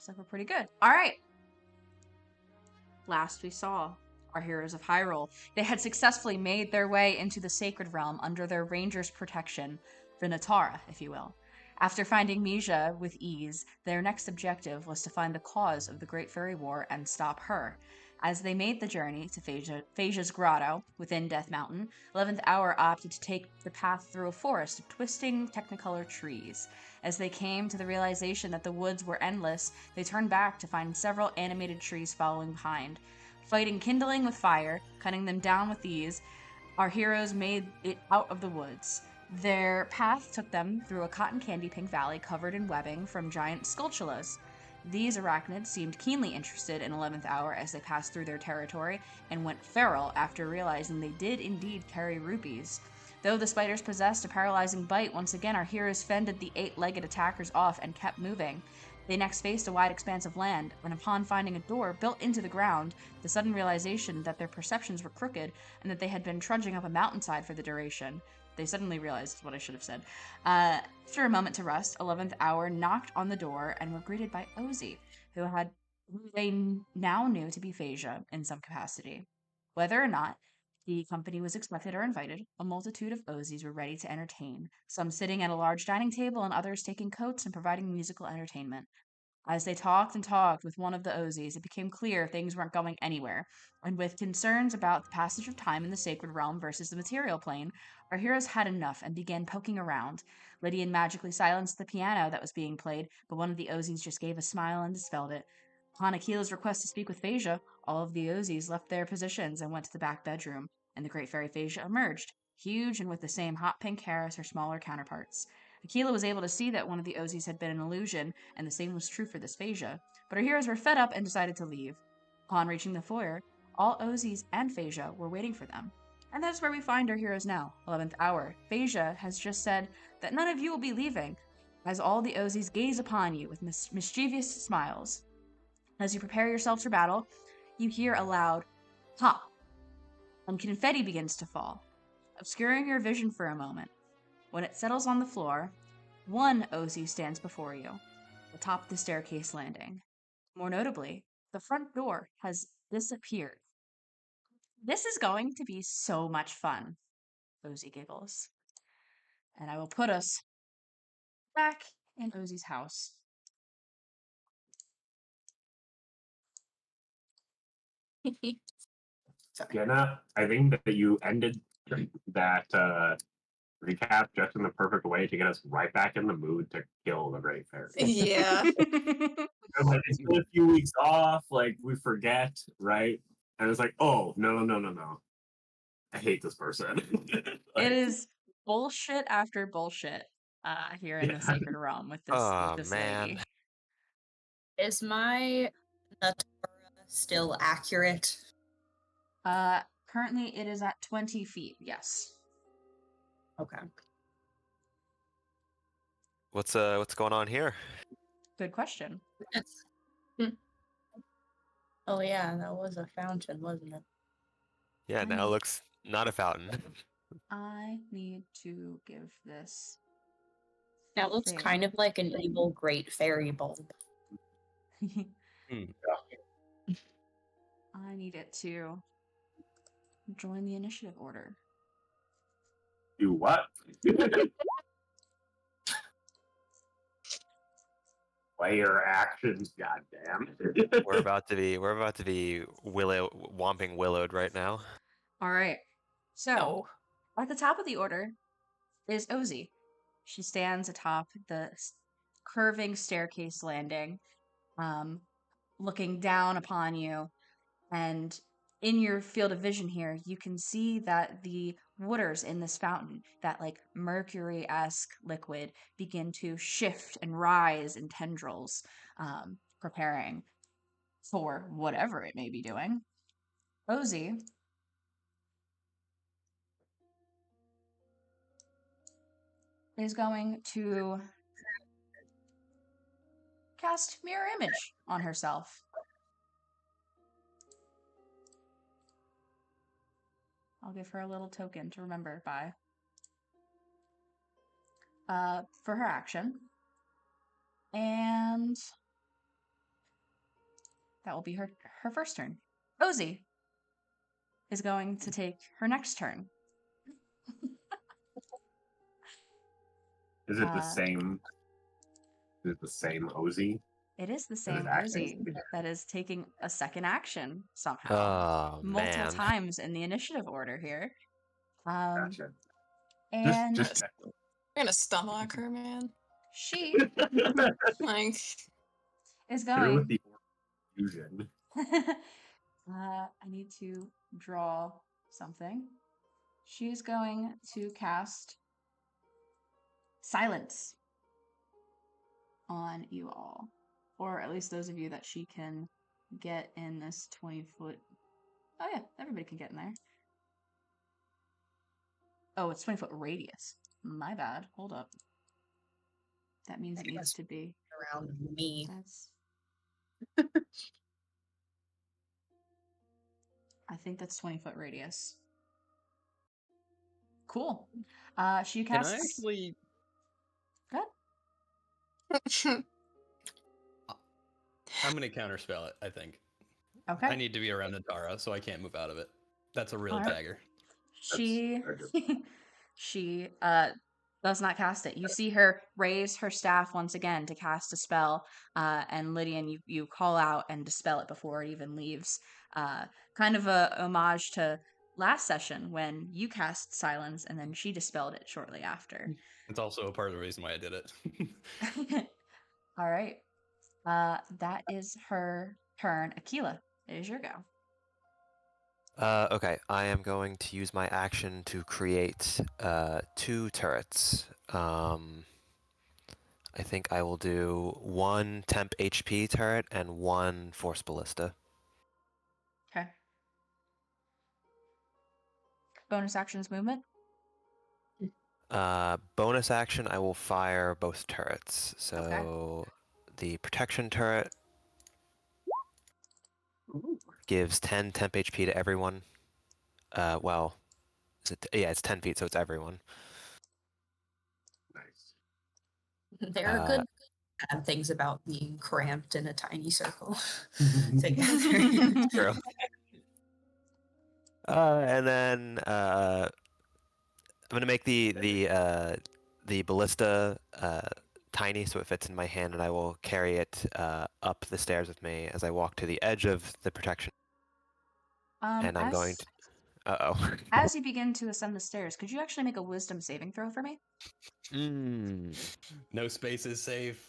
Looks like we're pretty good. All right. Last we saw our heroes of Hyrule. They had successfully made their way into the Sacred Realm under their ranger's protection, the Natara, if you will. After finding Mija with ease, their next objective was to find the cause of the Great Fairy War and stop her. As they made the journey to Phaesia's grotto within Death Mountain, 11th Hour opted to take the path through a forest of twisting Technicolor trees. As they came to the realization that the woods were endless, they turned back to find several animated trees following behind. Fighting kindling with fire, cutting them down with ease, our heroes made it out of the woods. Their path took them through a cotton candy pink valley covered in webbing from giant sculptulas. These arachnids seemed keenly interested in 11th Hour as they passed through their territory and went feral after realizing they did indeed carry rupees. Though the spiders possessed a paralyzing bite, once again our heroes fended the 8-legged attackers off and kept moving. They next faced a wide expanse of land, and upon finding a door built into the ground, the sudden realization that their perceptions were crooked and that they had been trudging up a mountainside for the duration. They suddenly realized what I should have said. After a moment to rest, 11th Hour knocked on the door and were greeted by Osie, who they now knew to be Phaesia in some capacity. Whether or not the company was expected or invited, a multitude of Osies were ready to entertain, some sitting at a large dining table and others taking coats and providing musical entertainment. As they talked and talked with one of the Osies, it became clear things weren't going anywhere, and with concerns about the passage of time in the sacred realm versus the material plane, our heroes had enough and began poking around. Lydian magically silenced the piano that was being played, but one of the Osies just gave a smile and dispelled it. Upon Akila's request to speak with Phaesia, all of the Osies left their positions and went to the back bedroom, and the great fairy Phaesia emerged, huge and with the same hot pink hair as her smaller counterparts. Aquila was able to see that one of the Osies had been an illusion, and the same was true for this Phaesia, but our heroes were fed up and decided to leave. Upon reaching the foyer, all Osies and Phaesia were waiting for them. And that's where we find our heroes now, 11th Hour. Phaesia has just said that none of you will be leaving, as all the Osies gaze upon you with mischievous smiles. As you prepare yourselves for battle, you hear a loud pop, and confetti begins to fall, obscuring your vision for a moment. When it settles on the floor, one Osie stands before you, atop the staircase landing. More notably, the front door has disappeared. This is going to be so much fun, Osie giggles. And I will put us back in Osie's house. Jenna, I think that you ended that recap just in the perfect way to get us right back in the mood to kill the Great Fairy. Yeah. Like, it's been a few weeks off, like we forget, right? And it's like, oh, no. I hate this person. It is bullshit after bullshit here in the Sacred Realm with this lady. Is my Natura still accurate? Currently it is at 20 feet, yes. Okay. What's going on here? Good question. Oh yeah, that was a fountain, wasn't it? Yeah, now it looks not a fountain. I need to give this. That looks kind of like an evil great fairy bulb. I need it to join the initiative order. Do what? Player actions, goddamn. We're about to be womping willowed right now. All right. So, at the top of the order is Osie. She stands atop the curving staircase landing, looking down upon you. And in your field of vision here, you can see that the waters in this fountain, that like mercury-esque liquid, begin to shift and rise in tendrils, preparing for whatever it may be doing. Osie is going to cast Mirror Image on herself. I'll give her a little token to remember by. For her action. And that will be her first turn. Osie is going to take her next turn. Is it the Uh, same? Is it the same Osie? It is the That is same acting? Osie that is taking a second action somehow. Oh Multiple man. times in the initiative order here. Gotcha. And Just check. I'm gonna stomach her, man. she Like, is Through going. with the fusion. I need to draw something. She's going to cast Silence on you all. Or at least those of you that she can get in this 20-foot. Oh, yeah, everybody can get in there. Oh, it's 20-foot radius. My bad. Hold up. That means it needs to be. Around me. That's. I think that's 20-foot radius. Cool. She Can casts. I actually? Good. I'm gonna counterspell it. I think. Okay. I need to be around Natara, so I can't move out of it. That's a real Alright. dagger. She very good. she does not cast it. You see her raise her staff once again to cast a spell, and Lydian, you call out and dispel it before it even leaves. Kind of a homage to last session when you cast silence and then she dispelled it shortly after. It's also a part of the reason why I did it. All right. That is her turn. Aquila, it is your go. Okay, I am going to use my action to create 2 turrets. I think I will do 1 temp HP turret and 1 force ballista. Okay. Bonus actions movement. Bonus action, I will fire both turrets. So the protection turret gives 10 temp HP to everyone. Well, yeah, it's 10 feet, so it's everyone. Nice. There are good bad things about being cramped in a tiny circle Mm-hmm. together. True. And then I'm gonna make the ballista tiny so it fits in my hand, and I will carry it up the stairs with me as I walk to the edge of the protection. And I'm going to. Uh-oh. As you begin to ascend the stairs, could you actually make a wisdom saving throw for me? No space is safe.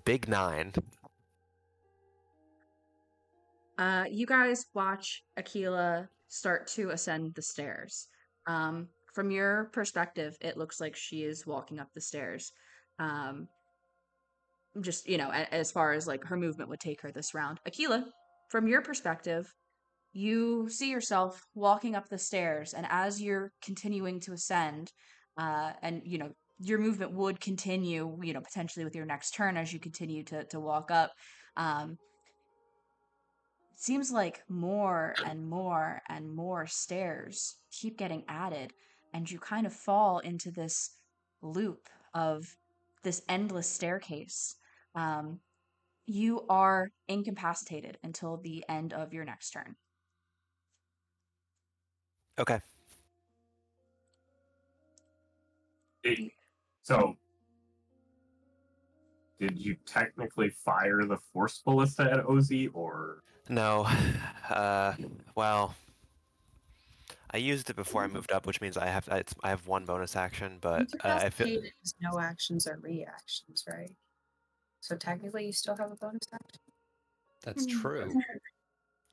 Big 9. You guys watch Aquila start to ascend the stairs. From your perspective, it looks like she is walking up the stairs. Just, as far as like her movement would take her this round. Aquila, from your perspective, you see yourself walking up the stairs, and as you're continuing to ascend, and your movement would continue, potentially with your next turn as you continue to walk up. It seems like more and more and more stairs keep getting added, and you kind of fall into this loop of this endless staircase. You are incapacitated until the end of your next turn. Okay. So, did you technically fire the force ballista at Osie, or? No. Well, I used it before I moved up, which means I have 1 bonus action, but I feel. Incapacitated is no actions or reactions, right? So technically, you still have a bonus action. That's true.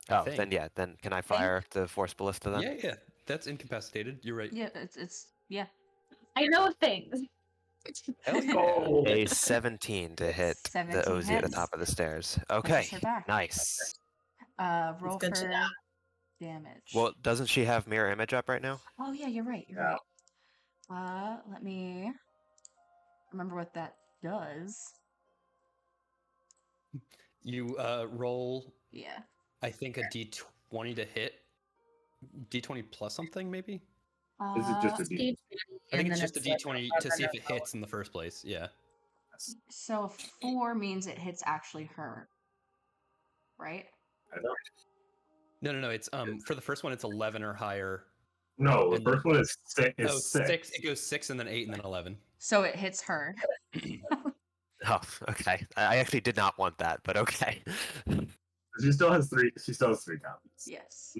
Oh, think. then yeah. Then can I fire the force ballista then? Yeah. That's incapacitated. You're right. Yeah, it's yeah. I know things. Hell yeah. Oh, A 17 to hit the 17 Osie at the hits. top of the stairs. Okay, Pushes her back. nice. Roll good to for know. damage. Well, doesn't she have mirror image up right now? Oh yeah, you're right. You're right. Let me remember what that does. You roll. Yeah. I think a d20 to hit. D20 plus something maybe. is it just a D? I think it's just a d20 to see if it hits in the first place. Yeah. success. So a 4 means it hits actually her, right? I don't No. It's for the first one, it's 11 or higher. know. The And then- first one is six. Oh, 6. It goes 6 and then 8 and then 11. So it hits her. Oh, okay. I actually did not want that, but okay. She still has 3. She still has 3 copies. Yes.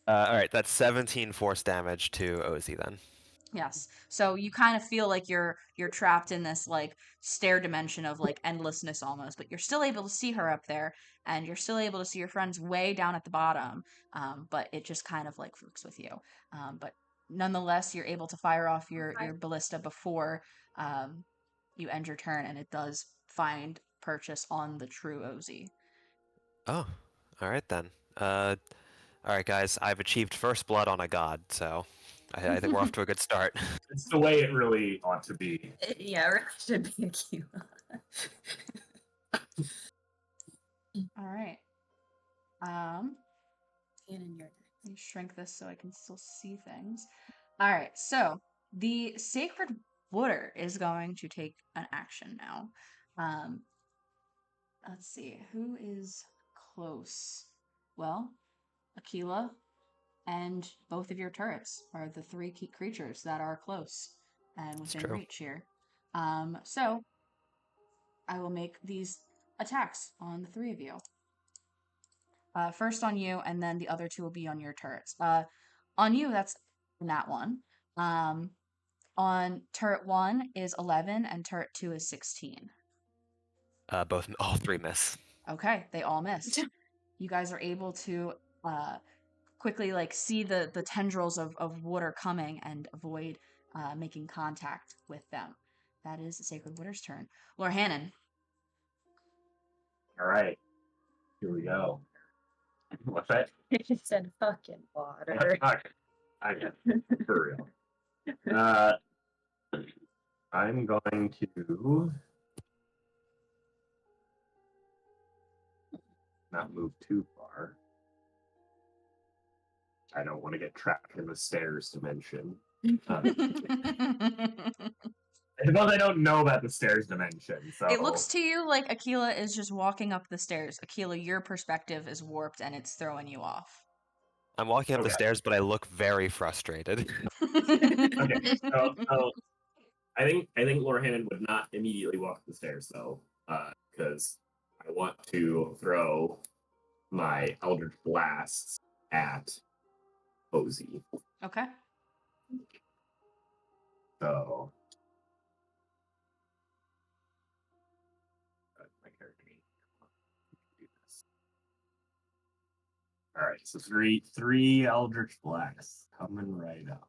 All right, that's 17 force damage to Osie then. Yes. So you kind of feel like you're trapped in this like stair dimension of like endlessness almost, but you're still able to see her up there, and you're still able to see your friends way down at the bottom. But it just kind of like fucks with you. But nonetheless, you're able to fire off your ballista before you end your turn, and it does find purchase on the true Osie. Oh, all right then. All right, guys. I've achieved first blood on a god, so I think we're off to a good start. It's the way it really ought to be. Yeah, it really should be a Q. All right. And in your Let me shrink this so I can still see things. All right, so the Sacred Water is going to take an action now. Let's see, who is close? Well, Aquila and both of your turrets are the 3 key creatures that are close and within true. reach here. So I will make these attacks on the 3 of you. First on you, and then the other 2 will be on your turrets. On you, that's that one. On turret 1 is 11, and turret 2 is 16. All 3 miss. Okay, they all missed. You guys are able to quickly like see the tendrils of water coming and avoid making contact with them. That is the Sacred Water's turn. Lord Hannon. All right. Here we go. What's that? It just said fucking water. I get for real. I'm going to not move too far. I don't want to get trapped in the stairs dimension. I suppose I don't know about the stairs dimension, so It looks to you like Aquila is just walking up the stairs. Aquila, your perspective is warped and it's throwing you off. I'm walking up the Okay. stairs, but I look very frustrated. okay. So I think Laura Hannon would not immediately walk up the stairs though, because I want to throw my Eldritch Blasts at Osie. Okay. So my character needs to do this. All right, so three Eldritch Blasts coming right up.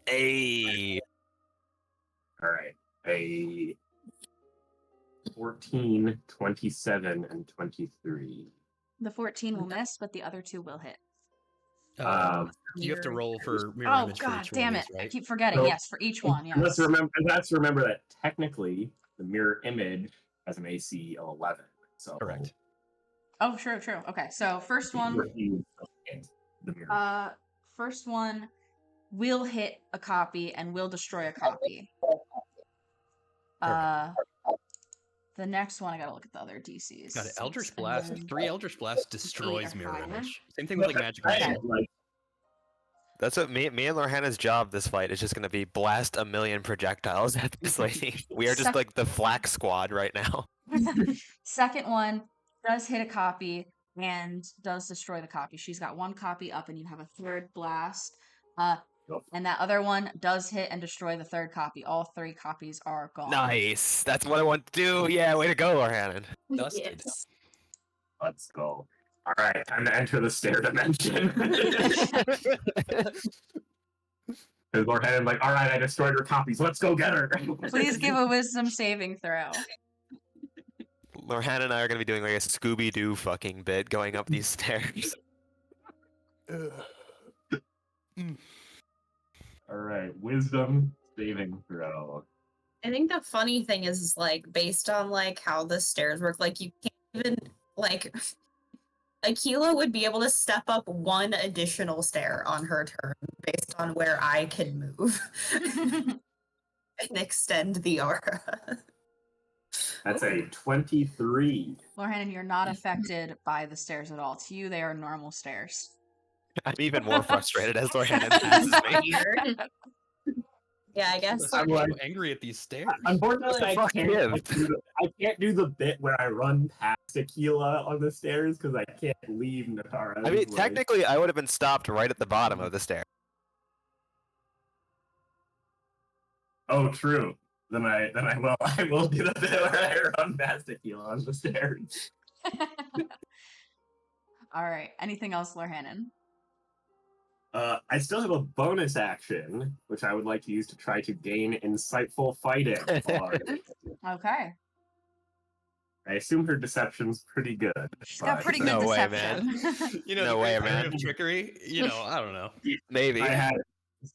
Hey. All right, a 14, 27, and 23. The 14 will miss, but the other 2 will hit. You have to roll for mirror Oh, image for god each one damn of it. these, I right? keep forgetting. So- Yes, for each one, yes. Let's remember that technically the mirror image has an AC of 11. So Correct. Oh, true. Okay, so first one, the mirror. first one will hit a copy and will destroy a copy. The next one, I gotta look at the other DCs. Got it. Eldritch 6 Blast. and then 3 Eldritch Blast destroys or mirror higher. image. Same thing with like magic Okay. missile. Like, That's what me and Lorhana's job this fight is just going to be blast a million projectiles at this lady. We are just like the flak squad right now. Second one does hit a copy and does destroy the copy. She's got 1 copy up, and you have a 3rd blast. And that other one does hit and destroy the 3rd copy. All 3 copies are gone. Nice. That's what I want to do. Yeah, way to go, Lorhanan. Dusted. Yes. let's go. All right, time to enter the stair dimension. Because Lord Hannon, like, all right, I destroyed her copies. Let's go get her. Please give a wisdom saving throw. Lorhan and I are going to be doing like a Scooby-Doo fucking bit going up these stairs. All right, wisdom saving throw. I think the funny thing is like based on like how the stairs work, like you can't even like Aquila would be able to step up one additional stair on her turn based on where I can move and extend the aura. That's a 23. Lorhannon, you're not affected by the stairs at all. To you, they are normal stairs. I'm even more frustrated as Lorhannon passes me. Weird. Yeah, I guess. I'm I'm like- so angry at these stairs. Unfortunately, What the fuck I can't do the bit where I run past Aquila on the stairs because I can't leave Natara. I mean, technically, I would have been stopped right at the bottom of the stair. Oh, true. Then I will do the bit where I run past Aquila on the stairs. All right. Anything else, Lorhannon? I still have a bonus action, which I would like to use to try to gain insightful fighting. Okay. I assume her deception's pretty good. She's got but- pretty good No way, deception. You know, No the way, great art man. of trickery. You know, I don't know. Maybe. I had it.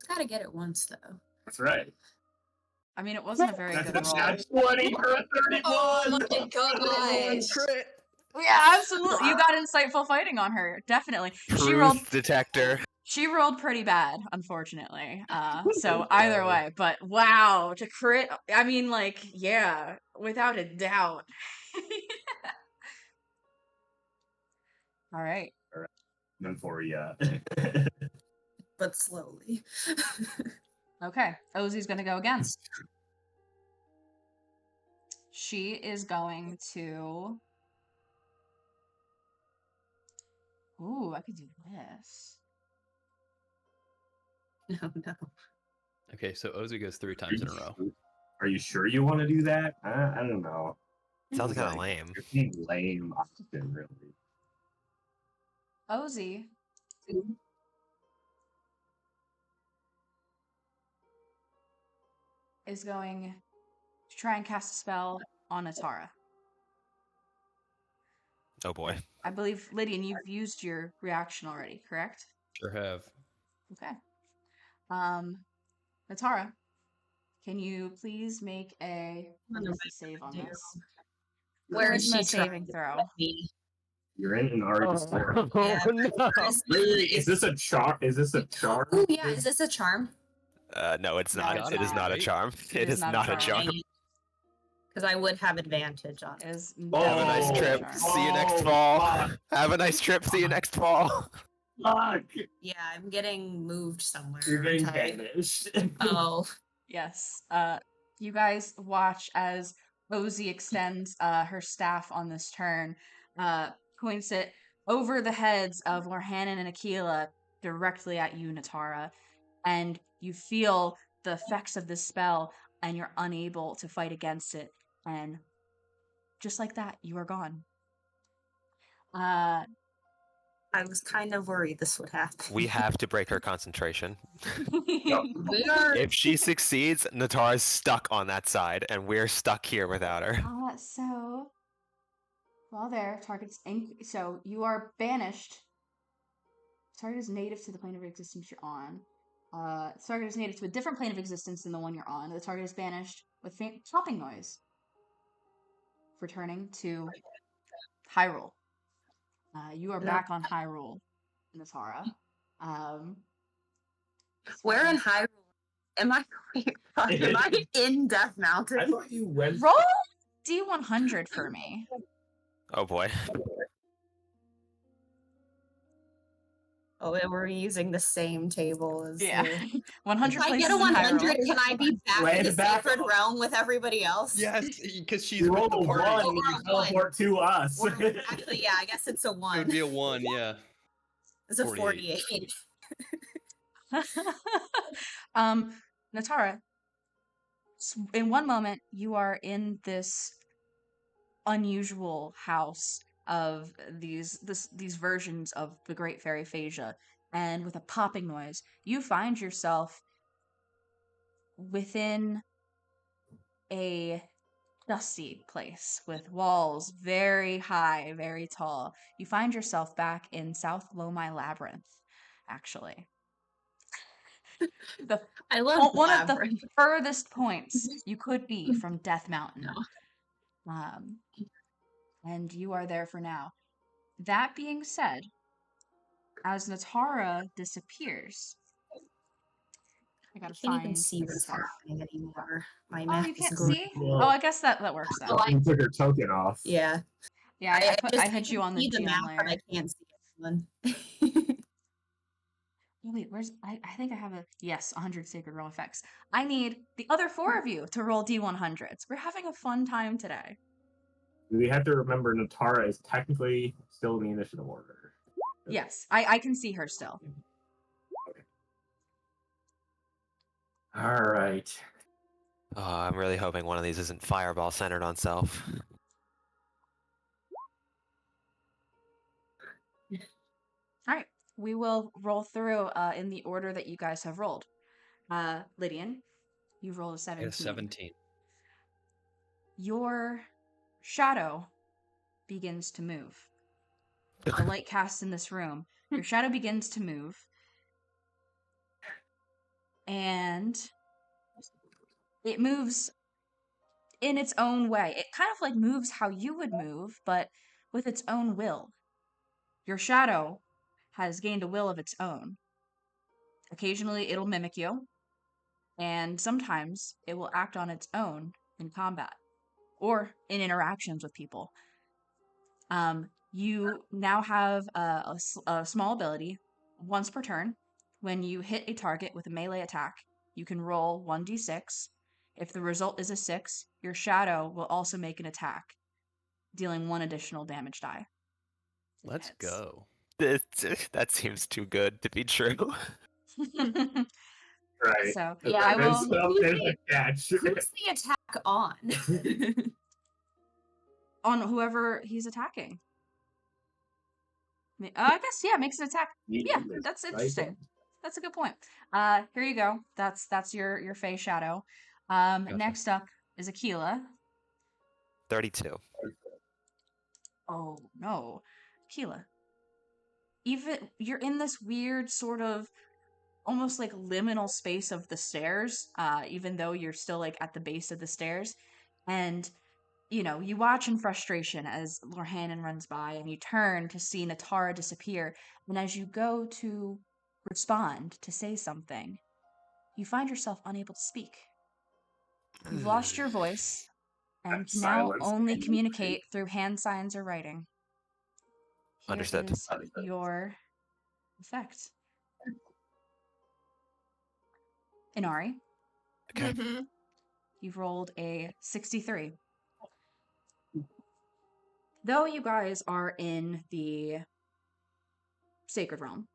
Gotta get it once though. That's right. I mean, it wasn't a very That's good a roll. nat 20 for a 31! Oh my gosh. Crit. Yeah, absolutely. You got insightful fighting on her. Definitely. Truth detector. She rolled pretty bad, unfortunately. So either way, but wow, to crit. I mean, like, yeah, without a doubt. All right. Then for ya. But slowly. Okay. Osie's gonna go again. She is going to. Ooh, I could do this. No, no. Okay, so Osie goes 3 times in a row. Are you sure you want to do that? I don't know. Sounds It's kind of like- lame. You're being lame, Austin, really. Osie is going to try and cast a spell on Atara. Oh boy. I believe, Lydian, you've used your reaction already, correct? Sure have. Okay. Natara, can you please make a wisdom save on this? Where is Charisma she saving trying throw? me? You're in an already disturbed. Yeah. Wait, is this a charm? Is this a charm? Oh yeah, is this a charm? No, it's No, not. it's It is not. not a charm. It is not a charm. Because I would have advantage on It it. is Have a nice Oh, trip. charm. See you next Oh, fall. fuck. Have a nice trip. See you next fall. Fuck! Yeah, I'm getting moved somewhere. You're getting aren't I? banished. Oh. Yes. You guys watch as Osie extends her staff on this turn, points it over the heads of Lorhannon and Aquila directly at you, Natara, and you feel the effects of this spell, and you're unable to fight against it, and just like that, you are gone. I was kind of worried this would happen. We have to break her concentration. We are If she succeeds, Natara's stuck on that side, and we're stuck here without her. So, while there, targets. So you are banished. Target is native to the plane of existence you're on. Target is native to a different plane of existence than the one you're on. The target is banished with faint chopping noise. Returning to Hyrule. You are back on Hyrule, Natara. where in Hyrule am I? Am I in Death I Mountain? thought you went. Roll D100 for me. Oh boy. Oh, we're using the same table as. Yeah. the- 100 If I places get a in 100, Hyrule. can I be back in Land the back sacred up. realm with everybody else? Yes, because she's You with roll the a party. one, Oh, and you we're a one. teleport to us. Or, actually, yeah, I guess it's a It would 1. be a 1, yeah. It's a 48. 48. Natara, in one moment, you are in this unusual house of these versions of the Great Fairy Phasia, and with a popping noise, you find yourself within a dusty place with walls very high, very tall. You find yourself back in South Lomai Labyrinth, actually. The I love one of the Labyrinth. furthest points you could be from Death Mountain. and you are there for now. That being said, as Natara disappears, I I gotta can't even find see the what's stuff. happening anymore. My Oh, map you is can't green. see? Well, Oh, I guess that works then. You took her token off. Yeah. Yeah, I hit can you on the see GM map, but I layer. can't see anyone. Oh, wait, where's I think I have a yes, 100 sacred realm effects. I need the other 4 of you to roll D100s. We're having a fun time today. We have to remember Natara is technically still in the initiative order. Yes, I can see her still. All right. Oh, I'm really hoping one of these isn't fireball centered on self. All right, we will roll through in the order that you guys have rolled. Lydian, you rolled a I got 17. a 17. Your shadow begins to move. The light cast in this room, your shadow begins to move, and it moves in its own way. It kind of like moves how you would move, but with its own will. Your shadow has gained a will of its own. Occasionally, it'll mimic you, and sometimes it will act on its own in combat or in interactions with people. You now have a small ability once per turn. When you hit a target with a melee attack, you can roll 1d6. If the result is a 6, your shadow will also make an attack, dealing 1 additional damage die. Let's Hits. go. That seems too good to be true. Right. So, Yeah, I will. There's a catch. Who's the attack on? On whoever he's attacking. I guess, yeah, makes an attack. Yeah, that's interesting. That's a good point. Here you go. That's your Fey shadow. Gotcha. Next up is Aquila. 32. Oh no, Aquila. Even you're in this weird sort of almost like liminal space of the stairs, even though you're still like at the base of the stairs, and you watch in frustration as Lorhanan runs by, and you turn to see Natara disappear. And as you go to respond, to say something, you find yourself unable to speak. You've lost your voice and can now Silence. only communicate through hand signs or writing. Here Understood. is your effect. Inari, Okay. Mhm. you've rolled a 63. Though you guys are in the Sacred Realm,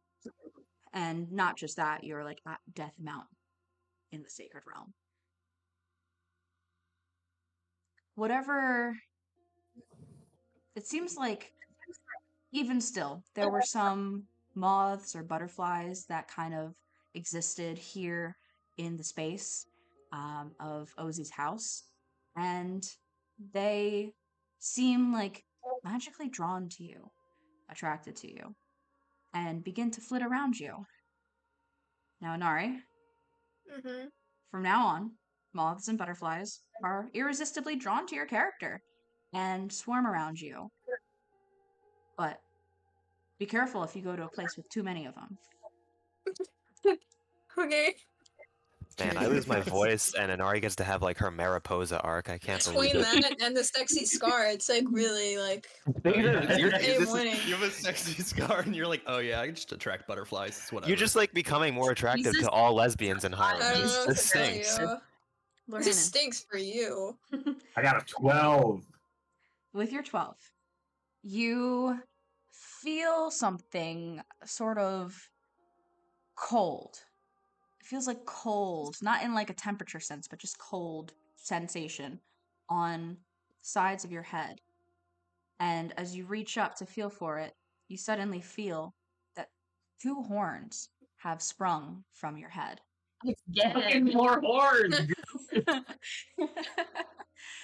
and not just that, you're like at Death Mountain in the Sacred Realm. Whatever, it seems like even still, there were some moths or butterflies that kind of existed here in the space of Osie's house, and they seem like magically drawn to you, attracted to you, and begin to flit around you. Now, Inari, Mhm. from now on, moths and butterflies are irresistibly drawn to your character and swarm around you. But be careful if you go to a place with too many of them. Okay. Man, I lose my voice, and Inari gets to have like her Mariposa arc. I can't believe Between it. that and the sexy scar, it's like really like Oh, yeah, I'm this is- winning. you have a sexy scar, and you're like, oh yeah, I can just attract butterflies. It's whatever. You're just like becoming more attractive Jesus. to all lesbians in I don't Harlem. know what This to tell stinks. you. This Lorhanan, stinks for you. I got a 12. with your 12, you feel something sort of cold. It feels like cold, not in like a temperature sense, but just cold sensation on sides of your head. And as you reach up to feel for it, you suddenly feel that 2 horns have sprung from your head. Getting more horns. the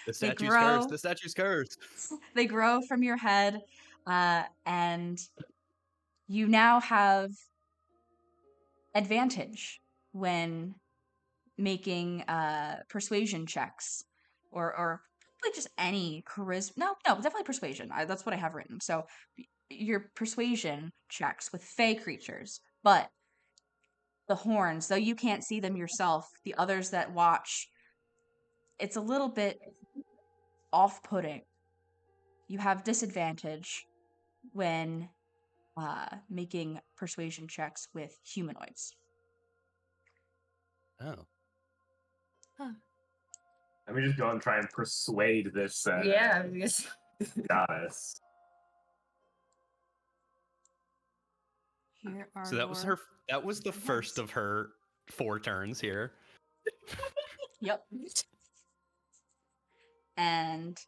they statue's grow. cursed. The statue's cursed. They grow from your head, and you now have advantage when making persuasion checks or probably just any charisma. No, definitely persuasion. That's what I have written. So your persuasion checks with fey creatures, but the horns, though you can't see them yourself, the others that watch, it's a little bit off-putting. You have disadvantage when making persuasion checks with humanoids. Oh. Let me just go and try and persuade this Yeah, because goddess. Here are So that was your- her. That was the first of her 4 turns here. Yep. And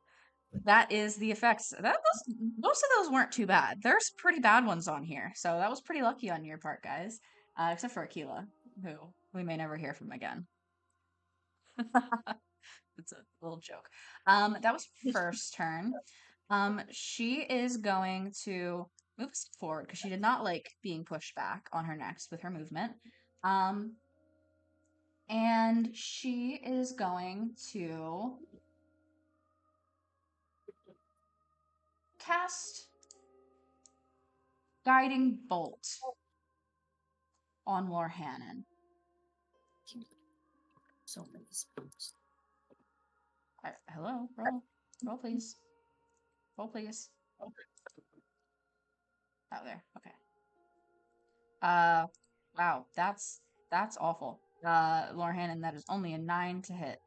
that is the effects. Most of those weren't too bad. There's pretty bad ones on here, so that was pretty lucky on your part, guys. Except for Aquila, who we may never hear from again. It's a little joke. That was first turn. She is going to move forward because she did not like being pushed back on her next with her movement. And she is going to cast Guiding Bolt on Lorhannon. so many spells. Hello, roll, please. Roll, please. Oh, there. Okay. Wow, that's awful. Lorhannon, that is only a 9 to hit.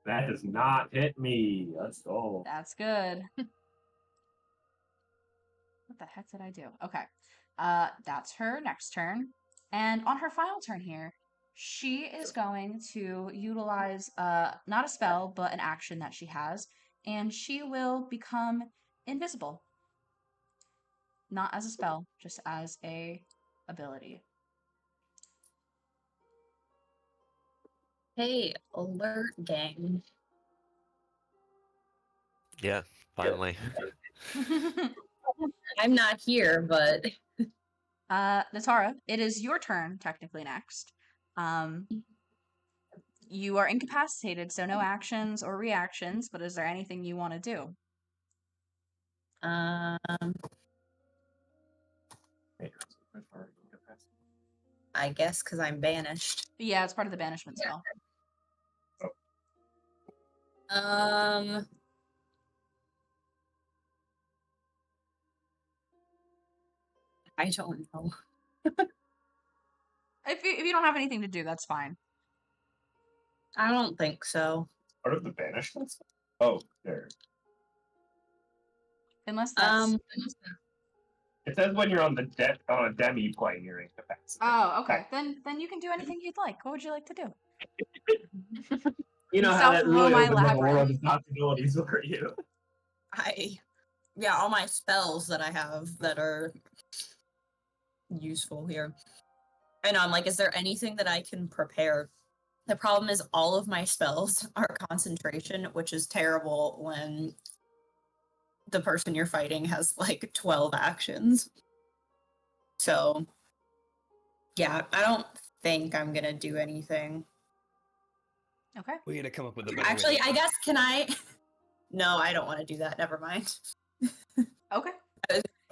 That does not hit me. Let's go. That's good. What the heck did I do? Okay. That's her next turn. And on her final turn here, she is going to utilize not a spell, but an action that she has, and she will become invisible. Not as a spell, just as a ability. Hey, alert gang. Yeah, finally. I'm not here, but Natara, it is your turn technically next. You are incapacitated, so no actions or reactions, but is there anything you want to do? I guess because I'm banished. Yeah, it's part of the banishment spell. I don't know. If you don't have anything to do, that's fine. I don't think so. Part of the banishments? Oh, there. Unless that's It says when you're on on a demi plane, you're incapacitated. Oh, okay. Then you can do anything you'd like. What would you like to do? You know how South that really Roma opens up a world Labyrinth. of possibilities for you. All my spells that I have that are useful here. I know, I'm like, is there anything that I can prepare? The problem is all of my spells are concentration, which is terrible when the person you're fighting has like 12 actions. So, yeah, I don't think I'm gonna do anything. Okay. We gotta come up with a better Actually, way. I guess, can I? No, I don't want to do that. Never mind. Okay.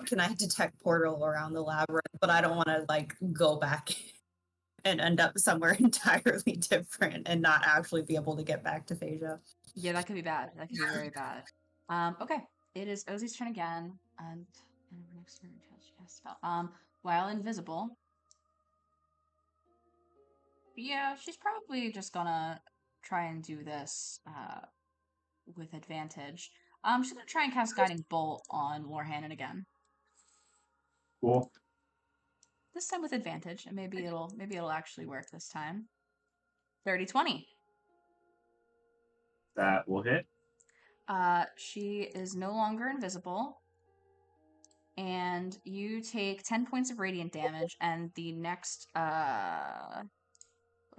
Can I detect portal around the labyrinth? But I don't want to like go back and end up somewhere entirely different and not actually be able to get back to Phasia. Yeah, that could be bad. That could be very bad. Okay. It is Osie's turn again, and next turn she casts spell. While invisible. Yeah, she's probably just gonna try and do this with advantage. She's gonna try and cast Guiding Bolt on Lorhannon again. Cool. This time with advantage, and maybe it'll actually work this time. 30-20. That will hit. She is no longer invisible. And you take 10 points of radiant damage, and the next what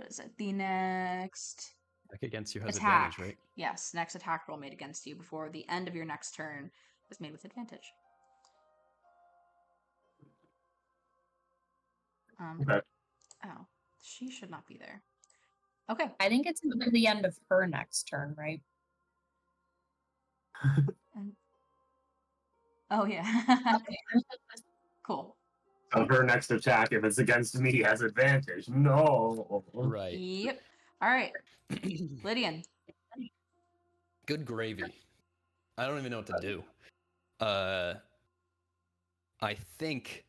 is it? The next Back against you has attack. advantage, right? Yes, next attack roll made against you before the end of your next turn is made with advantage. Okay. Oh, she should not be there. Okay. I think it's until the end of her next turn, right? And... Oh yeah. Cool. So her next attack, if it's against me, has advantage. No. Right. Yep. All right, Lydian. Good gravy. I don't even know what to do. I think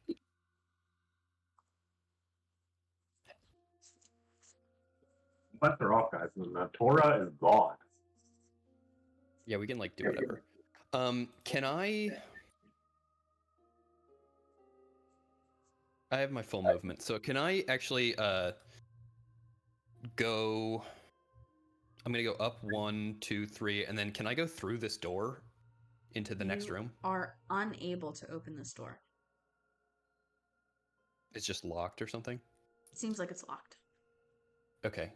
But they're off, guys. The Torah is gone. yeah, we can like do whatever. Can I have my full movement. So can I actually go I'm gonna go up 1, 2, 3, and then can I go through this door into the next You room? are unable to open this door. It's just locked or something? It seems like it's locked. Okay.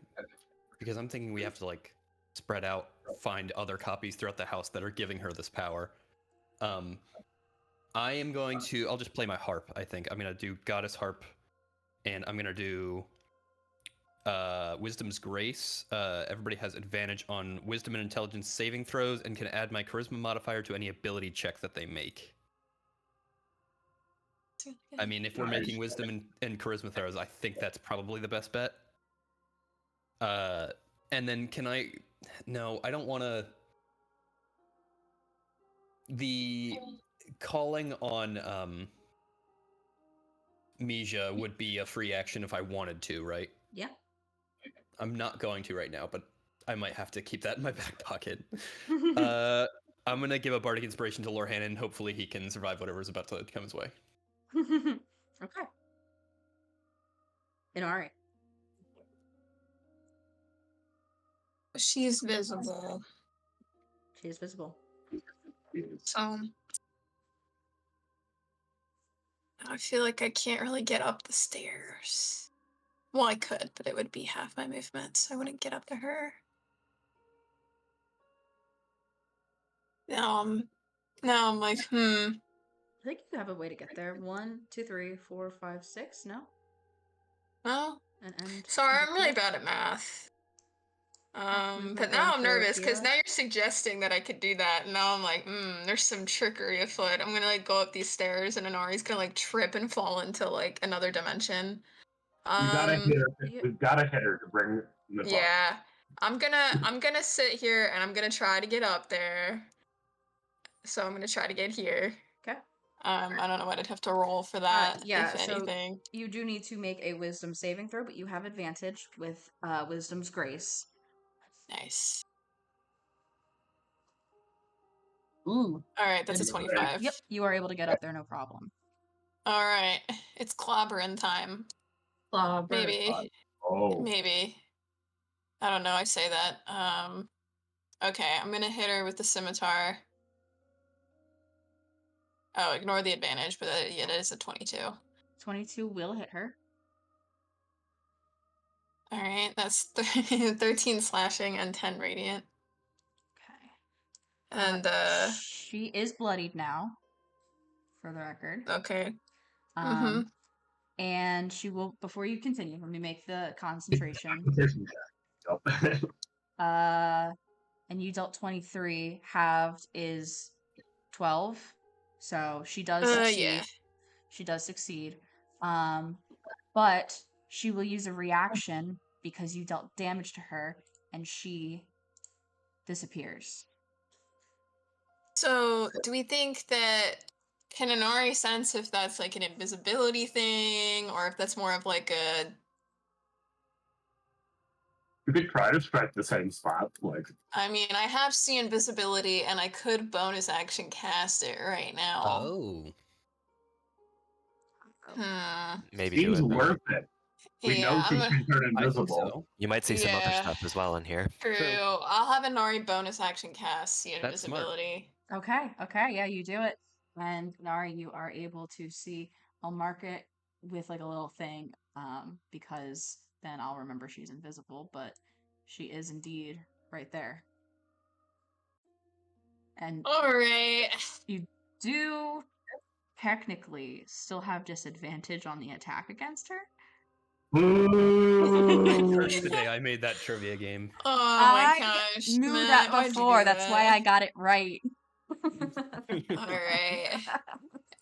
Because I'm thinking we have to like spread out, find other copies throughout the house that are giving her this power. I am going to I'll just play my harp, I think. I'm gonna do Goddess Harp, and I'm gonna do Wisdom's Grace. Everybody has advantage on Wisdom and Intelligence saving throws and can add my Charisma modifier to any ability check that they make. I mean, if we're making Wisdom and Charisma throws, I think that's probably the best bet. And then can I... No, I don't want to... The calling on Mija would be a free action if I wanted to, right? Yeah. I'm not going to right now, but I might have to keep that in my back pocket. I'm going to give a Bardic Inspiration to Lorhan, and hopefully he can survive whatever's about to come his way. Okay. Inari. She's visible. She is visible. So I feel like I can't really get up the stairs. Well, I could, but it would be half my movement, so I wouldn't get up to her. Now I'm like, I think you have a way to get there. 1, 2, 3, 4, 5, 6. No. no. An end. Sorry, of I'm really here. bad at math. movement But going now I'm forward nervous because here. now you're suggesting that I could do that, and now I'm like, there's some trickery afoot. I'm gonna like go up these stairs, and Inari's gonna like trip and fall into like another dimension. We gotta hit her. yeah. We've gotta hit her to bring the bar. Yeah, I'm gonna sit here and I'm gonna try to get up there. So I'm gonna try to get here. Okay. I don't know what I'd have to roll for that, yeah, if so anything. you do need to make a wisdom saving throw, but you have advantage with Wisdom's Grace. Nice. Ooh. All right, that's a 25. Yep, you are able to get up there, no problem. All right, it's clobbering time. Maybe. Oh. Maybe. I don't know. I say that. Okay, I'm gonna hit her with the scimitar. Oh, ignore the advantage, but yeah, it is a 22. 22 will hit her. All right, that's 13 slashing and 10 radiant. Okay. And she is bloodied now, for the record. okay. And she will, before you continue, let me make the concentration. And you dealt 23, halved is 12. So she does succeed. Yeah. She does succeed. But she will use a reaction because you dealt damage to her, and she disappears. So, do we think that can Inari sense if that's like an invisibility thing, or if that's more of like a? You could try to strike the same spot, like. I mean, I have seen invisibility, and I could bonus action cast it right now. Oh. Maybe do Seems it. Though. worth it. We know she can turn I think invisible. so. You might see some other Yeah. stuff as well in here. True. I'll have Inari bonus action cast see That's smart. invisibility. Okay, yeah, you do it. And Nari, you are able to see. I'll mark it with like a little thing, because then I'll remember she's invisible, but she is indeed right there. And Alright. you do technically still have disadvantage on the attack against her. First the day I made that trivia game. Oh my I gosh. knew Matt, that why'd you before. do That's why that? I got it right. All right.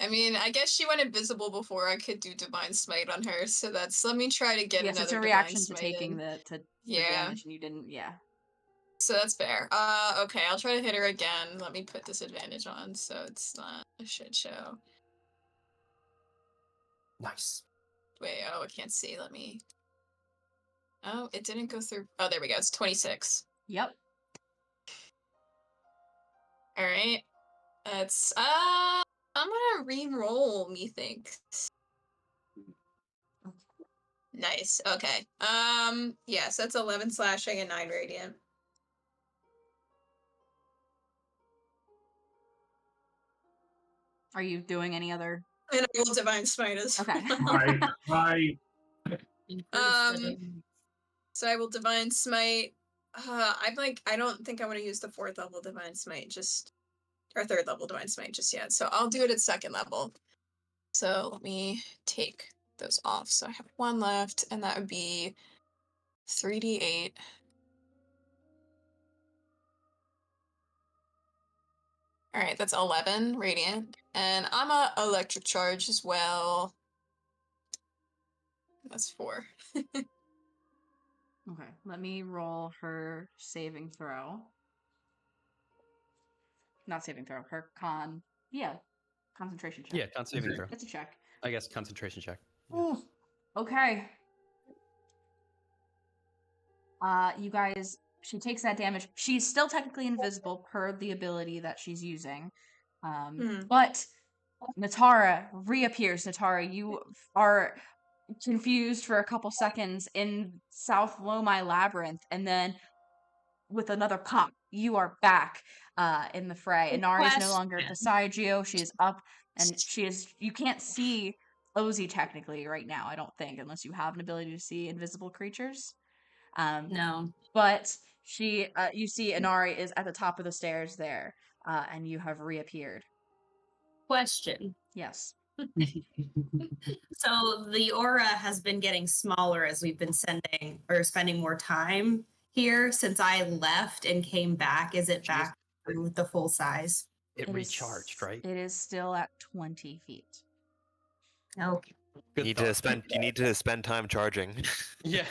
I mean, I guess she went invisible before I could do Divine Smite on her, so let me try to get Yes, another it's a Divine reaction to Smite taking in. the Yeah. damage, and you didn't. Yeah. So that's fair. Okay, I'll try to hit her again. Let me put disadvantage on so it's not a shit show. Nice. Wait, I can't see. Let me. Oh, it didn't go through. Oh, there we go. It's 26. Yep. All right. That's I'm gonna re-roll, methinks. Nice. Okay. Yes, that's 11 slashing and 9 radiant. Are you doing any other? And I will Divine Smite as Okay. well. Hi. So I will Divine Smite. I don't think I want to use the 4th level Divine Smite or 3rd level Divine Smite just yet. So I'll do it at 2nd level. So let me take those off. So I have 1 left, and that would be 3d8. All right, that's 11 radiant, and I'm a electric charge as well. That's 4. Okay. Let me roll her saving throw. Not saving throw. Her concentration check. Yeah, con saving throw. It's a check. I guess concentration check. Yeah. Ooh. Okay. You guys, she takes that damage. She's still technically invisible per the ability that she's using. But Natara reappears. Natara, you are confused for a couple seconds in South Lomai Labyrinth, and then with another pop, you are back in the fray. Inari is no longer beside you. She is up, and you can't see Osie technically right now, I don't think, unless you have an ability to see invisible creatures. No. But you see Inari is at the top of the stairs there, and you have reappeared. Question. Yes. So the aura has been getting smaller as we've been spending more time here since I left and came back. Is it back to the full size? It recharged, right? It is still at 20 feet. Okay. You need to spend time charging. Yeah.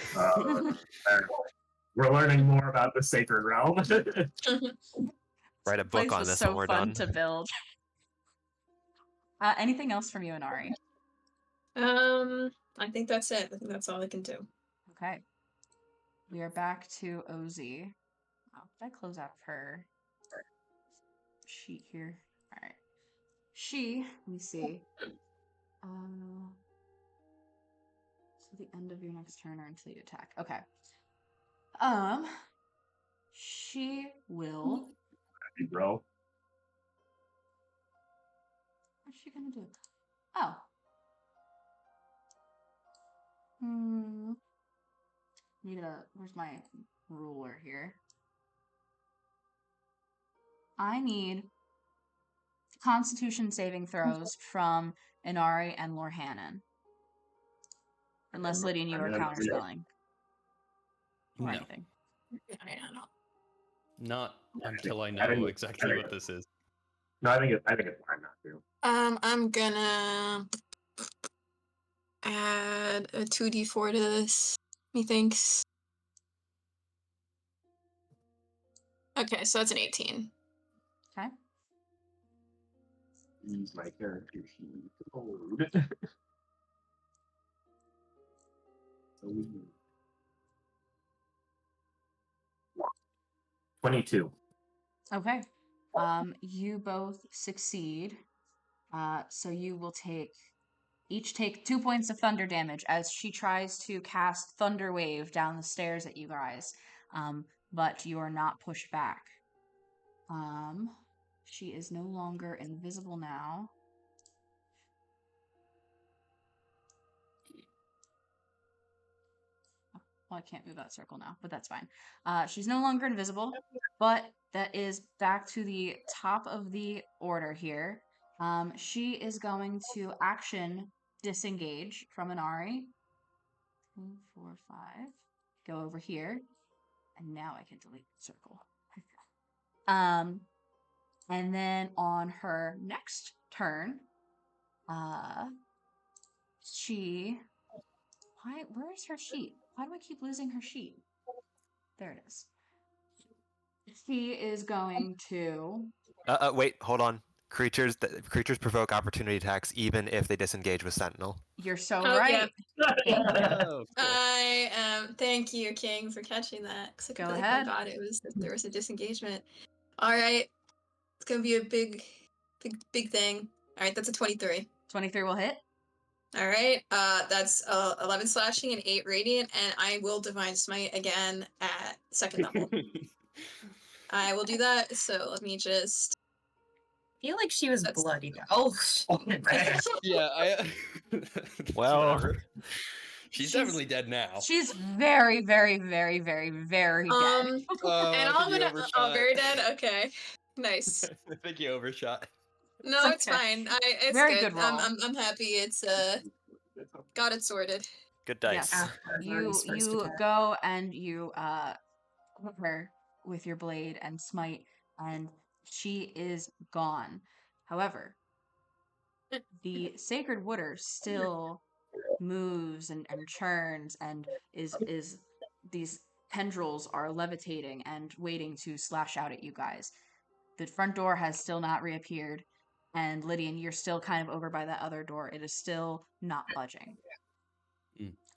We're learning more about the sacred realm. Write a Place book on was this so when we're fun done. to build. Anything else from you, Inari? I think that's it. I think that's all I can do. Okay. We are back to Osie. Oh, did I close out her sheet here? All right. Let me see. So the end of your next turn or until you attack. Okay. She will. Bro. What's she gonna do? Oh. Where's my ruler here? I need Constitution saving throws from Inari and Lorhannon. Unless Lydian, you are counterspelling. Or No. anything. Not until I know exactly what this is. No, I think it's fine not to. I'm gonna add a 2d4 to this, methinks. Okay, so that's an 18. Okay. Use my character sheet to load. 22. Okay. You both succeed. So you will each take 2 points of thunder damage as she tries to cast Thunder Wave down the stairs at you guys. But you are not pushed back. She is no longer invisible now. Well, I can't move that circle now, but that's fine. She's no longer invisible, but that is back to the top of the order here. She is going to action disengage from Inari. 2, 4, 5. Go over here. And now I can delete the circle. And then on her next turn, where is her sheet? Why do I keep losing her sheet? There it is. She is going to. Wait, hold on. Creatures provoke opportunity attacks even if they disengage with Sentinel. You're so Oh, yeah. right. Thank you. Oh, cool. Thank you, King, for catching that. 'Cause I Go completely ahead. forgot there was a disengagement. All right, it's gonna be a big thing. All right, that's a 23. 23 will hit. All right, that's 11 slashing and 8 radiant, and I will divine smite again at second level. I will do that. So let me just. I feel like she was That's- bloody. Oh, Yeah, Well- whatever. She's definitely dead now. She's very, very, very, very, very dead. Oh, and I I'm think you gonna. overshot. Oh, very dead. Okay, nice. I think you overshot. No, It's it's okay. fine. It's Very good. good roll. I'm happy. It's got it sorted. Good dice. Yes. You go and you hit her with your blade and smite, and she is gone. However, the sacred water still moves and churns and is these tendrils are levitating and waiting to slash out at you guys. The front door has still not reappeared, and Lydian, you're still kind of over by that other door. It is still not budging.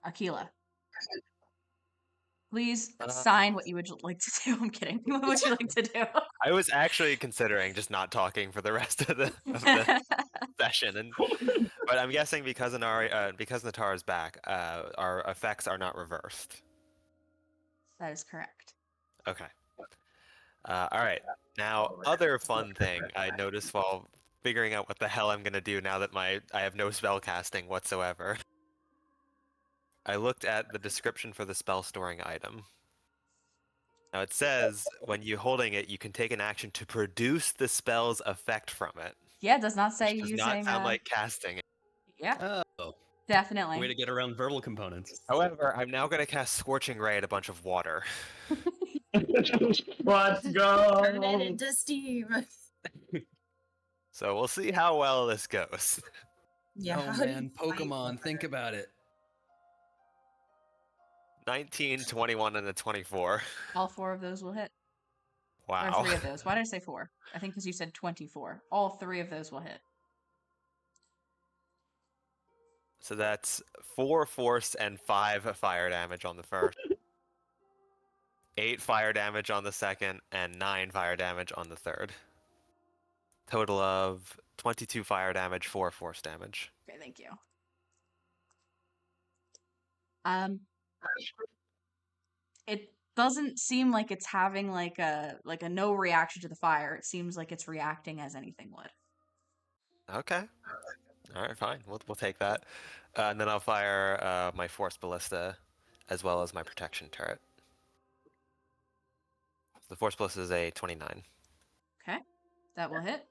Aquila, please sign what you would like to do. I'm kidding. What would you like to do? I was actually considering just not talking for the rest of the session, but I'm guessing because because Natara's back, our effects are not reversed. That is correct. Okay. All right. Now, other fun thing I noticed while figuring out what the hell I'm gonna do now that I have no spell casting whatsoever. I looked at the description for the spell storing item. Now it says when you're holding it, you can take an action to produce the spell's effect from it. Yeah, it does not say Which does using. not sound like casting it. Yeah, Oh, definitely. way to get around verbal components. However, I'm now going to cast Scorching Ray at a bunch of water. Let's go. Turn it into steam. So we'll see how well this goes. Yeah. Oh how do you man, fight Pokemon, water? think about it. 19, 21, and a 24. All 4 of those will hit. Or Wow. 3 of those. Why did I say 4? I think because you said 24. All 3 of those will hit. So that's 4 force and 5 fire damage on the first. 8 fire damage on the second, and 9 fire damage on the third. Total of 22 fire damage, 4 force damage. Okay, thank you. It doesn't seem like it's having like a no reaction to the fire. It seems like it's reacting as anything would. Okay. All right, fine. We'll take that. And then I'll fire my force ballista as well as my protection turret. The force ballista is a 29. Okay, that will hit.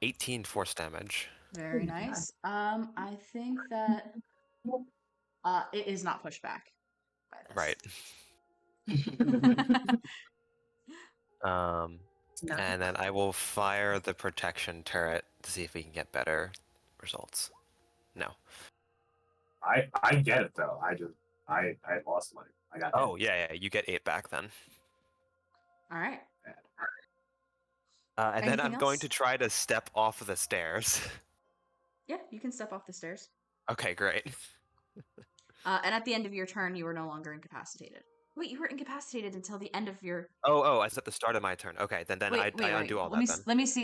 18 force damage. Very nice. I think that it is not pushed back by this. Right. No. And then I will fire the protection turret to see if we can get better results. No. I get it though. I lost money. I got. Oh yeah, you get 8 back then. All right. And then I'm Anything going else? to try to step off of the stairs. Yeah, you can step off the stairs. Okay, great. And at the end of your turn, you are no longer incapacitated. Wait, you were incapacitated until the end of your. Oh, it's at the start of my turn. Okay, then Wait, I undo all let that me then.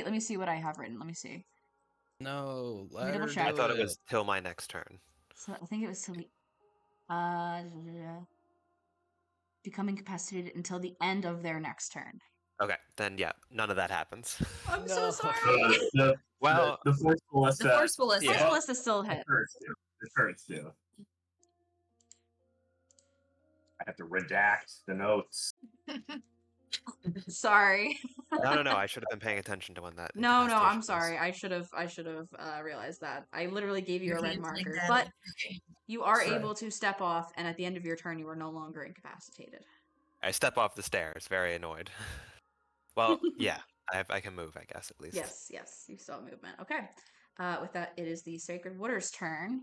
let me see what I have written. Let me see. No, Let me let double her check. I do thought it was till my next turn. So I think it was till the become incapacitated until the end of their next turn. Okay, then yeah, none of that happens. I'm No. so sorry. Well, the force ballista. The force ballista. Yeah. Ballista still hit. The turrets do. I have to redact the notes. Sorry. no. I should have been paying attention to when that. No, I'm incapacitation was. sorry. I should have realized that. I literally gave you Your a red hands like marker, that. but you are Sorry. able to step off, and at the end of your turn, you are no longer incapacitated. I step off the stairs, very annoyed. Well, yeah, I can move, I guess, at least. Yes, you still have movement. Okay. With that, it is the Sacred Water's turn.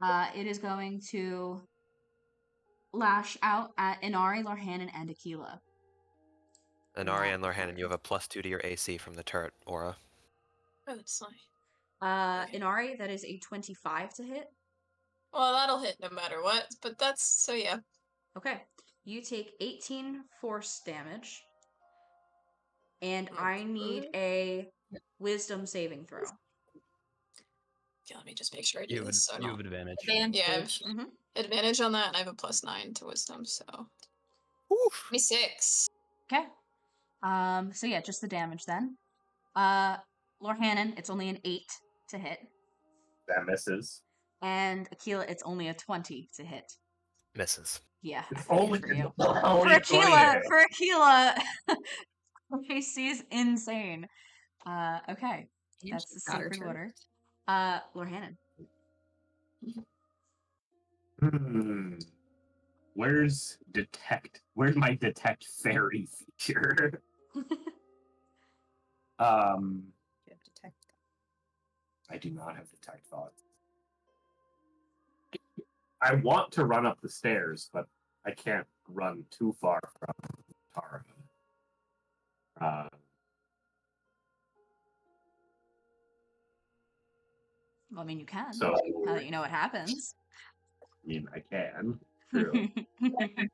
It is going to lash out at Inari, Lorhanan, and Aquila. Inari and Not Lorhanan, you have a +2 to your AC from the turret aura. Oh, that's fine. Okay. Inari, that is a 25 to hit. Well, that'll hit no matter what, but that's so yeah. Okay. You take 18 force damage, and I need a wisdom saving throw. Okay, let me just make sure I do You have, this. So I you have don't- advantage. Yeah, I have Mm-hmm. advantage on that, and I have a +9 to wisdom, so Oof. 26. Okay. So yeah, just the damage then. Lorhanan, it's only an 8 to hit. That misses. And Aquila, it's only a 20 to hit. Misses. Yeah, I It's figured only for you. only 20 to hit. For Aquila, AC is insane. Okay, that's the Got her Sacred turn. Water. Lorhanan. Where's detect? Where's my detect fairy feature? You have detect. I do not have detect thoughts. I want to run up the stairs, but I can't run too far from Tara. Well, I mean, you can. So Now that you know what happens. I mean, I can. True. I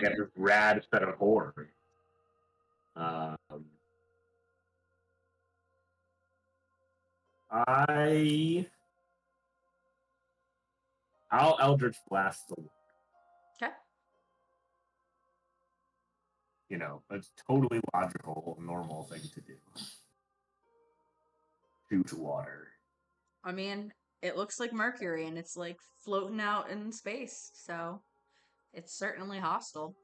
got this rad set of horror. I'll Eldritch Blast the. Okay. You know, it's totally logical, normal thing to do. Shoot water. I mean, it looks like Mercury, and it's like floating out in space, so it's certainly hostile.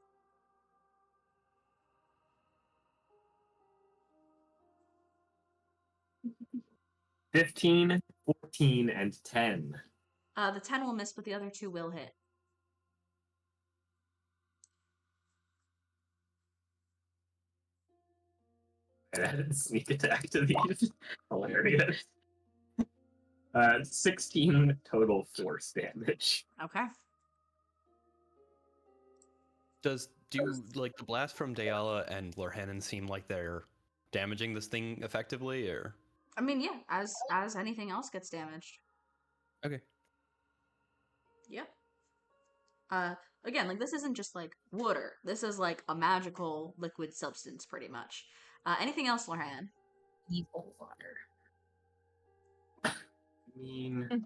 15, 14, and 10. The 10 will miss, but the other 2 will hit. I added sneak attack to these. Hilarious. 16 total force damage. Okay. Do like the blast from Dayala and Lorhanan seem like they're damaging this thing effectively, or? I mean, yeah, as anything else gets damaged. Okay. Yep. Again, like this isn't just like water. This is like a magical liquid substance, pretty much. Anything else, Lorhan? Evil water. I mean,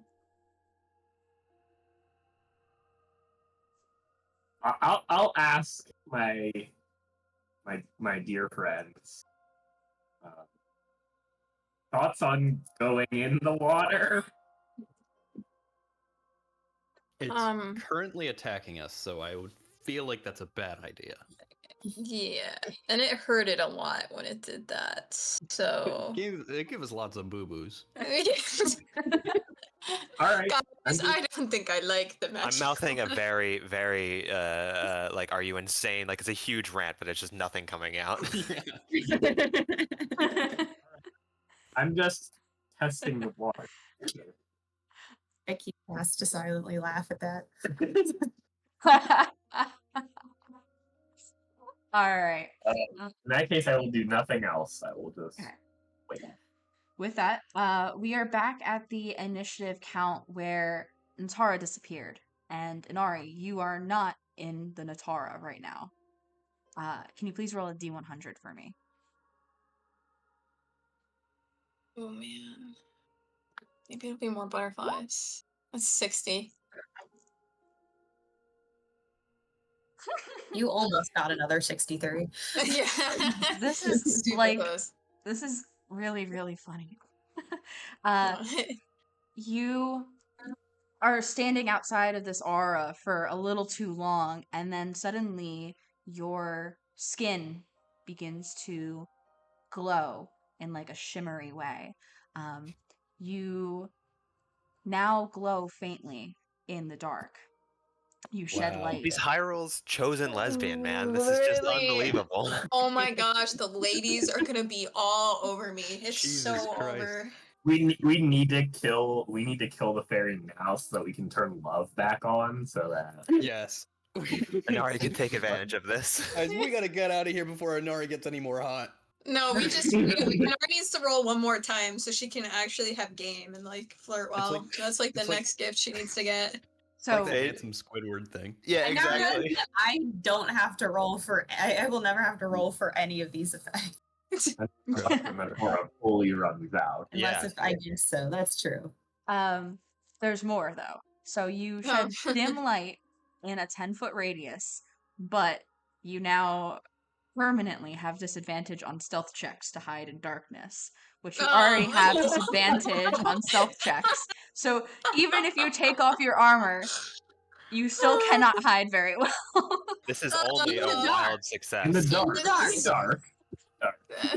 I'll ask my dear friends. Thoughts on going in the water? It's Um, currently attacking us, so I would feel like that's a bad idea. Yeah, and it hurted a lot when it did that. So It gave us lots of boo-boos. All right. guys, I don't think I like the I'm magic. mouthing a very, very, like, are you insane? Like, it's a huge rant, but it's just nothing coming out. I'm just testing the water. I keep asked to silently laugh at that. All right. In that case, I will do nothing else. I will just Okay. wait. With that, we are back at the initiative count where Natara disappeared. And Inari, you are not in the Natara right now. Can you please roll a D100 for me? Oh man, maybe it'll be more butterflies. That's 60. You almost got another 63. Yeah, This is super like close. this is really, really funny. Oh. You are standing outside of this aura for a little too long, and then suddenly your skin begins to glow in like a shimmery way. You now glow faintly in the dark. You shed Wow. light. He's Hyrule's chosen lesbian, man. This is just Literally. unbelievable. Oh my gosh, the ladies are gonna be all over me. It's Jesus so Christ. over. We need to kill the fairy now so that we can turn love back on. So that Yes. Inari can take advantage of this. Guys, we gotta get out of here before Inari gets any more hot. No, we Nora needs to roll one more time so she can actually have game and like flirt well. like- That's like the it's like- next gift she needs to get. It's like So the handsome Squidward thing. Yeah, And now exactly. that I don't have to roll for. I will never have to roll for any of these effects unless the metaphor fully runs out. unless Yeah. if I guess so. That's true. there's more though. So you shed Oh. dim light in a 10-foot radius, but you now permanently have disadvantage on stealth checks to hide in darkness, which you already Oh. have disadvantage on stealth checks. So even if you take off your armor, you still cannot hide very well. This is only a in the wild In success. the dark. dark. Dark.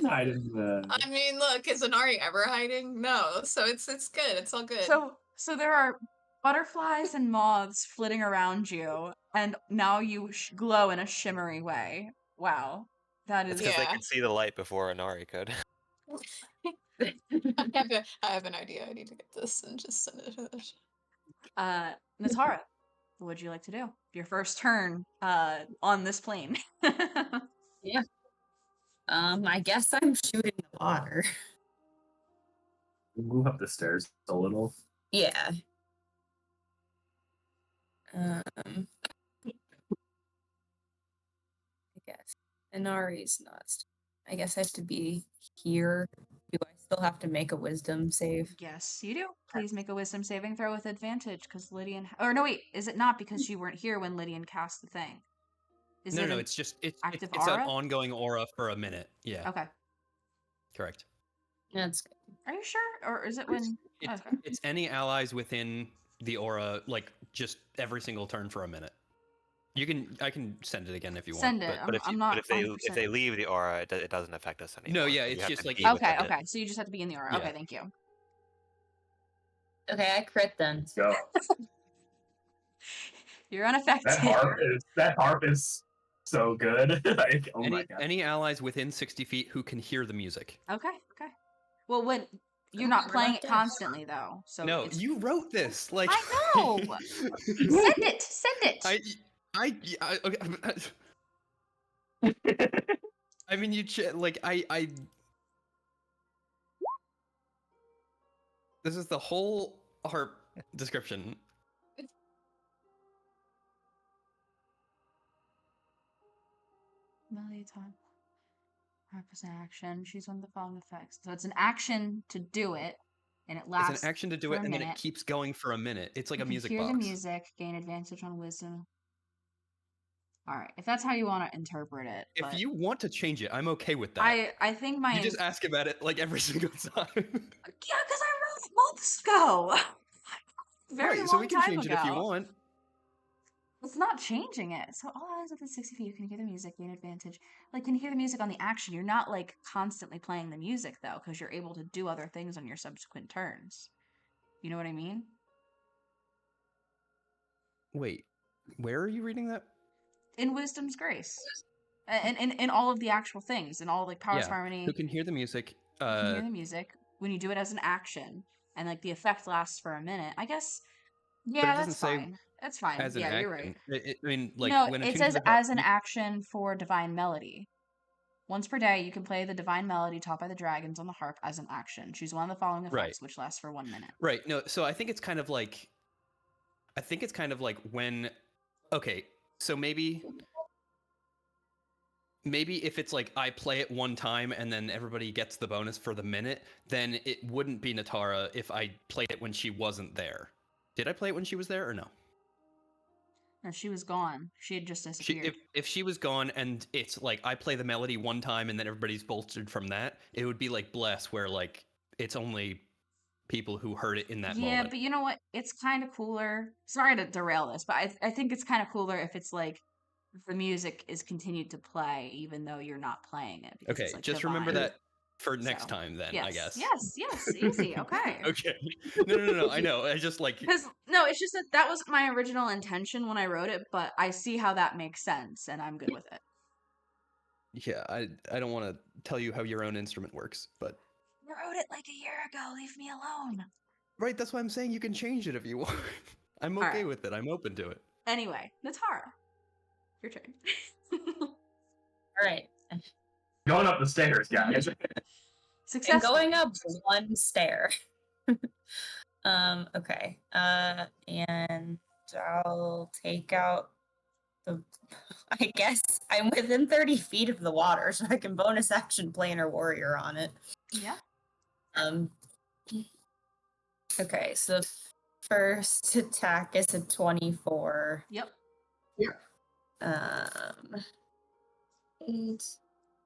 Hide in the. I mean, look, is Inari ever hiding? No, so it's good. It's all good. So there are butterflies and moths flitting around you, and now you glow in a shimmery way. Wow, that It's is because they Yeah. could see the light before Inari could. I have an idea. I need to get this and just send it. Natara. What would you like to do? Your first turn on this plane. I guess I'm shooting the water. Move up the stairs a little. Yeah. I guess Inari's not. I guess I have to be here. Do I still have to make a wisdom save? Yes, you do. Please make a wisdom saving throw with advantage, because Lydian. Or no, wait, is it not because you weren't here when Lydian cast the thing? Is No, it no, an it's just it's active it's an aura? ongoing aura for a minute. Yeah, Okay. correct. That's good. Are you sure, or is it when? It's, Okay. it's any allies within the aura, like just every single turn for a minute. I can send it again if you Send want. it. But if, I'm you, not. but if 100%. they leave the aura, it doesn't affect us anymore. yeah, You it's have just to like- be within Okay, it. okay. So you just have to be in the aura. Yeah. Okay, thank you. Okay, I crit then. Let's go. You're unaffected. That harp is so good. Like, oh my god. Any allies within 60 feet who can hear the music. Okay, okay. Well, when you're Oh, not we're playing not it dead. constantly though, so No, it's... you wrote this. Like I know! Send it! Send it! okay. I mean, like I. This is the whole harp description. Melody time. Harp is an action. Choose one of the following effects. So it's an action to do it, and it lasts. It's an action to do for it, a and then minute. it keeps going for a minute. It's like You a can music hear box. the music, gain advantage on wisdom. All right, if that's how you want to interpret it. If but you want to change it, I'm okay with that. I think my You just ask about it like every single time. yeah, because I wrote it months ago. Very right, long so we can time change ago. it if you want. It's not changing it. So all eyes within 60 feet, you can hear the music, gain advantage. Like, you can hear the music on the action. You're not, like, constantly playing the music, though, because you're able to do other things on your subsequent turns. You know what I mean? Wait, where are you reading that? In Wisdom's Grace. And in all of the actual things, in all, like, Powers Yeah, Harmony, Who can hear the music? you can hear the music. When you do it as an action, and, like, the effect lasts for a minute, I guess, yeah, doesn't that's say fine. That's fine. As an Yeah, action. you're right. I mean, like No, when it attuned says to the as an action for Divine Melody. Once per day, you can play the Divine Melody taught by the dragons on the harp as an action. Choose one of the following effects, Right. which lasts for 1 minute. Right. No, so I think it's kind of like when okay, so maybe if it's like I play it one time and then everybody gets the bonus for the minute, then it wouldn't be Natara if I played it when she wasn't there. Did I play it when she was there or no? No, she was gone. She had just disappeared. If she was gone and it's like I play the melody one time and then everybody's bolstered from that, it would be like Bless, where like it's only people who heard it in that yeah, moment. but you know what? It's kind of cooler. Sorry to derail this, but I think it's kind of cooler if it's like the music is continued to play even though you're not playing it. Because Okay, it's, like, just remember divine. that for next So, time then, yes, I guess. yes, easy. Okay. Okay. No. I know. I just like. Because no, it's just that that was my original intention when I wrote it, but I see how that makes sense, and I'm good with it. Yeah, I don't want to tell you how your own instrument works, but I wrote it like a year ago. Leave me alone. right, that's why I'm saying you can change it if you want. I'm All okay right. with it. I'm open to it. Anyway, Natara, your turn. All right. Going up the stairs, guys. I'm Successful. going up one stair. Okay. And I'll take out the. I guess I'm within 30 feet of the water, so I can bonus action planar warrior on it. Yeah. Um. Okay, so the first attack is a 24. Yep. Um. 8.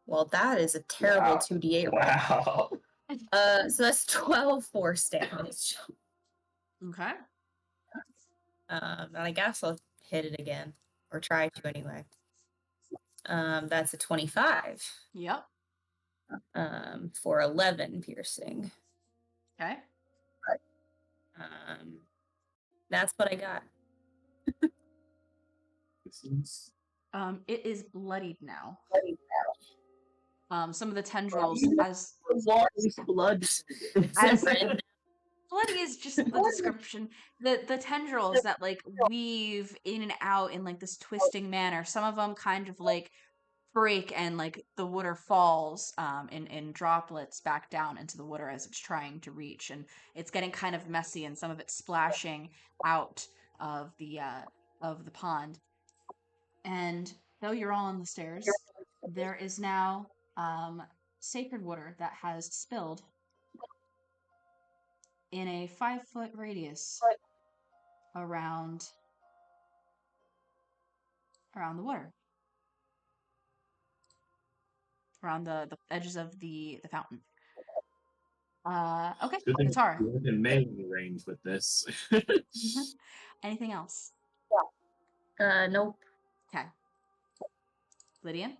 Well, that is a terrible Wow. 2d8 roll. Wow. So that's 12 force damage. Okay. And I guess I'll hit it again, or try to anyway. That's a 25. Yep. For 11 piercing. Okay. That's what I got. It is bloodied now. Some of the tendrils, as Blood. as bloody is just the description. The tendrils that like weave in and out in like this twisting manner. Some of them kind of like break and like the water falls in droplets back down into the water as it's trying to reach, and it's getting kind of messy, and some of it splashing out of the pond. And though you're all on the stairs, there is now sacred water that has spilled in a 5-foot radius around the water, around the edges of the fountain. Okay, Good thing Natara. we're within melee range with this. Anything else? Nope. Okay. Lydian?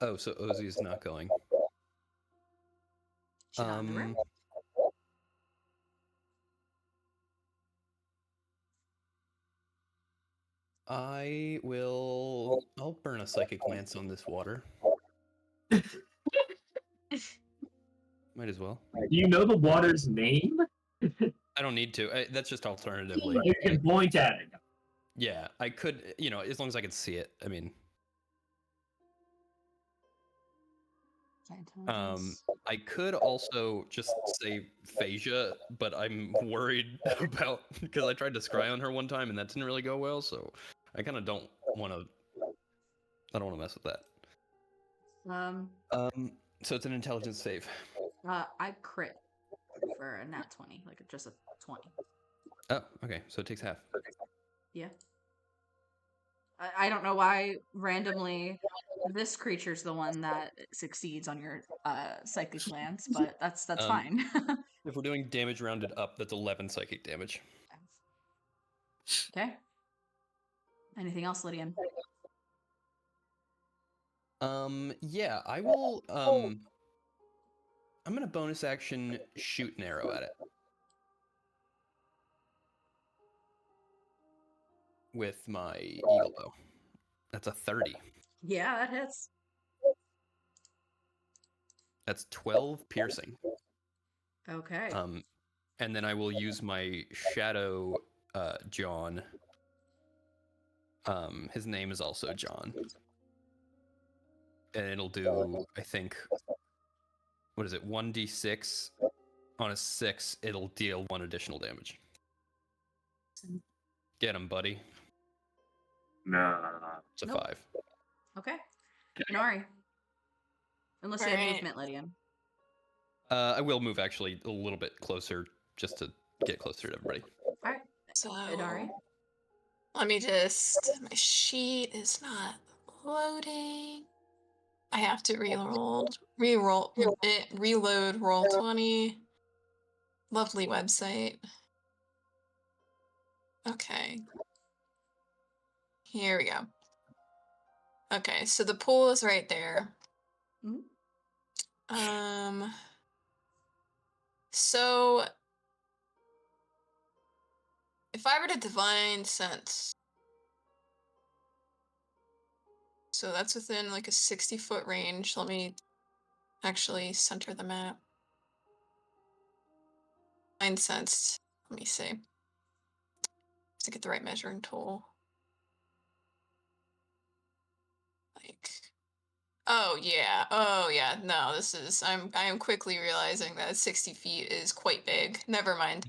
Oh, so Osie's not going. She's not in the room. I'll burn a psychic lance on this water. Might as well. Do you know the water's name? I don't need to. That's just alternatively. You can point at it. Yeah, I could, as long as I can see it. I mean, I could also just say Phasia, but I'm worried about because I tried to scry on her one time and that didn't really go well, so I kind of don't want to. I don't want to mess with that. So it's an intelligence save. I crit for a nat 20, like just a 20. Oh, okay. So it takes half. Yeah. I don't know why randomly this creature's the one that succeeds on your psychic lance, but that's fine. If we're doing damage rounded up, that's 11 psychic damage. Okay. Anything else, Lydian? Yeah, I will. I'm gonna bonus action shoot an arrow at it with my eagle bow. That's a 30. Yeah, that hits. That's 12 piercing. Okay. And then I will use my shadow, John. His name is also John. And it'll do, I think, what is it, 1d6? On a 6, it'll deal 1 additional damage. Get him, buddy. Nah. It's a Nope. 5. Okay. Nari. Unless you have Alright. movement, Lydian. I will move actually a little bit closer just to get closer to everybody. Alright. So Nari. let me just. My sheet is not loading. I have to reload roll 20. Lovely website. Okay. Here we go. Okay, so the pool is right there. Mhm. So if I were to divine sense, so that's within like a 60-foot range. Let me actually center the map. Divine sense. Let me see. To get the right measuring tool. Like, oh yeah. No, this is I am quickly realizing that 60 feet is quite big. Never mind.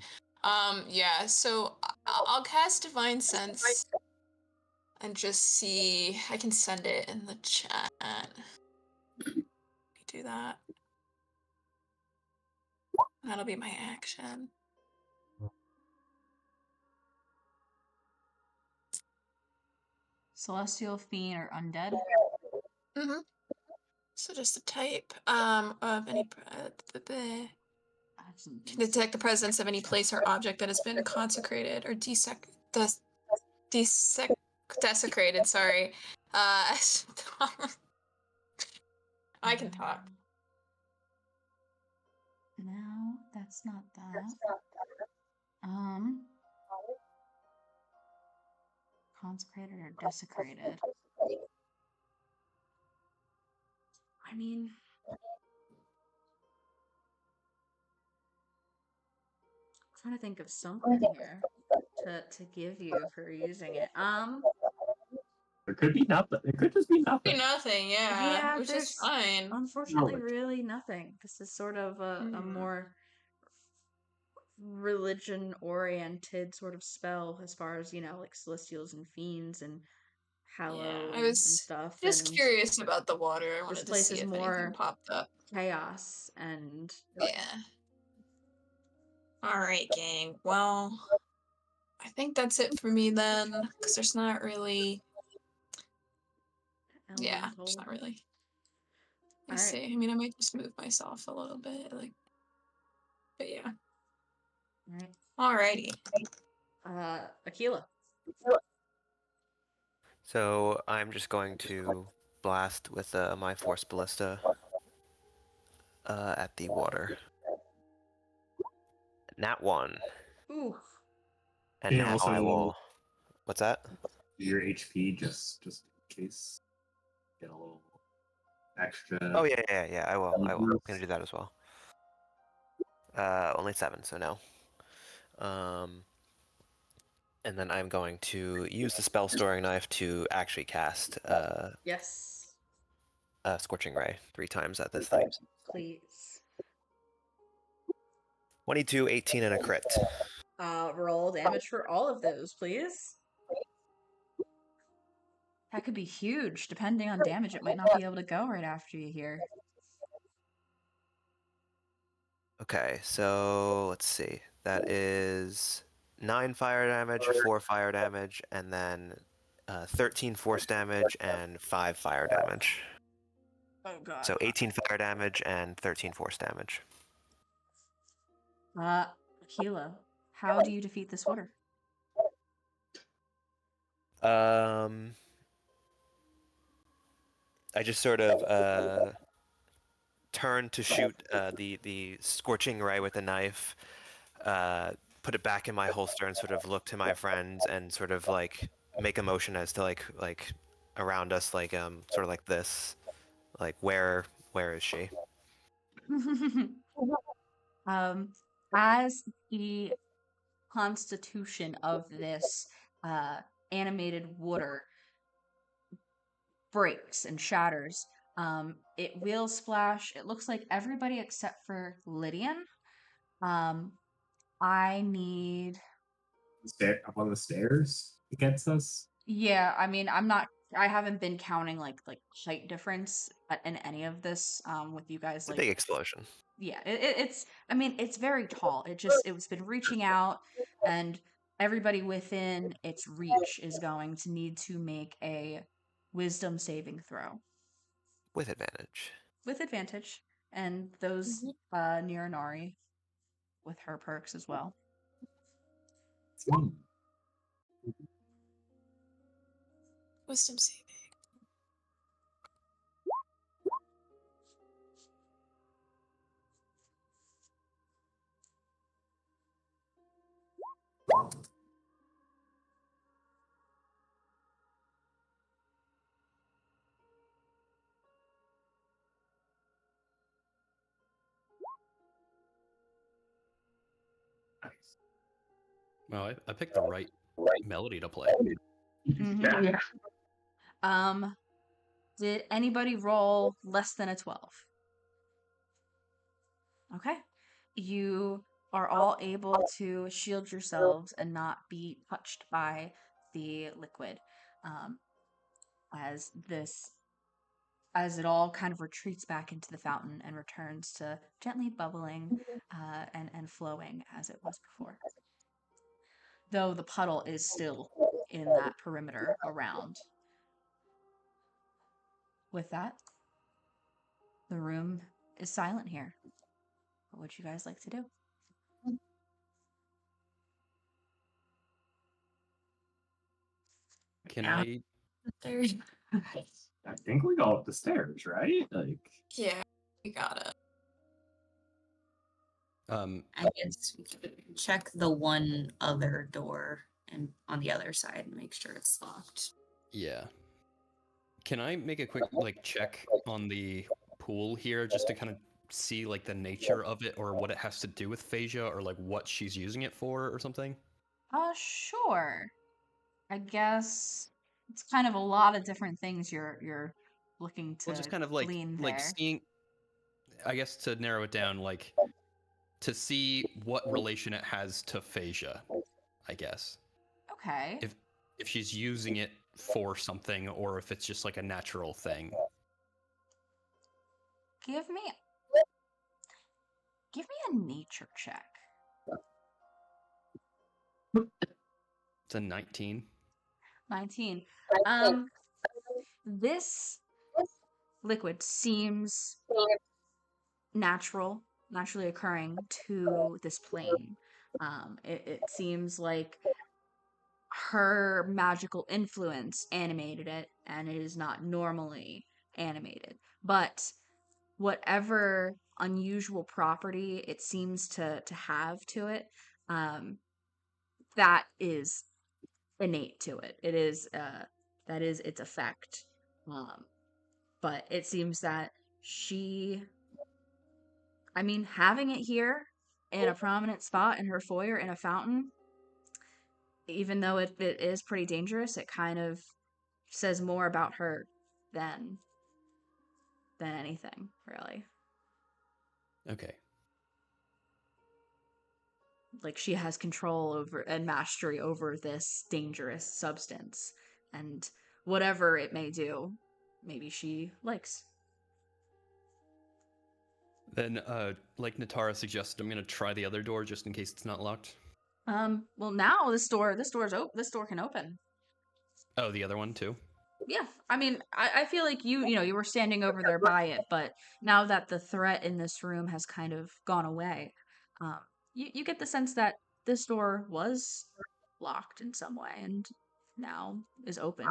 Yeah, so I'll cast Divine Sense and just see. I can send it in the chat. Let me do that. That'll be my action. Celestial, fiend, or undead? Mm-hmm. So just the type of any can detect the presence of any place or object that has been consecrated or desecrated. Sorry. I can talk. No, that's not that. Consecrated or desecrated? I mean, I'm trying to think of something here to give you for using it. There could be nothing. It could just be nothing. Nothing, Yeah, which is there's fine. unfortunately Knowledge. really nothing. This is sort of a Hmm. more religion oriented sort of spell as far as, like celestials and fiends and Yeah, hallow I and was stuff. just And curious about the water. I this wanted to place see is if anything more popped up. chaos and Yeah. All right, gang. Well, I think that's it for me then, because there's not really. Yeah, there's elemental. not really. All I right. see. I mean, I might just move myself a little bit, like. But yeah. All right. Alrighty. Aquila. So I'm just going to blast with my force ballista at the water. Nat 1. Ooh. And And now also I will. What's that? your HP just in case. Get a little extra. Oh yeah. I will. I'm Mhm. gonna do that as well. Only 7, so no. And then I'm going to use the spell storing knife to actually cast Yes. Scorching Ray 3 times at this thing. Please. 22, 18, and a crit. Roll damage for all of those, please. That could be huge. Depending on damage, it might not be able to go right after you here. Okay, so let's see. That is 9 fire damage, 4 fire damage, and then 13 force damage and 5 fire damage. Oh god. So 18 fire damage and 13 force damage. Aquila, how do you defeat this water? I just sort of turn to shoot the scorching ray with a knife, put it back in my holster, and sort of look to my friends and sort of like make a motion as to like around us, like sort of like this, like where is she? As the constitution of this animated water breaks and shatters, it will splash. It looks like everybody except for Lydian. I need. Up on the stairs against us. Yeah, I mean, I haven't been counting like height difference in any of this with you guys It's a like big explosion. yeah, it's I mean, it's very tall. It's been reaching out and everybody within its reach is going to need to make a wisdom saving throw With advantage. with advantage and those Mhm. near Nari with her perks as well. Wisdom saving. Well, I picked the right melody to play. Mhm. Yeah. Did anybody roll less than a 12? Okay. You are all able to shield yourselves and not be touched by the liquid. Um, as this as it all kind of retreats back into the fountain and returns to gently bubbling and flowing as it was before. Though the puddle is still in that perimeter around. With that, the room is silent here. What would you guys like to do? Can Yeah. I? There. I think we go up the stairs, right? Like, Yeah, you got it. I guess we could check the one other door and on the other side and make sure it's locked. Yeah. Can I make a quick check on the pool here just to kind of see like the nature of it or what it has to do with Phasia or like what she's using it for or something? Sure. I guess it's kind of a lot of different things you're looking to Well, just kind of glean there. seeing, I guess to narrow it down, like to see what relation it has to Phasia, I guess. Okay. If she's using it for something or if it's just like a natural thing. Give me a nature check. It's a 19. 19. This liquid seems naturally occurring to this plane. It seems like her magical influence animated it, and it is not normally animated. But whatever unusual property it seems to have to it, that is innate to it. It is that is its effect. But it seems that having it here in a prominent spot in her foyer in a fountain, even though it is pretty dangerous, it kind of says more about her than anything, really. Okay. Like she has control over and mastery over this dangerous substance, and whatever it may do, maybe she likes. Then, like Natara suggested, I'm gonna try the other door just in case it's not locked. Well, now this door can open. Oh, the other one too? Yeah, I feel like you were standing over there by it, but now that the threat in this room has kind of gone away, you get the sense that this door was locked in some way and now is open.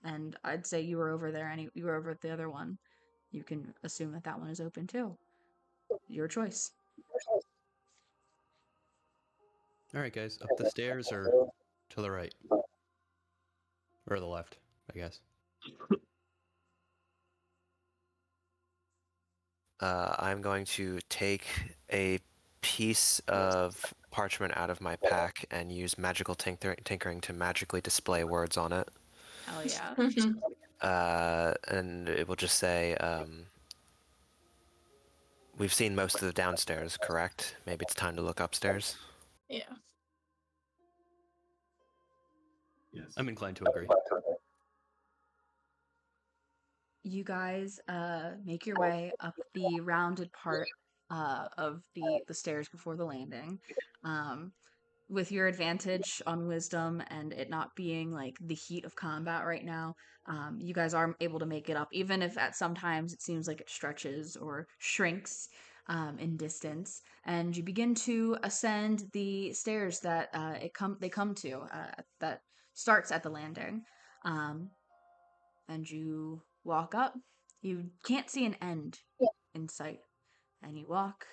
And I'd say you were over there, and you were over at the other one. You can assume that one is open too. Your choice. All right, guys, up the stairs or to the right? Or the left, I guess. I'm going to take a piece of parchment out of my pack and use magical tinkering to magically display words on it. Hell yeah. And it will just say, we've seen most of the downstairs, correct? Maybe it's time to look upstairs. Yeah. yes. I'm inclined to agree. You guys make your way up the rounded part of the stairs before the landing. With your advantage on wisdom and it not being like the heat of combat right now, you guys are able to make it up, even if at sometimes it seems like it stretches or shrinks in distance. And you begin to ascend the stairs that they come to that starts at the landing. And you walk up. You can't see an end in sight. And you walk,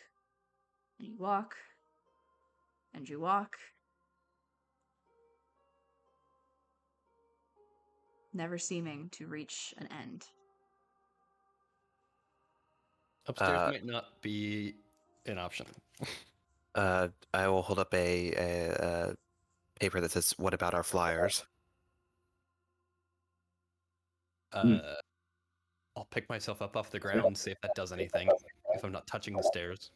and you walk, and you walk. Never seeming to reach an end. Upstairs might not be an option. I will hold up a paper that says, "What about our flyers?" I'll pick myself up off the ground and see if that does anything. If I'm not touching the stairs.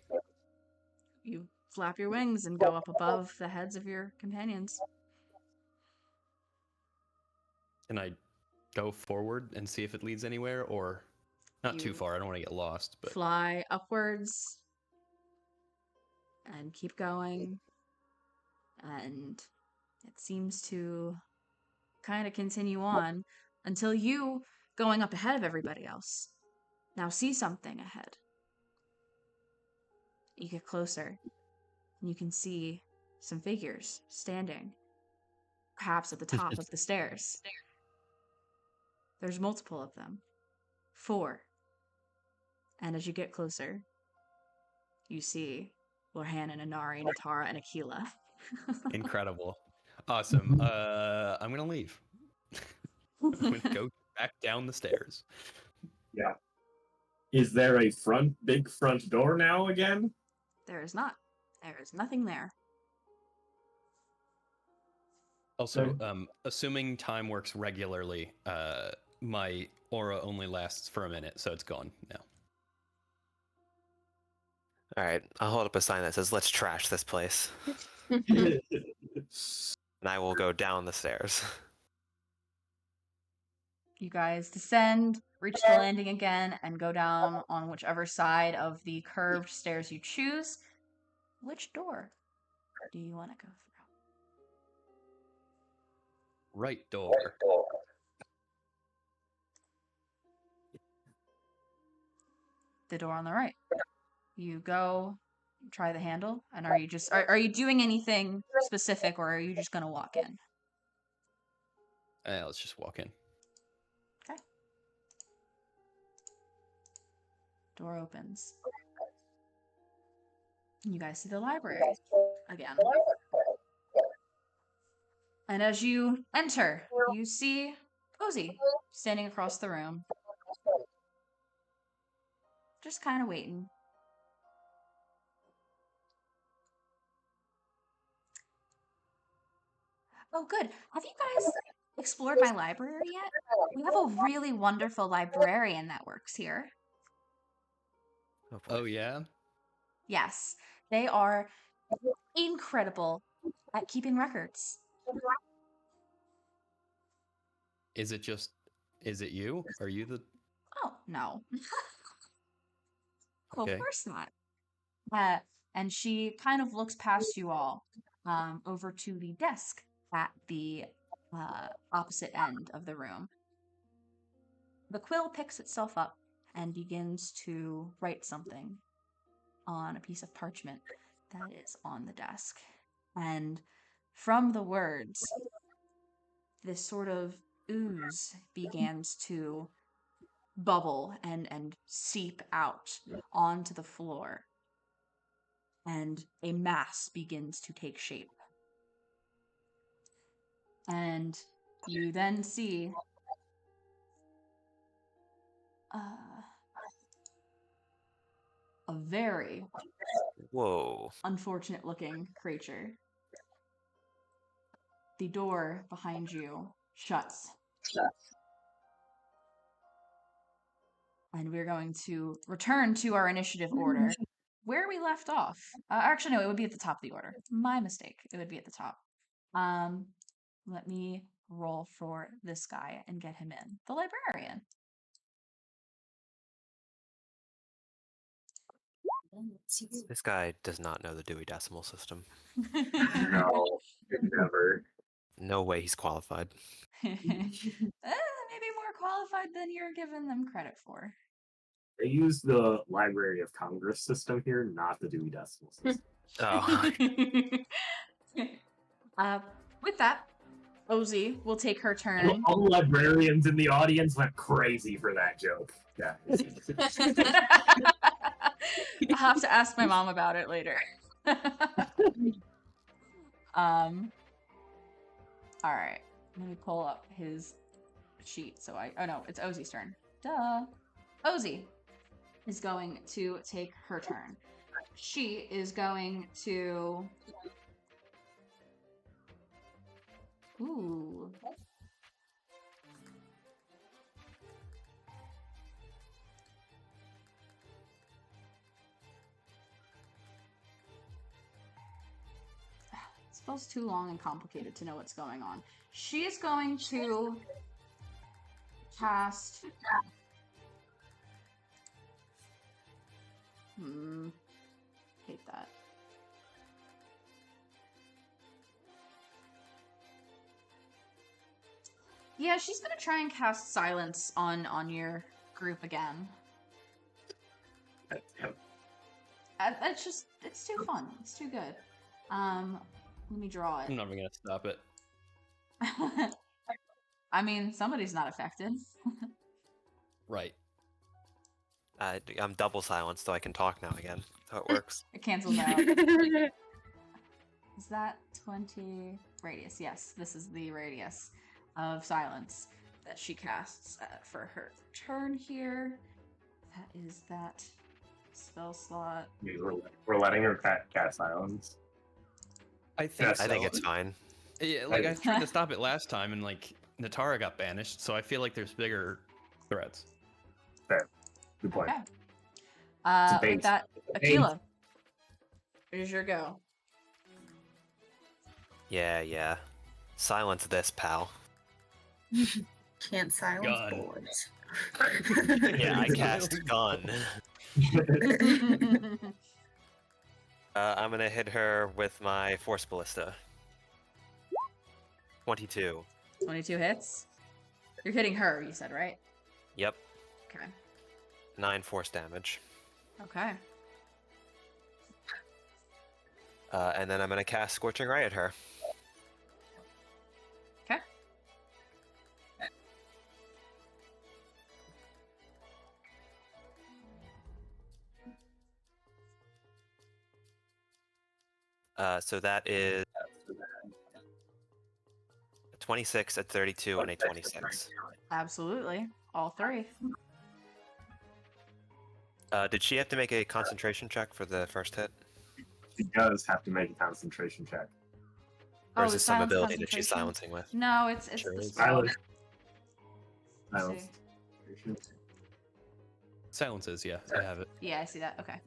You flap your wings and go up above the heads of your companions. Can I go forward and see if it leads anywhere, or not too You far? I don't want to get lost, but fly upwards and keep going. And it seems to kind of continue on until you, going up ahead of everybody else, now see something ahead. You get closer, and you can see some figures standing, perhaps at the top of the stairs. There's multiple of them. 4. And as you get closer, you see Lorhan and Inari, Natara, and Aquila. incredible. Awesome. I'm gonna leave. I'm gonna go back down the stairs. Yeah. Is there a big front door now again? There is not. There is nothing there. Also, assuming time works regularly, my aura only lasts for a minute, so it's gone now. All right, I'll hold up a sign that says, "Let's trash this place," Yeah. and I will go down the stairs. You guys descend, reach the landing again, and go down on whichever side of the curved stairs you choose. Which door do you want to go through? Right door. The door on the right. You go, try the handle, and are you doing anything specific, or are you just gonna walk in? Let's just walk in. Okay. Door opens. You guys see the library again. And as you enter, you see Osie standing across the room. Just kind of waiting. Oh, good. Have you guys explored my library yet? We have a really wonderful librarian that works here. Oh, boy. Oh yeah. Yes, they are incredible at keeping records. Is it you? Are you the? Oh, no. Okay. Of course not. And she kind of looks past you all over to the desk at the opposite end of the room. The quill picks itself up and begins to write something on a piece of parchment that is on the desk. And from the words, this sort of ooze begins to bubble and seep out onto the floor. And a mass begins to take shape. And you then see a very Whoa. unfortunate looking creature. The door behind you shuts. And we're going to return to our initiative order where we left off. Actually, no, it would be at the top of the order. My mistake. It would be at the top. Let me roll for this guy and get him in. The librarian. This guy does not know the Dewey Decimal System. No, never. No way he's qualified. Maybe more qualified than you're giving them credit for. They use the Library of Congress system here, not the Dewey Decimal System. Oh, With that, Osie will take her turn. All the librarians in the audience went crazy for that joke. Yeah. I'll have to ask my mom about it later. All right. Let me pull up his sheet. Oh no, it's Osie's turn. Duh. Osie is going to take her turn. she is going to. Ooh. It feels too long and complicated to know what's going on. She is going to cast. Hate that. Yeah, she's gonna try and cast silence on your group again. It's too fun. It's too good. Let me draw I'm it. not even gonna stop it. I mean, somebody's not affected. Right. I'm double silenced, so I can talk now again. That's how it works. It cancels out. Is that 20 radius? Yes, this is the radius of silence that she casts for her turn here. That is that spell slot. We're letting her cast silence. I think Yes, I think so. it's fine. Yeah, like I tried to stop it last time, and like Natara got banished, so I feel like there's bigger threats. Fair. Good point. Okay. It's a With base. that, It's a base. Akila, here's your go. Yeah. Silence this, pal. Can't silence Gun. bullets. Yeah, I cast gun. I'm gonna hit her with my Force Ballista. 22. 22 hits. You're hitting her, you said, right? Yep. Okay. 9 force damage. Okay. And then I'm gonna cast Scorching Ray at her. Okay. So that is 26, a 32, and a 26. Absolutely. All three. Did she have to make a concentration check for the first hit? She does have to make a concentration check. Or Oh, is the this some silence ability that she's concentration? silencing with? No, it's Sure the is. spell. Silence. Let's Silence. see. Silences, yeah, I have it. Yeah, I see that. Okay.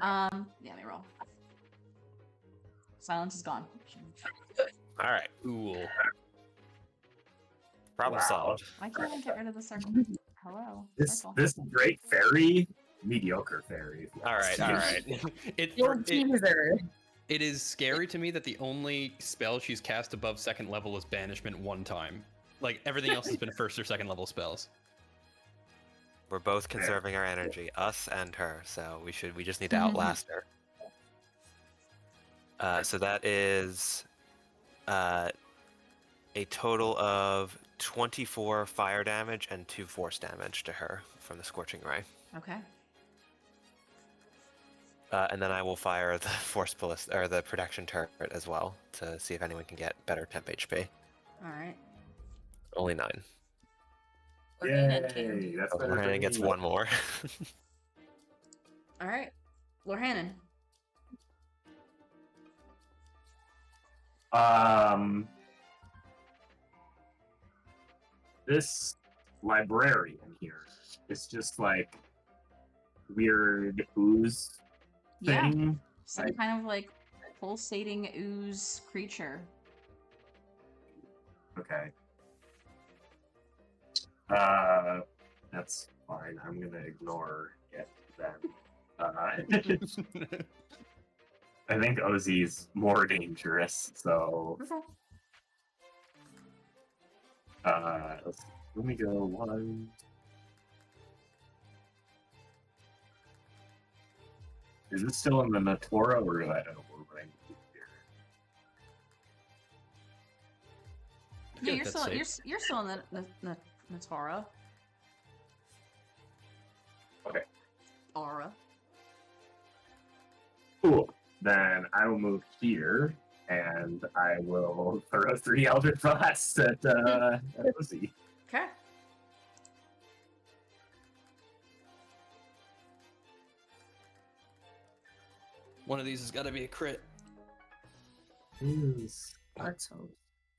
Yeah, let me roll. Silence is gone. All right. Cool. Problem Wow. solved. Why can't I get rid of the circle? Hello. Circle. This great fairy, mediocre fairy. All right. It is scary to me that the only spell she's cast above second level is banishment one time. Like everything else has been first or second level spells. We're both conserving our energy, us and her. So we just need to outlast her. So that is a total of 24 fire damage and 2 force damage to her from the Scorching Ray. Okay. And then I will fire the Force Ballista, or the Protection Turret as well, to see if anyone can get better temp HP. All right. Only 9. Yay, that's better Lorena than gets me. 1 more. All right. Lorhannon. This librarian here is just like weird ooze Yeah. thing. Some Like- kind of like pulsating ooze creature. Okay. That's fine. I'm gonna ignore it then. I think Osie's more dangerous, so Okay. let me go 1. Is it still in the Natora or I don't know where I'm here? I feel Yeah, like you're that's still safe. you're still in the Natara. Okay. Aura. Cool. Then I will move here and I will throw 3 Eldritch Blasts at Osie. Okay. One of these has got to be a crit. Jeez. Let's hope.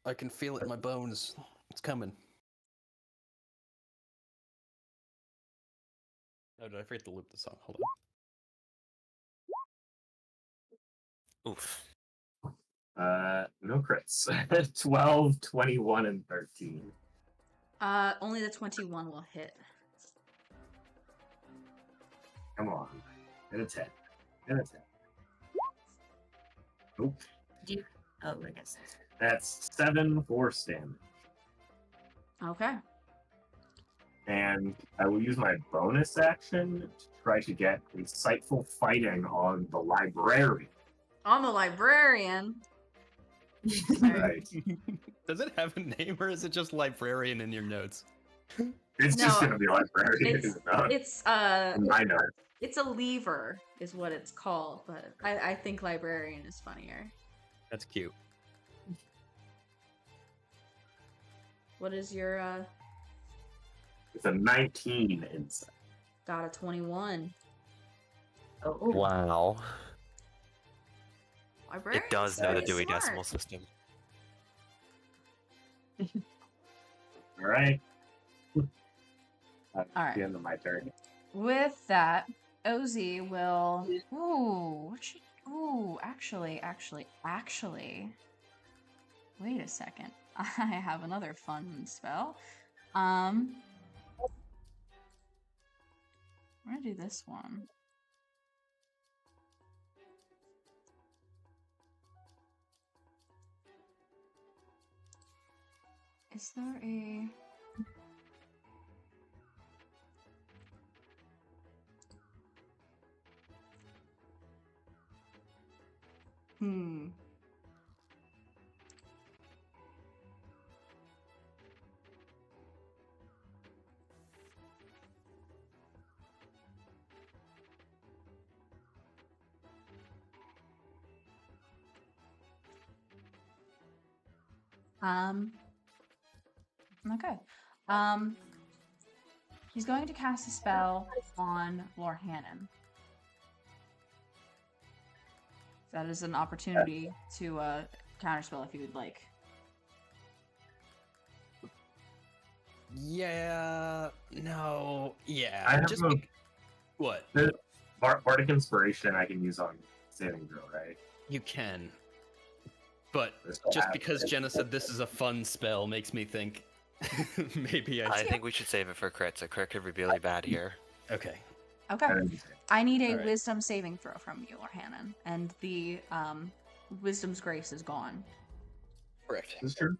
I can feel it in my bones. It's coming. Oh, did I forget to loop the song? Hold on. Oof. No crits. 12, 21, and 13. Only the 21 will hit. Come on. And a 10. And a 10. Nope. Oh, I guess. That's 7 force damage. Okay. And I will use my bonus action to try to get insightful fighting on the librarian. On the librarian. Right. Does it have a name or is it just librarian in your notes? It's just No, gonna be librarian. It's in my notes. it's a lever is what it's called, but I think librarian is funnier. That's cute. What is your It's a 19 insight. got a 21. Oh, Wow. Librarian's It does know the very Dewey smart. Decimal System. All right. That's All right. the end of my turn. With that, Osie will. Actually. Wait a second. I have another fun spell. I'm gonna do this one. Is there a... Okay. He's going to cast a spell on Lorhannon. That is an opportunity to counterspell if you would like. Yeah. No. Yeah. I have just a- what? Bardic Inspiration I can use on saving throw, right? You can. But I still just have because it. Jenna said this is a fun spell makes me think maybe I think we should save it for crits. A crit could be really bad here. Okay. Okay. I didn't- I need a Alright. wisdom saving throw from you, Lorhannon. And the wisdom's grace is gone. Correct. Is this true?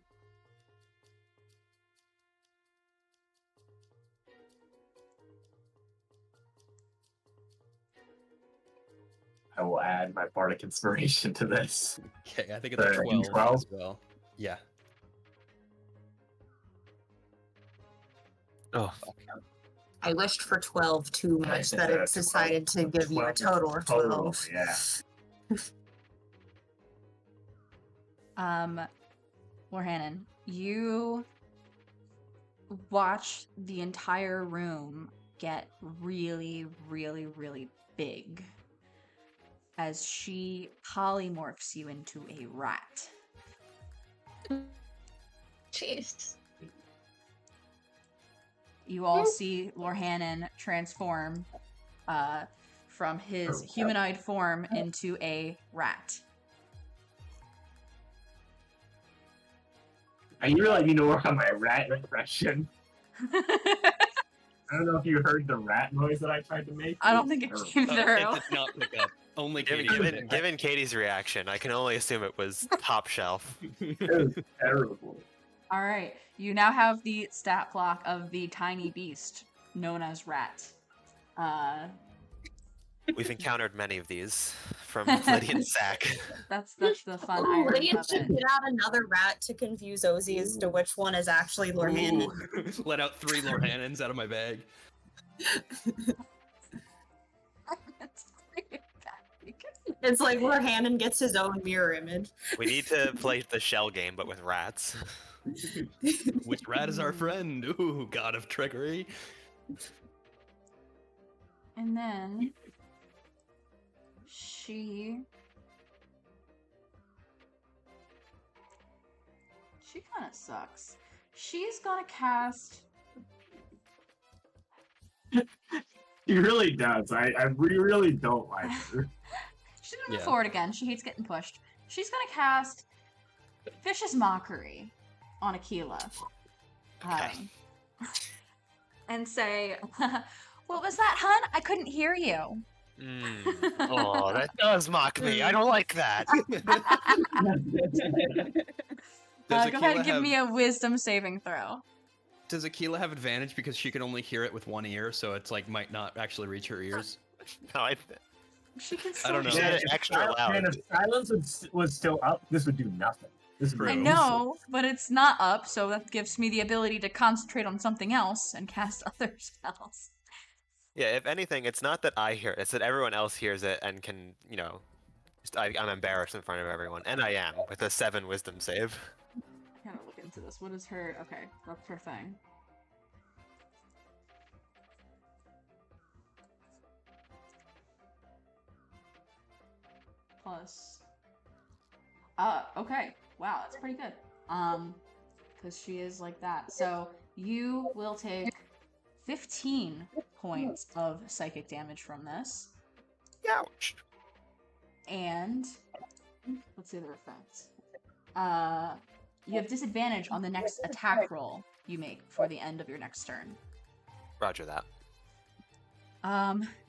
I will add my Bardic Inspiration to this. Okay, I think it's a 12 12? as well. Yeah. Oh, I wished for 12 too much that it decided to give you a total of 12. Yeah. Lorhannon, you watch the entire room get really, really, really big as she polymorphs you into a rat. Jeez. You all see Lorhannon transform from his humanoid form into a rat. And you really need to work on my rat impression. I don't know if you heard the rat noise that I tried to make. I don't think it was came terrible. through. It did not pick up. Only Katie. given Katie's reaction, I can only assume it was top shelf. It was terrible. All right, you now have the stat block of the tiny beast known as rat. We've encountered many of these from Lydian's sack. That's the fun Ooh, irony Lydian of should it. get out another rat to confuse Osie as to which one is actually Lorhannon. Let out 3 Lorhannons out of my bag. It's like Lorhannon gets his own mirror image. We need to play the shell game, but with rats. Which rat is our friend? Ooh, god of trickery. And then She kind of sucks. She's gonna cast. He really does. I really don't like her. She's gonna move Yeah. forward again. She hates getting pushed. She's gonna cast Vicious Mockery on Aquila. Okay. And say, "What was that, hun? I couldn't hear you." Oh, that does mock me. I don't like that. Does Go ahead Aquila and give have, me a Wisdom saving throw. does Aquila have advantage because she can only hear it with one ear, so it's like might not actually reach her ears? No, She can I still don't know. hear said it. it extra loud. And if silence was still up, this would do nothing. This would I True. know, but it's not up, so that gives me the ability to concentrate on something else and cast other spells. Yeah, if anything, it's not that I hear it, it's that everyone else hears it and can, I'm embarrassed in front of everyone. And I am, with a 7 wisdom save. I gotta look into this. What is her? Okay, what's her thing? Plus. Okay. Wow, that's pretty good. Because she is like that. So you will take 15 points of psychic damage from this. Ouch. And let's see the effect. You have disadvantage on the next attack roll you make before the end of your next turn. Roger that.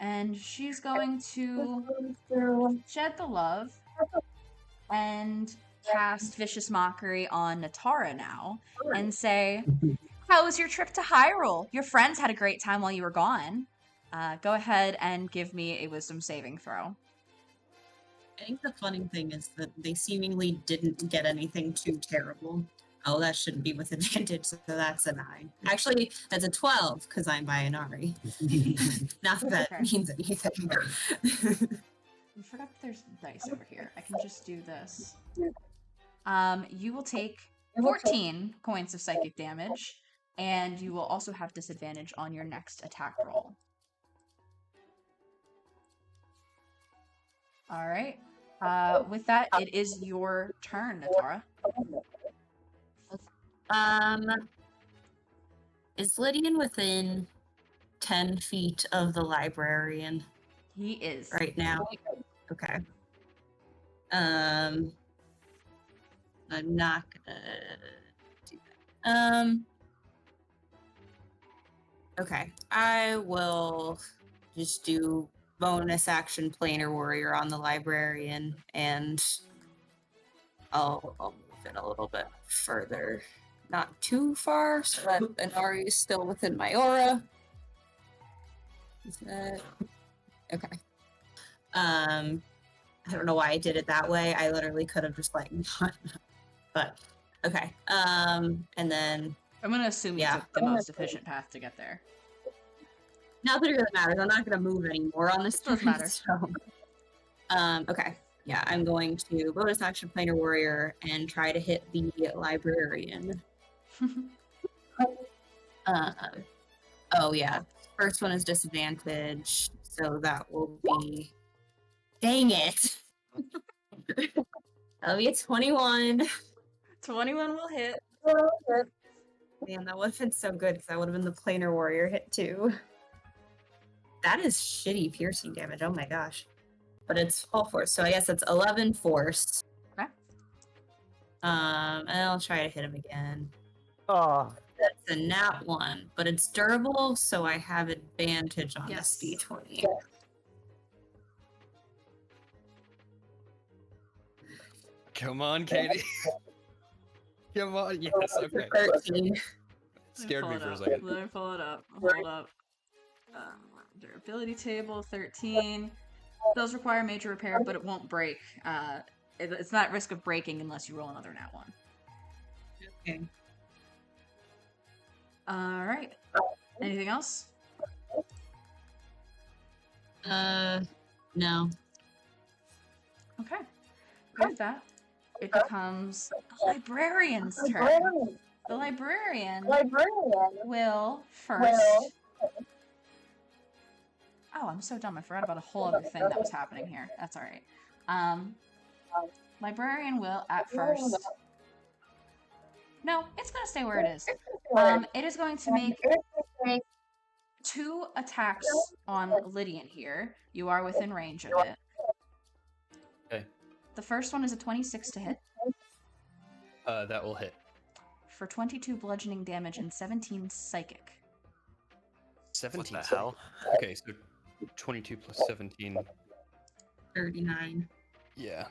And she's going to shed the love and cast Vicious Mockery on Natara now and say, "How was your trip to Hyrule? Your friends had a great time while you were gone." Go ahead and give me a Wisdom saving throw. I think the funny thing is that they seemingly didn't get anything too terrible. Oh, that shouldn't be with advantage, so that's a 9. Actually, that's a 12, because I'm Bayonari. Not that that Okay. means anything. I forgot that there's dice over here. I can just do this. You will take 14 points of psychic damage, and you will also have disadvantage on your next attack roll. Alright. With that, it is your turn, Natara. Is Lydian within 10 feet of the librarian He is. right now? Okay. I'm not gonna do that. Okay. I will just do bonus action planar warrior on the librarian, and I'll move it a little bit further. Not too far, so that Inari is still within my aura. Is that okay? I don't know why I did it that way. I literally could have just not, but okay. And then I'm gonna assume you Yeah. took the most efficient path to get there. not that it really matters. I'm not gonna move anymore on this Doesn't turn. matter. So, okay. Yeah, I'm going to bonus action planar warrior and try to hit the librarian. Oh yeah. First one is disadvantage, so that will be. Dang it! That'll be a 21. 21 will hit. Man, that would have been so good because that would have been the planar warrior hit too. That is shitty piercing damage. Oh my gosh. But it's all force, so I guess it's 11 force. Okay. And I'll try to hit him again. Oh. That's a nat 1, but it's durable, so I have advantage on Yes. this d20. Come on, Katie. Come on. Yes. Okay. 13. Scared me Pull it for a up. second. Let me pull it up. Hold up. Durability table 13. Those require major repair, but it won't break. It's not at risk of breaking unless you roll another nat 1. Okay. All right. Anything else? No. Okay. With that, it becomes the librarian's turn. The librarian will first Oh, I'm so dumb. I forgot about a whole other thing that was happening here. That's all right. Librarian will at first. No, it's gonna stay where it is. It is going to make 2 attacks on Lydian here. You are within range of it. Okay. The first one is a 26 to hit That will hit. for 22 bludgeoning damage and 17 psychic. 17. What the hell? Okay, so 22 plus 17. 39. Yeah.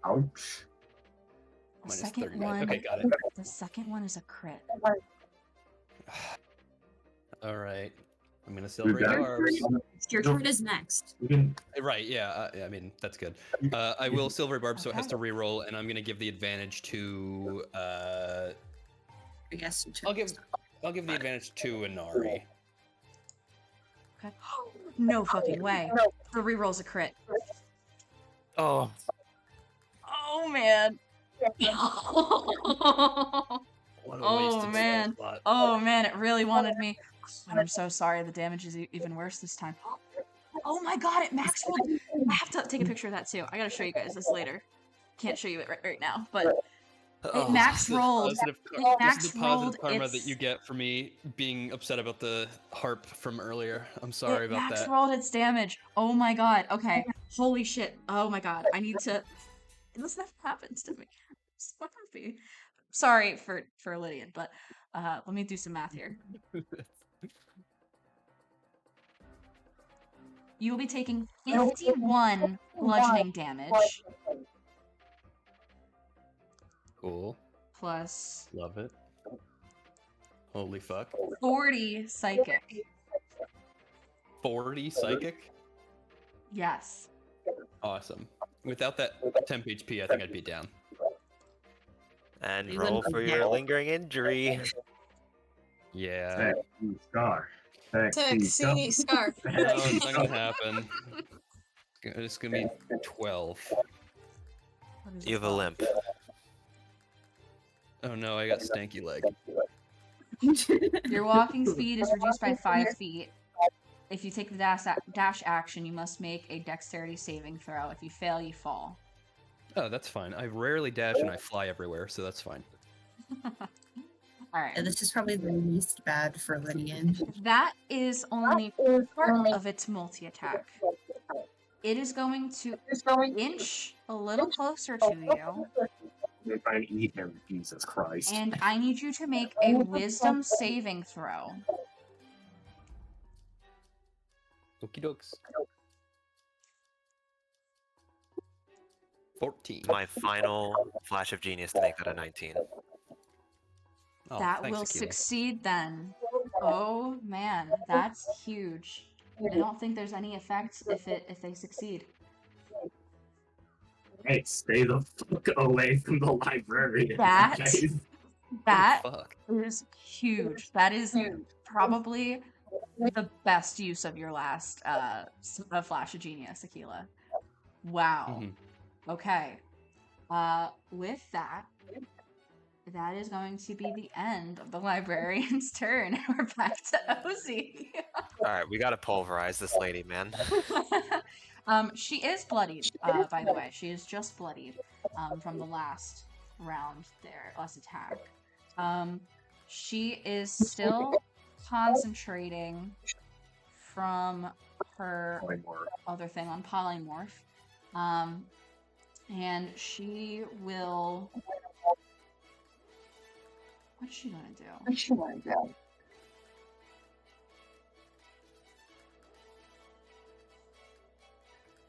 Ouch. The Minus second 39. one. Okay, got it. The second one is a crit. All right. I'm gonna celebrate that- barbs. Your turn is next. We can Right. Yeah. I mean, that's good. I will silver barb, so it has to reroll, and I'm gonna give the advantage to. I guess. I'll give the advantage to Inari. Okay. No fucking way. The reroll's a crit. Oh, Oh man. What a Oh, wasted man. slot. Oh man, it really wanted me. And I'm so sorry. The damage is even worse this time. Oh my god, it max rolled. I have to take a picture of that too. I gotta show you guys this later. Can't show you it right now, but it oh. max This is rolled. positive It this max is the positive rolled karma that its- you get for me being upset about the harp from earlier. I'm sorry It about max that. rolled its damage. Oh my god. Okay. Holy shit. Oh my god. I need to. This never happens to me. I'm so happy. Sorry for Lydian, but let me do some math here. You will be taking 51 bludgeoning damage Cool. plus Love it. Holy fuck. 40 psychic. 40 psychic? Yes. Awesome. Without that temp HP, I think I'd be down. And Even roll for your now. lingering injury. Yeah. Sexy scar. Taxini scarf. No, it's not gonna happen. It's gonna be 12. What is You have a it? limp. Oh no, I got stanky leg. Your walking speed is reduced by 5 feet. If you take the dash action, you must make a dexterity saving throw. If you fail, you fall. Oh, that's fine. I rarely dash and I fly everywhere, so that's fine. Alright. Yeah, this is probably the least bad for Lydian. That is only part of its multi-attack. It is going to inch a little closer to you, If I eat him, Jesus Christ. and I need you to make a wisdom saving throw. Okie dokes. 14. My final flash of genius to make that a 19. Oh, That thanks, will Akira. succeed then. Oh man, that's huge. I don't think there's any effects if they succeed. Hey, stay the fuck away from the library. That- guys. That Fuck. is huge. That is probably the best use of your last Flash of Genius, Aquila. Wow. Mhm. Okay. With that, that is going to be the end of the librarian's turn, and we're back to Osie. Alright, we gotta pulverize this lady, man. She is bloodied, by the way. She is just bloodied from the last round there, last attack. She is still concentrating from her other thing on polymorph. And she will... What's she gonna do?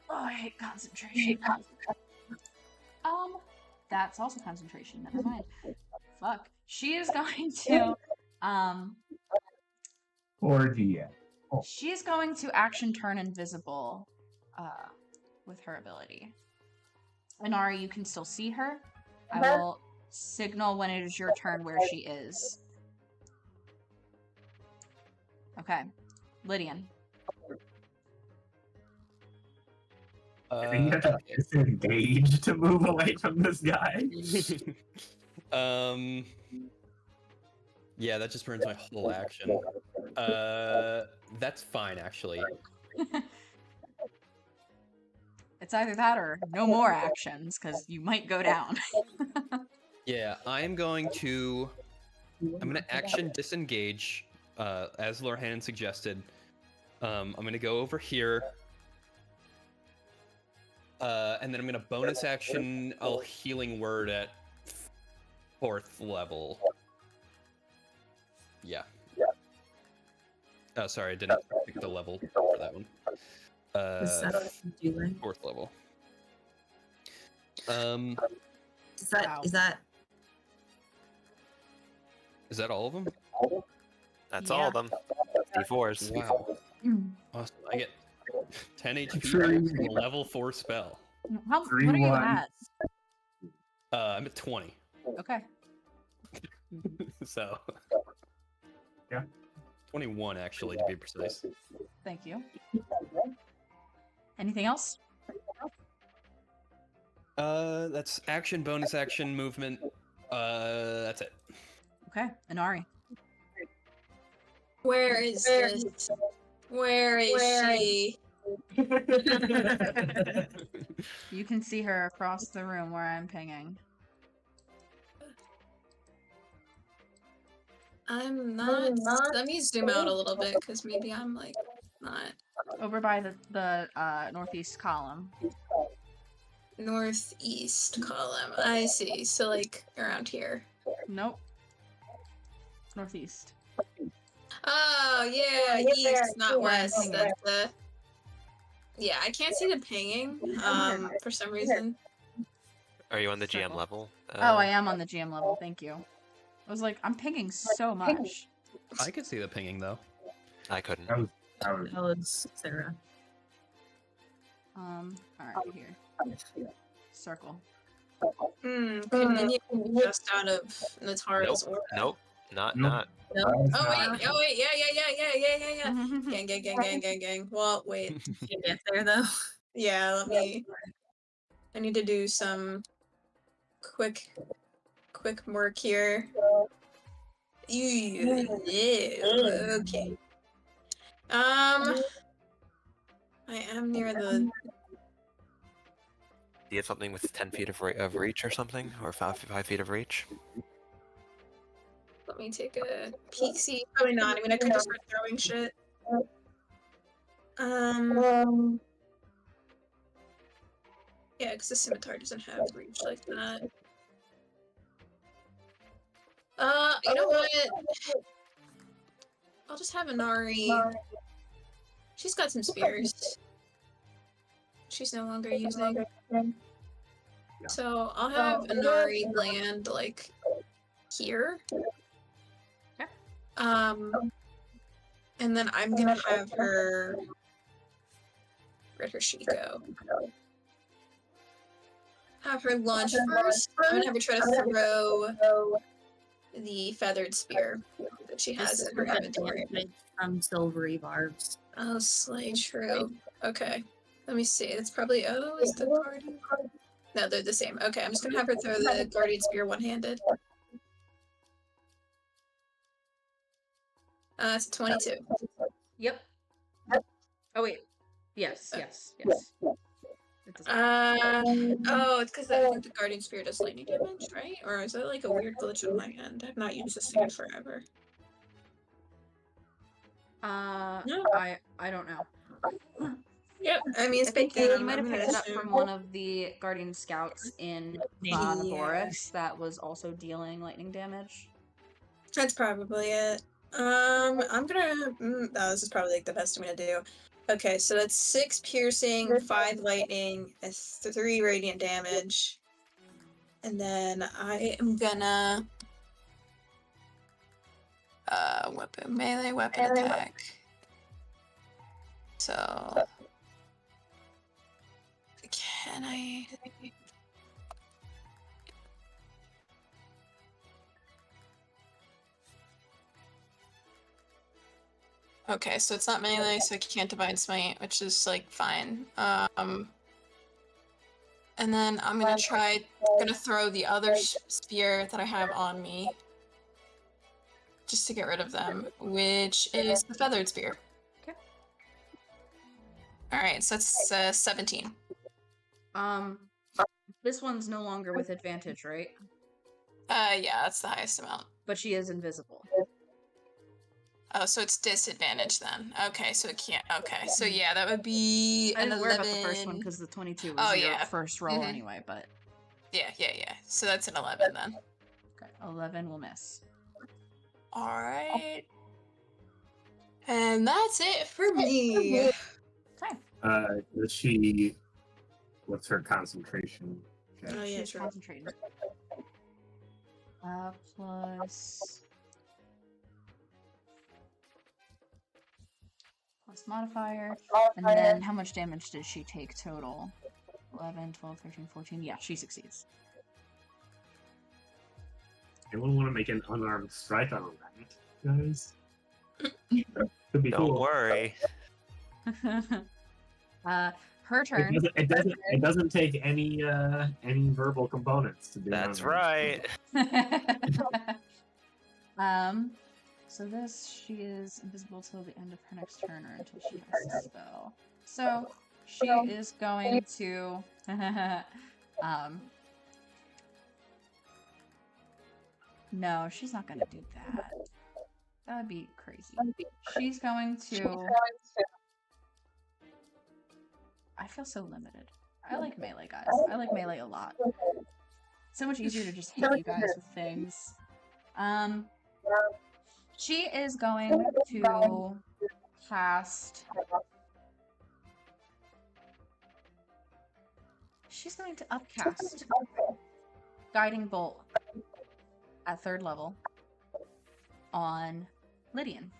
Oh, I hate concentration. That's also concentration. Never mind. Fuck. She is going to, Or GM. she is going to action turn invisible, with her ability. Inari, you can still see her. I will signal when it is your turn where she is. Okay. Lydian. I think you have to disengage to move away from this guy. Yeah, that just burns my whole action. That's fine, actually. It's either that or no more actions, because you might go down. Yeah, I'm going to action disengage, as Lorhan suggested. I'm gonna go over here. And then I'm gonna bonus action a healing word at 4th level. Yeah. Oh, sorry, I didn't pick the level for that one. Is that what you're doing? 4th level. Wow. Is Is that all of them? That's all of them. D4s. Wow. Mm. Awesome. I get 10 HP sure back you from a level 4 spell. What are you 3-1. at? I'm at 20. Okay. So. Yeah. 21, actually, to be precise. Thank you. Anything else? That's action, bonus action, movement. That's it. Okay, Inari. Where is this? Where is she? You can see her across the room where I'm pinging. I'm not. Let me zoom out a little bit because maybe I'm like not Over by the northeast column. northeast column. I see. So like around here. Nope. Northeast. Oh yeah, east, not west. Pinging. That's yeah. I can't see the pinging. For some reason. Are you on the GM Circle. level? Oh, I am on the GM level. Thank you. I was like, I'm pinging so much. I could see the pinging, though. I couldn't. That was That was Sarah. All right, here. Circle. Can you just out of Natara's Nope. aura? Nope. Not. Nope. Not. Oh wait, yeah. Gang. Well, wait. Did you get there though? Yeah, I need to do some quick work here. Yeah, okay. I am near the. Do you have something with 10 feet of reach or something, or 5 feet of reach? Let me take a peek. See, probably not. I mean, I could just start throwing shit. Yeah, because the scimitar doesn't have reach like that. You know what? I'll just have Inari. She's got some spears. She's no longer using. So I'll have Inari land like here. Okay. And then I'm gonna have her. Where'd her she go? Have her launch first. I'm gonna have her try to throw the feathered spear that she has in her inventory. From silvery barbs. Oh, slay, true. Okay. Let me see. It's probably is the guardian. No, they're the same. Okay, I'm just gonna have her throw the guardian spear one-handed. It's 22. Yep. Oh wait. Yes. It doesn't- It's because I think the guardian spear does lightning damage, right? Or is that like a weird glitch on my end? I've not used this thing in forever. No. I don't know. Yep. I mean, it's I think baked in. you might have I'm picked gonna it up assume. from one of the Guardian Scouts in Yeah. Boris that was also dealing lightning damage. That's probably it. I'm gonna. This is probably like the best I'm gonna do. Okay, so that's 6 piercing, 5 lightning, and 3 radiant damage, and then I am gonna melee weapon attack. So can I? Okay, so it's not melee, so I can't divine smite, which is like fine. And then I'm gonna throw the other spear that I have on me just to get rid of them, which is the feathered spear. Okay. All right, so it's 17. This one's no longer with advantage, right? Yeah, that's the highest amount. But she is invisible. Oh, so it's disadvantage then. Okay, so it can't. Okay, so yeah, that would be I an didn't 11. worry about the first one because the 22 was Oh, your yeah. first roll Mhm. anyway, but Yeah. So that's an 11 then. okay, 11 will miss. All right. And that's it for me. Okay. Does she? What's her concentration? Oh, yeah, She's sure. concentrating. Plus modifier. And then how much damage did she take total? 11, 12, 13, 14. Yeah, she succeeds. Anyone want to make an unarmed strike on that, guys? Could be Don't cool. worry. Her turn. It doesn't take any verbal components to do. That's unarmed right. So this, she is invisible till the end of her next turn or until she has a spell. So she is going to no, she's not gonna do that. That would be crazy. She's going to I feel so limited. I like melee, guys. I like melee a lot. So much easier to just hit you guys with things. She is going to cast. She's going to upcast Guiding Bolt at 3rd level on Lydian.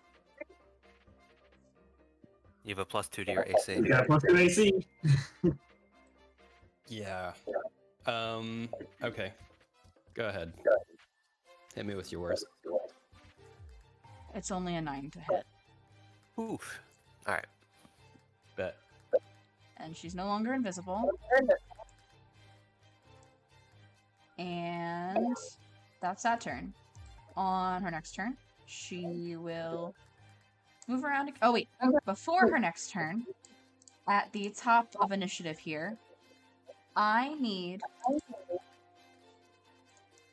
You have a +2 to your AC. You got plus 2 AC. Yeah. Okay. Go ahead. Hit me with your worst. It's only a 9 to hit. Oof. All right. Bet. And she's no longer invisible. And that's that turn. On her next turn, she will move around. Oh, wait. Before her next turn, at the top of initiative here, I need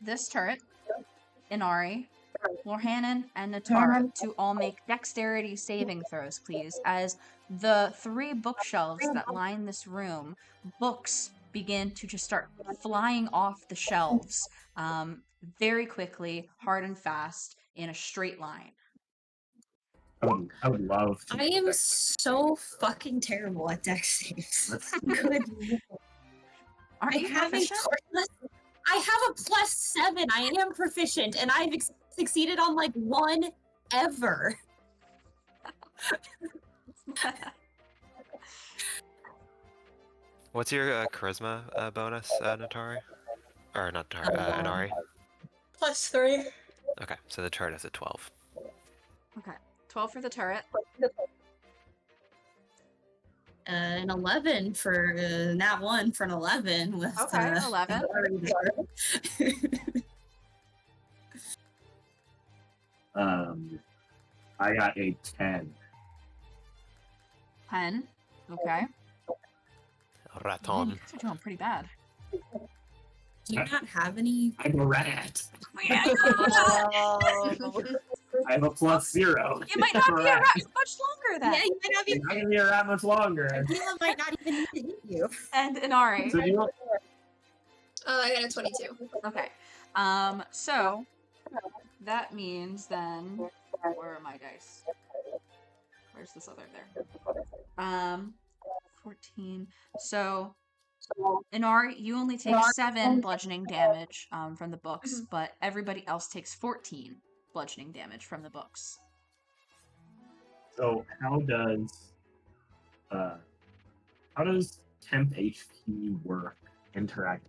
this turret, Inari, Lorhanan, and Natara to all make dexterity saving throws, please, as the 3 bookshelves that line this room, books begin to just start flying off the shelves very quickly, hard and fast, in a straight line. I would love to. I am so fucking terrible at dex saves. Good. Aren't I you have a proficient? I have a +7. I am proficient, and I've succeeded on like 1 ever. What's your charisma bonus, Natari? Or not Natari, Inari? +3. Okay, so the turret is at 12. Okay, 12 for the turret. An 11 for nat 1 for an 11 with Okay, 11. I got a 10. 10. Okay. Man, Raton. you guys are doing pretty bad. Do you not have any? I'm a rat. Oh. I have a +0. You might not be around much longer then. Yeah, you might not be. I'm not gonna be around much longer. Gila might not even need to hit you. And Inari. So do you want, I got a 22. Okay. So that means then where are my dice? Where's this other there? 14. So Inari, you only take 7 bludgeoning damage from the books, but everybody else takes 14 bludgeoning damage from the books. so how does temp HP work interact?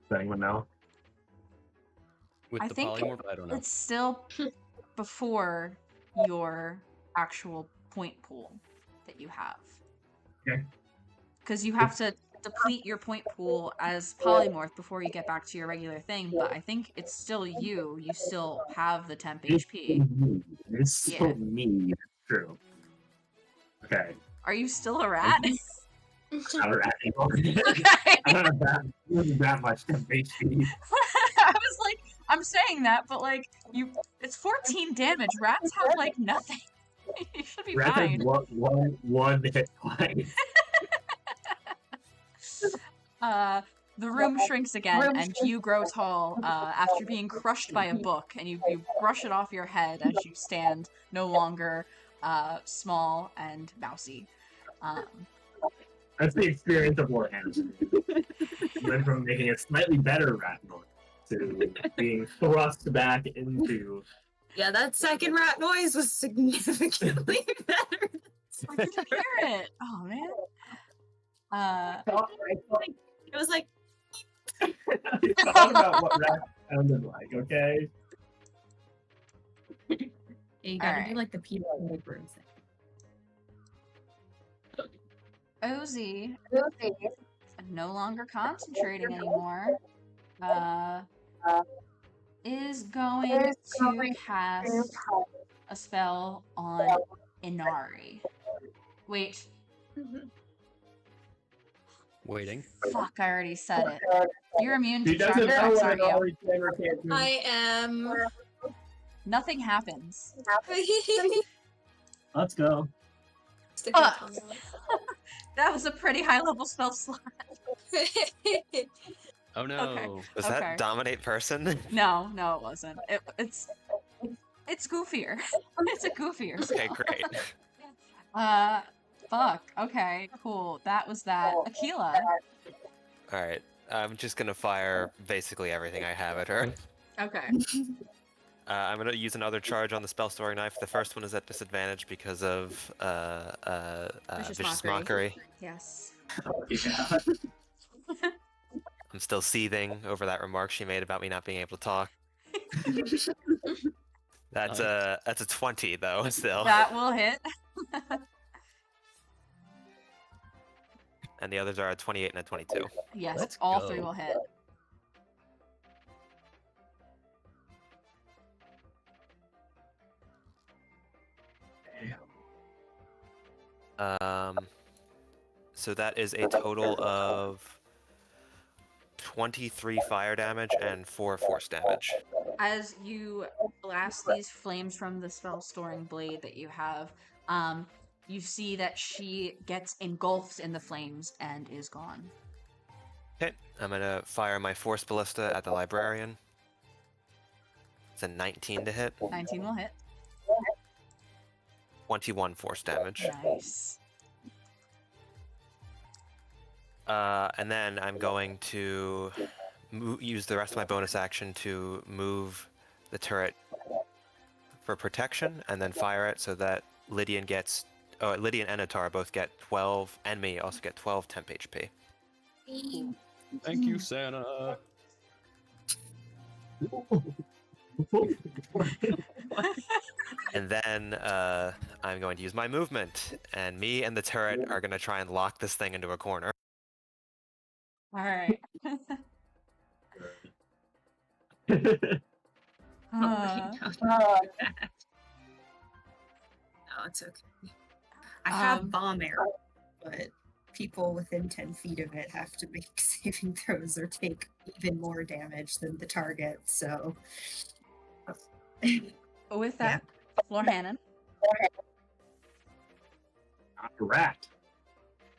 Does anyone know? With I the think polymorph, I don't know. It's still before your actual point pool that you have. Okay. Because you have to deplete your point pool as polymorph before you get back to your regular thing, but I think it's still you. You still have the temp HP. It's still Yeah. me. True. Okay. Are you still a rat? Not a rat anymore. Okay. I don't have that much temp HP. I was like, I'm saying that, but like, it's 14 damage. Rats have like nothing. You should be Rat fine. has one hit point. The room shrinks again, and you grow tall after being crushed by a book, and you brush it off your head as you stand, no longer small and mousy. That's the experience of Warhammer. Went from making a slightly better rat noise to being thrust back into. Yeah, that second rat noise was significantly better. I can hear it. Oh man. It was like I thought about what rat sounded like. Okay. you gotta Alright. do like the Peter Pan thing. Osie, no longer concentrating anymore, is going to cast a spell on Inari. Wait, Waiting. fuck, I already said it. You're immune to He charm doesn't know attacks, what aren't you? Inari can or can't do. I am. Nothing happens. Let's go. Stick my Fuck. tongue out. That was a pretty high level spell slot. Oh no. Okay. Was Okay. that dominate person? No, it wasn't. It's goofier. It's a goofier Okay, spell. great. Fuck. Okay, cool. That was that. Aquila. All right. I'm just gonna fire basically everything I have at her. Okay. I'm gonna use another charge on the spell storing knife. The first one is at disadvantage because of vicious mockery. Yes. Yeah. I'm still seething over that remark she made about me not being able to talk. That's a 20 though. Still. That will hit. And the others are a 28 and a 22. Yes, Let's all go. three will hit. So that is a total of 23 fire damage and 4 force damage. As you blast these flames from the spell storing blade that you have, you see that she gets engulfed in the flames and is gone. Okay, I'm gonna fire my force ballista at the librarian. It's a 19 to hit. 19 will hit. 21 force damage. Nice. And then I'm going to use the rest of my bonus action to move the turret for protection, and then fire it so that Lydian and Anatar both get 12, and me also get 12 temp HP. Thank you, Santa. And then I'm going to use my movement, and me and the turret are going to try and lock this thing into a corner. Alright. No, it's okay. I have Um, bomb arrow, but people within 10 feet of it have to make saving throws or take even more damage than the target, so. With that, Floor Hannon. Not a rat.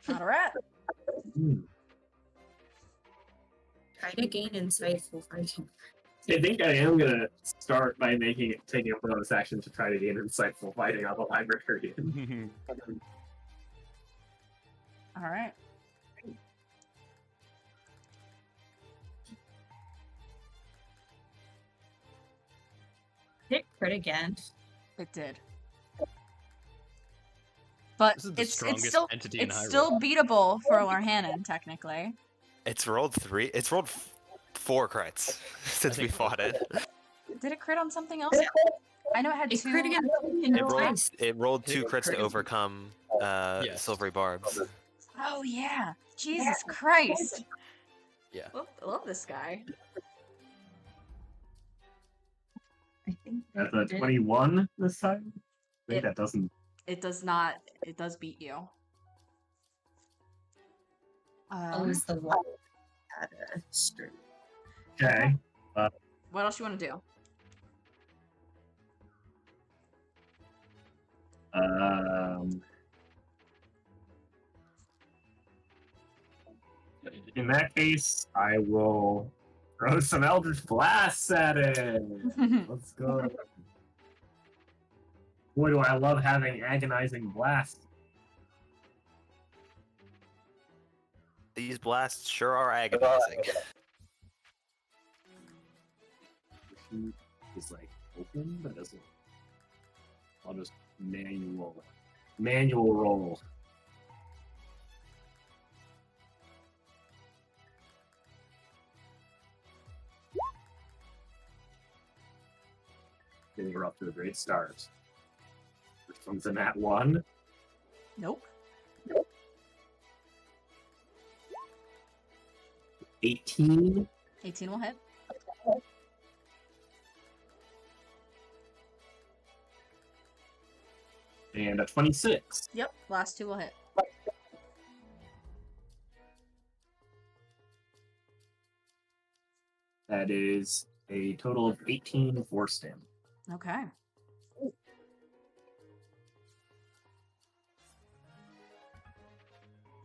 Not a rat. Hmm. Try to gain insightful fighting. I think I am gonna start by taking a bonus action to try to gain insightful fighting on the librarian. Alright. Hit crit again. It did. But This is the it's strongest still entity in it's Hyrule. still beatable for Lorhannon, technically. It's rolled 4 crits since we think- fought it. Did it crit on something else? I know it had It two. crit again It rolled, twice. it rolled I think 2 it crits to crit- overcome Yes. silvery barbs. Oh yeah. Jesus Christ. Yeah. I love this guy. I think That's a 21 this time. I think It- that doesn't. It does not. It does beat you. I was the one that had a streak. Okay. What else you want to do? In that case, I will throw some Eldritch Blasts at it. Let's go. Boy, do I love having agonizing blasts. These blasts sure are agonizing. Is like open, but doesn't. I'll just manual roll. Getting her off to a great start. First one's in that one. Nope. 18 18 will hit. and a 26. Yep. Last two will hit. That is a total of 18 force damage. Okay.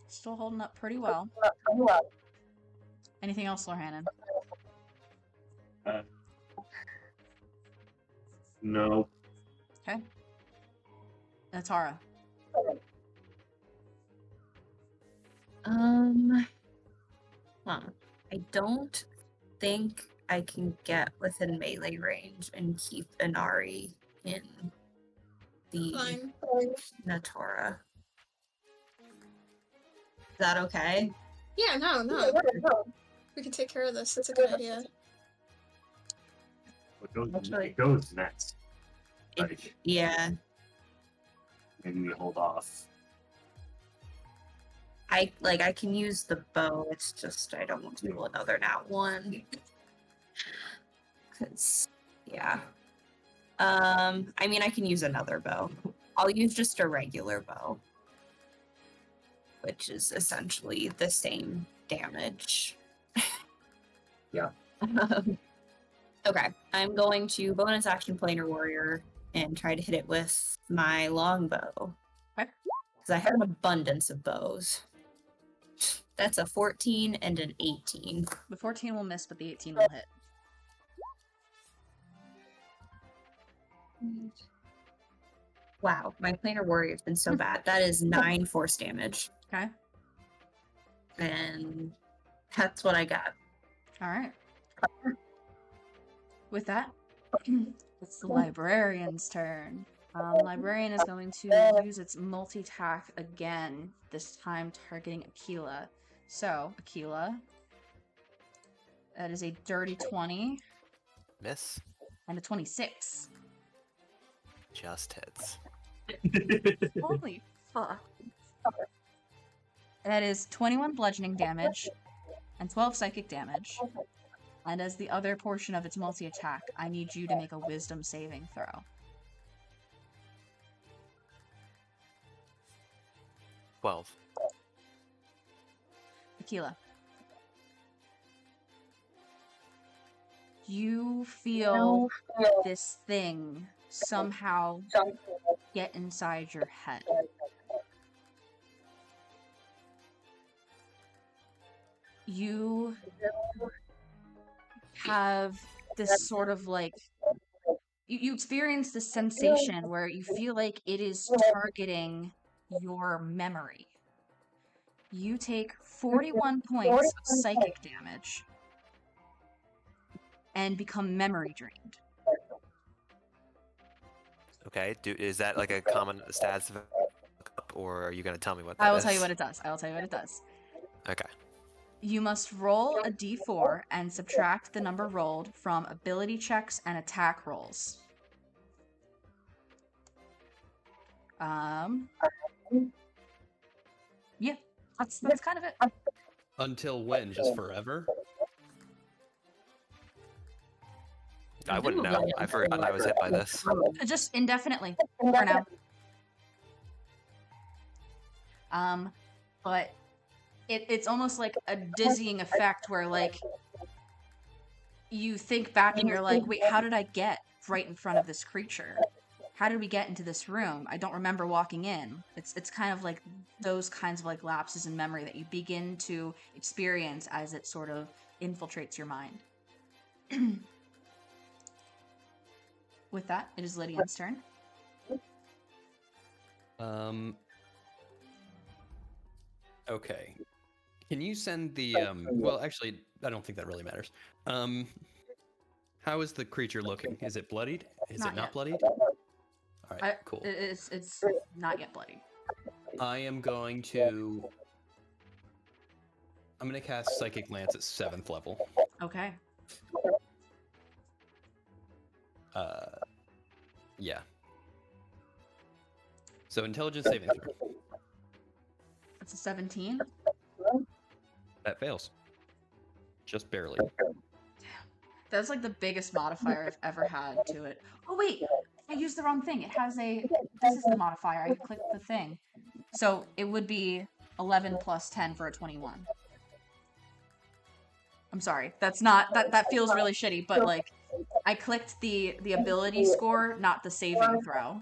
Still holding up pretty well. Anything else, Lorhannon? No. Okay. Natara. I don't think I can get within melee range and keep Inari in the Fine. Natora. Is that okay? Yeah, no. We can take care of this. That's a good idea. It goes next. Like, Yeah. maybe we hold off. I can use the bow, it's just I don't want to do another nat one. Cause yeah. I mean I can use another bow. I'll use just a regular bow. Which is essentially the same damage. Yeah. Okay. I'm going to bonus action planar warrior and try to hit it with my longbow. Okay. Because I have an abundance of bows. That's a 14 and an 18. The 14 will miss, but the 18 will hit. Wow, my planar warrior's been so bad. That is 9 force damage. Okay. And that's what I got. All right. With that, it's the librarian's turn. Librarian is going to use its multi-attack again, this time targeting Aquila. So, Aquila, that is a dirty 20 Miss. and a 26. Just hits. Holy fuck. That is 21 bludgeoning damage and 12 psychic damage. And as the other portion of its multi-attack, I need you to make a wisdom saving throw. Twelve. Aquila. You feel this thing somehow get inside your head. You have this sort of like you experience this sensation where you feel like it is targeting your memory. You take 41 points of psychic damage and become memory drained. Okay. Is that like a common stats, or are you gonna tell me what that is? I will tell you what it does. I will tell you what it does. Okay. You must roll a d4 and subtract the number rolled from ability checks and attack rolls. Yeah. That's kind of it. Until when? Just forever? I wouldn't know. I forgot I was hit by this. Just indefinitely for now. But it's almost like a dizzying effect where like you think back and you're like, wait, how did I get right in front of this creature? How did we get into this room? I don't remember walking in. It's kind of like those kinds of like lapses in memory that you begin to experience as it sort of infiltrates your mind. With that, it is Lydian's turn. Okay. Can you send the well, actually, I don't think that really matters. How is the creature looking? Is it bloodied? Is Not it not yet. bloodied? All right, cool. It's not yet bloody. I'm going to cast Psychic Lance at 7th level. Okay. Yeah. So intelligence saving throw. It's a 17. That fails. Just barely. That's like the biggest modifier I've ever had to it. Oh wait, I used the wrong thing. It has a, this is the modifier. I clicked the thing. So it would be 11 plus 10 for a 21. I'm sorry. That's not, that feels really shitty, but like I clicked the ability score, not the saving throw.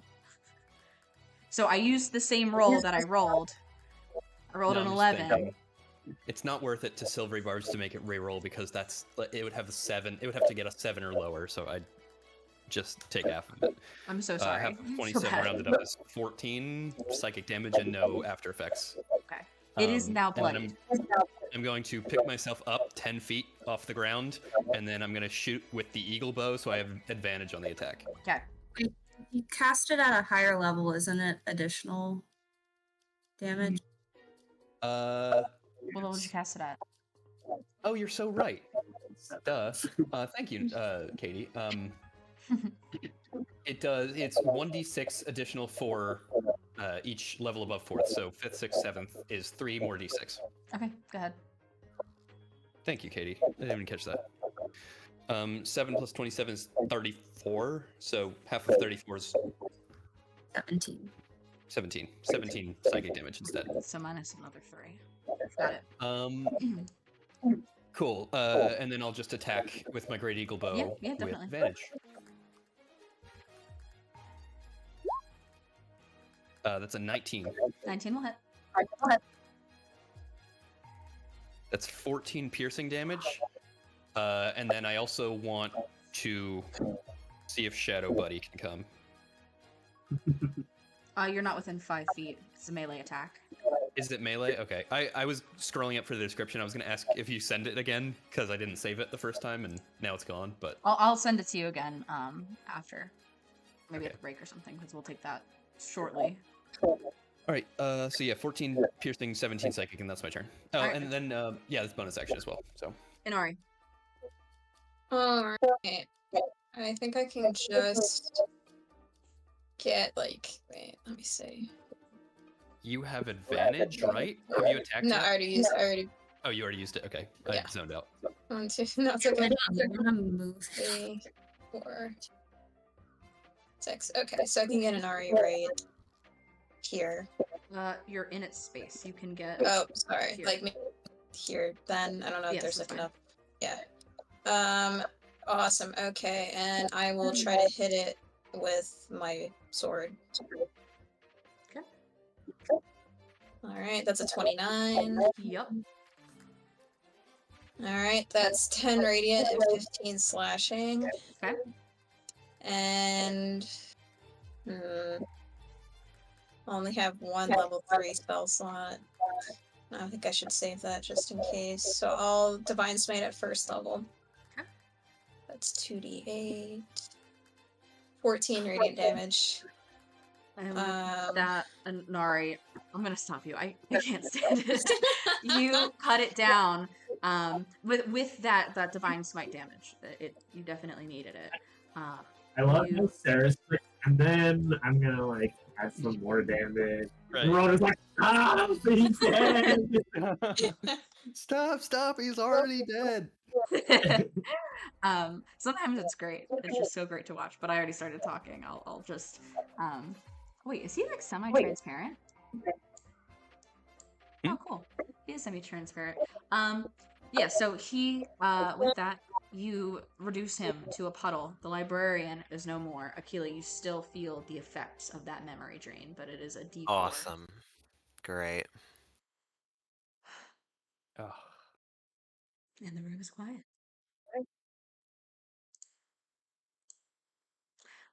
So I used the same roll that I rolled. I rolled No, an I'm just 11. thinking, it's not worth it to Silvery Barbs to make it reroll because that's it would have a 7. It would have to get a 7 or lower. So I'd just take half of it. I'm so sorry. Half of So 27 bad. rounded up is 14 psychic damage and no after effects. Okay. It is now and then bloodied. I'm going to pick myself up 10 feet off the ground, and then I'm going to shoot with the eagle bow, so I have advantage on the attack. Okay. You cast it at a higher level, isn't it? Additional damage. What level did you cast it at? Oh, you're so right. Duh. Thank you, Katie. It does. It's 1d6 additional for each level above 4th. So 5th, 6th, 7th is 3 more d6. Okay, go ahead. Thank you, Katie. I didn't even catch that. 7 plus 27 is 34. So half of 34 is 17. 17. 17 psychic damage instead. So minus another 3. Got it. Cool. And then I'll just attack with my Great Eagle Bow Yeah, with definitely. advantage. That's a 19. 19 will hit. That's 14 piercing damage. And then I also want to see if Shadow Buddy can come. You're not within 5 feet. It's a melee attack. Is it melee? Okay. I was scrolling up for the description. I was going to ask if you send it again, because I didn't save it the first time, and now it's gone, but... I'll send it to you again after. Maybe Okay. at the break or something, because we'll take that shortly. Alright, so yeah, 14 piercing, 17 psychic, and that's my turn. Oh, Alright. and then, yeah, this bonus action as well, so... Inari. Alright. I think I can just get like, wait, let me see. You have advantage, right? Have you attacked No, yet? I already Oh, you already used it. Okay, Yeah. I zoned out. 1, 2, no, it's okay. I'm gonna move. 3, 4, 6. Okay, so I can get an RE right here. You're in its space. You can get. Oh, sorry. Here. Like maybe here then. I don't know if Yes, there's that's like fine. enough. Yeah. Awesome. Okay, and I will try to hit it with my sword. Okay. Alright, that's a 29. Yep. Alright, that's 10 radiant and 15 slashing. Okay. And I only have one level 3 spell slot. I think I should save that just in case. So I'll Divine Smite at first level. Okay. That's 2d8. 14 radiant damage. That Inari, I'm gonna stop you. I can't stand it. You cut it down. With that divine smite damage. You definitely needed it. I love You- how Sarah's like, and then I'm gonna like add some more damage. Right. And Rona's like, ah, he's dead! Stop! He's already dead. Sometimes it's great. It's just so great to watch. But I already started talking. I'll just wait, is he like semi-transparent? Oh, cool. He is semi-transparent. Yeah, so he with that, you reduce him to a puddle. The librarian is no more. Akila, you still feel the effects of that memory drain, but it is a D4. Awesome. Great. Oh. And the room is quiet.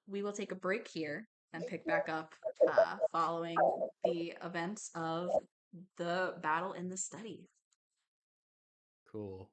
We will take a break here and pick back up following the events of the battle in the study. Cool.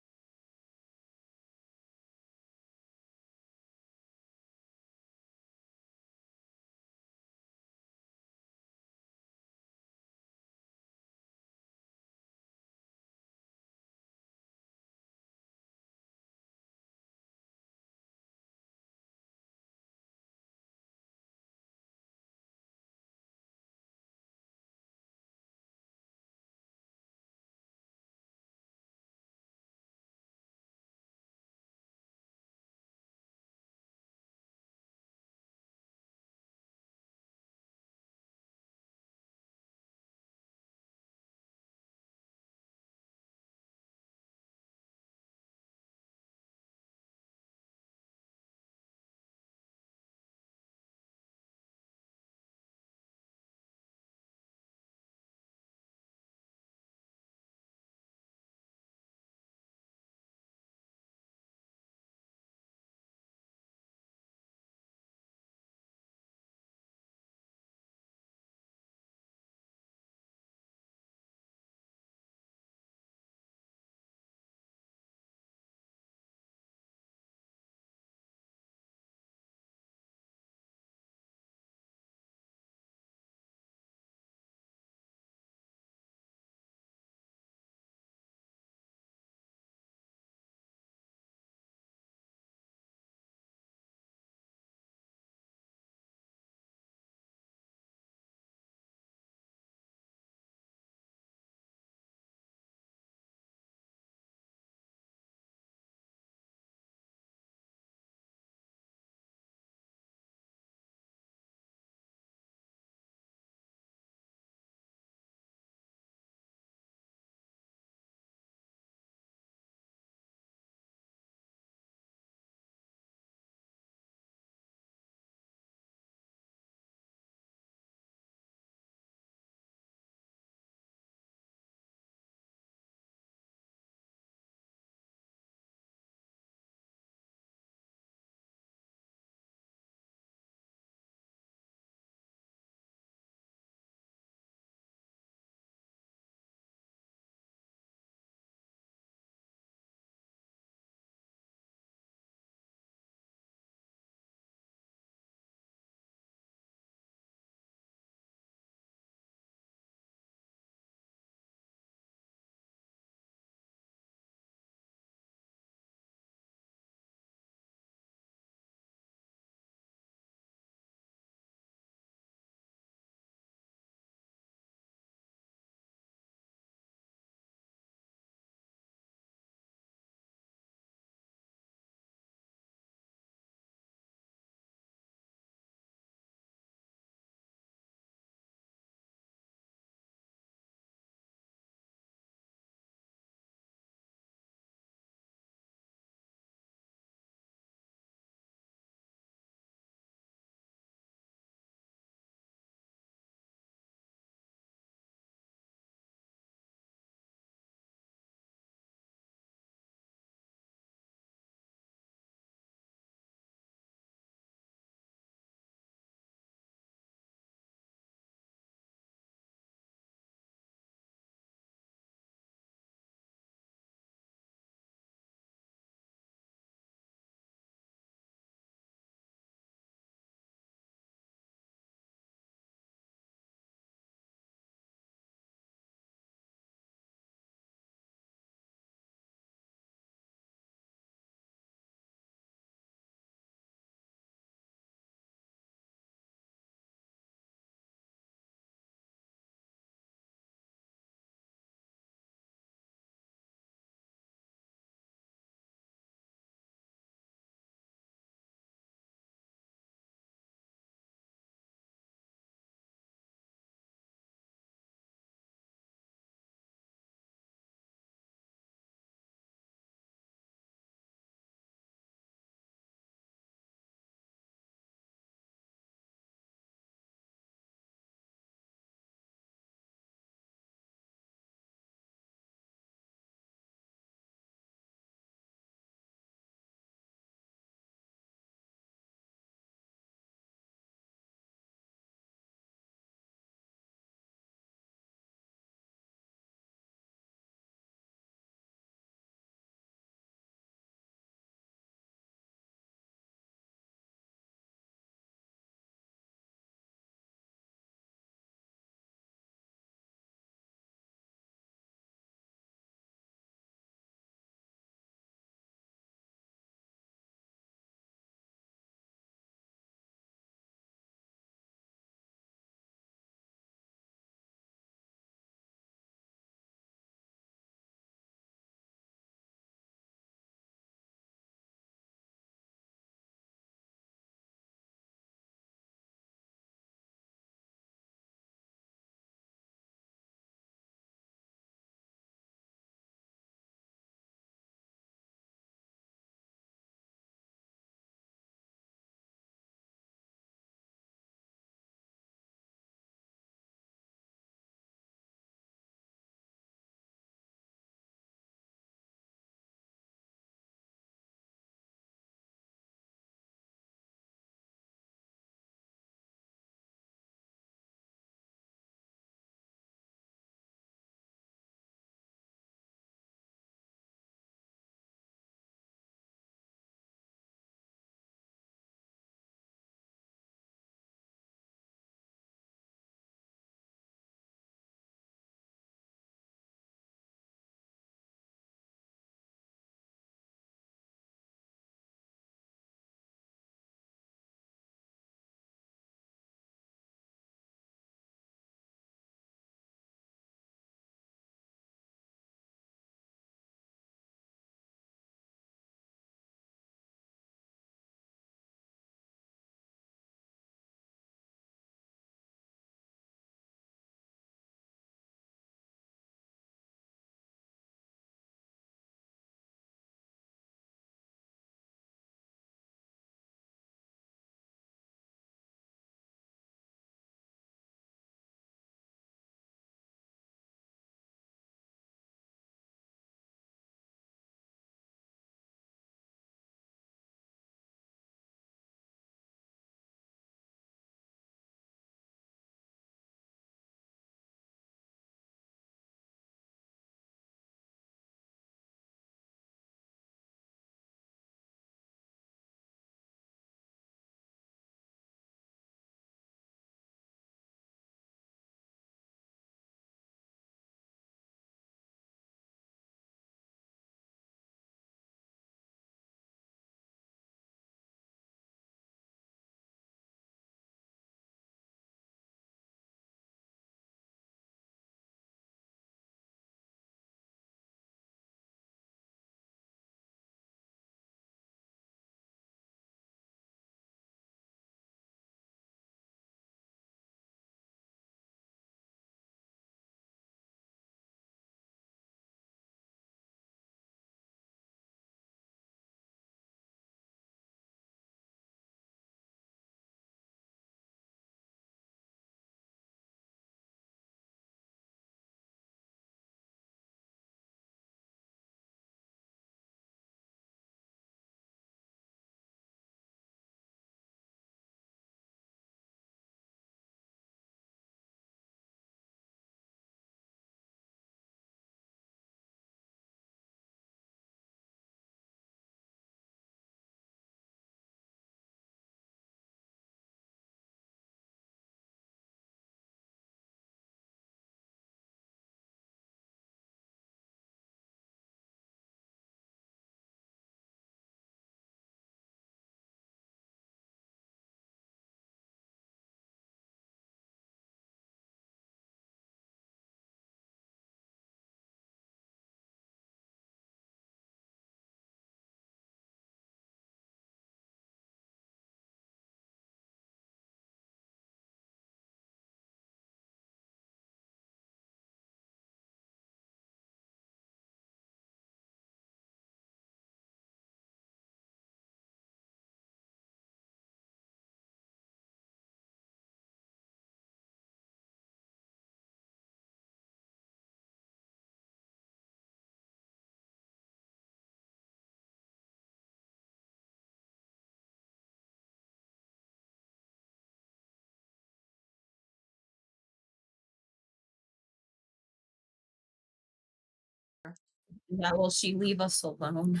Yeah, will she leave us alone?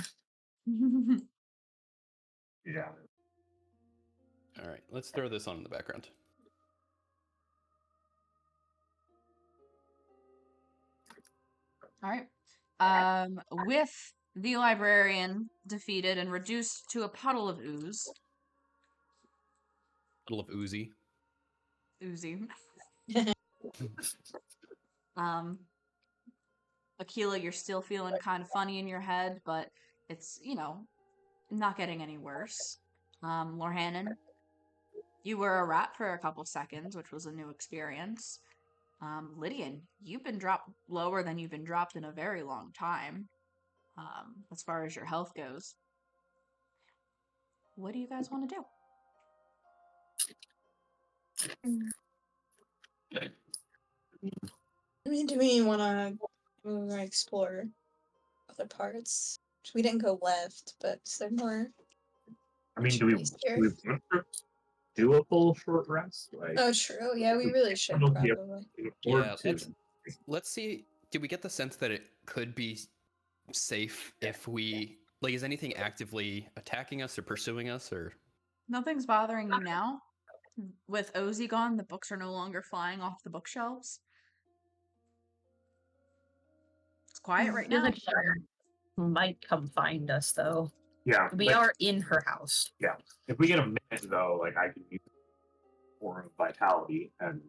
Yeah. All right, let's throw this on in the background. All right. With the librarian defeated and reduced to a puddle of ooze, Puddle of Osie. oozy. Akila, you're still feeling kind of funny in your head, but it's, not getting any worse. Lorhannon, you were a rat for a couple seconds, which was a new experience. Lydian, you've been dropped lower than you've been dropped in a very long time, as far as your health goes. What do you guys want to do? I mean, do we want to explore other parts? We didn't go left, but is there more? I mean, do we trees here? want to do a full short rest? Like, Oh, true. Yeah, we really should don't be probably. afford Yeah, to. let's see. Did we get the sense that it could be safe if we like? Is anything actively attacking us or pursuing us or? Nothing's bothering you now. With Osie gone, the books are no longer flying off the bookshelves. It's quiet right I feel now. like she might come find us, though. Yeah. We but are in her house. If we get a minute, though, like, I can use Form of Vitality and.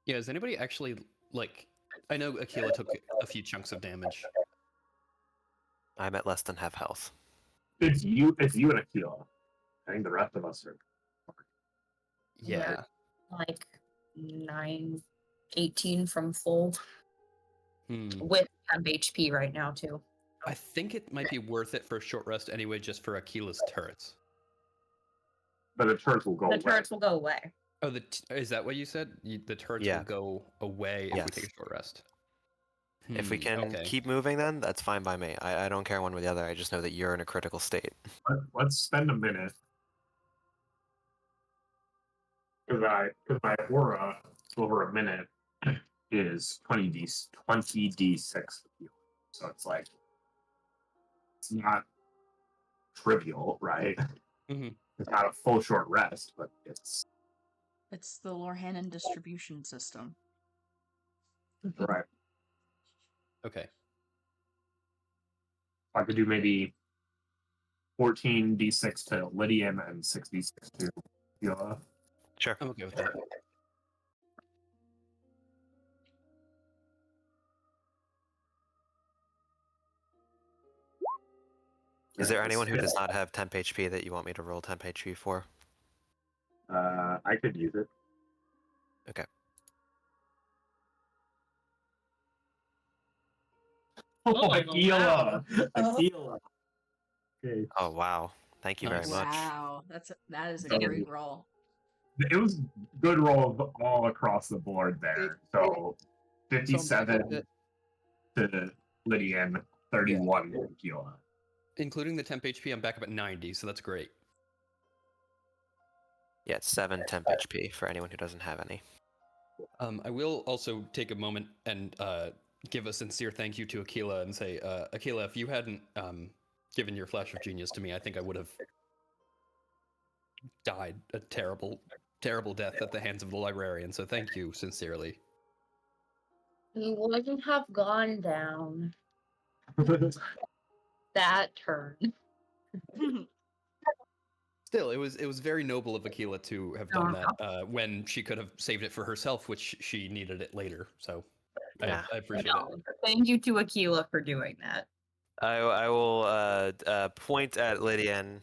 Yeah, is anybody actually like? I know Akila took a few chunks of damage. I'm at less than half health. It's you and Akila. I think the rest of us are. Yeah. Like 18 from full Hmm. with temp HP right now, too. I think it might be worth it for a short rest anyway, just for Akila's turrets. But the turrets will go The away. turrets will go away. Oh, is that what you said? The turrets Yeah. will go away if we Yes. take a short rest. If we can Okay. keep moving, then that's fine by me. I don't care one way or the other. I just know that you're in a critical state. Let's spend a minute. Because my aura over a minute is 20d6. So it's like, it's not trivial, right? Mhm. It's not a full short rest, but it's It's the Lorhannon distribution system. right. Okay. I could do maybe 14d6 to Lydian and 6d6 to Viola. Sure. I'm okay with that. Is there anyone who does not have temp HP that you want me to roll temp HP for? I could use it. Okay. Oh, Akila! Oh. Akila! Okay. Oh wow. Thank you very Nice. much. Wow, that is a So- great roll. It was good rolls all across the board there. So 57 to Lydian, 31 to Akila. Including the temp HP, I'm back up at 90, so that's great. Yeah, it's 7 temp HP for anyone who doesn't have any. I will also take a moment and give a sincere thank you to Akila and say, Akila, if you hadn't given your flash of genius to me, I think I would have died a terrible, terrible death at the hands of the librarian. So thank you sincerely. He wouldn't have gone down that turn. Still, it was very noble of Akila to have done that when she could have saved it for herself, which she needed it later. So Yeah. I appreciate it. Thank you to Akila for doing that. I will point at Lydian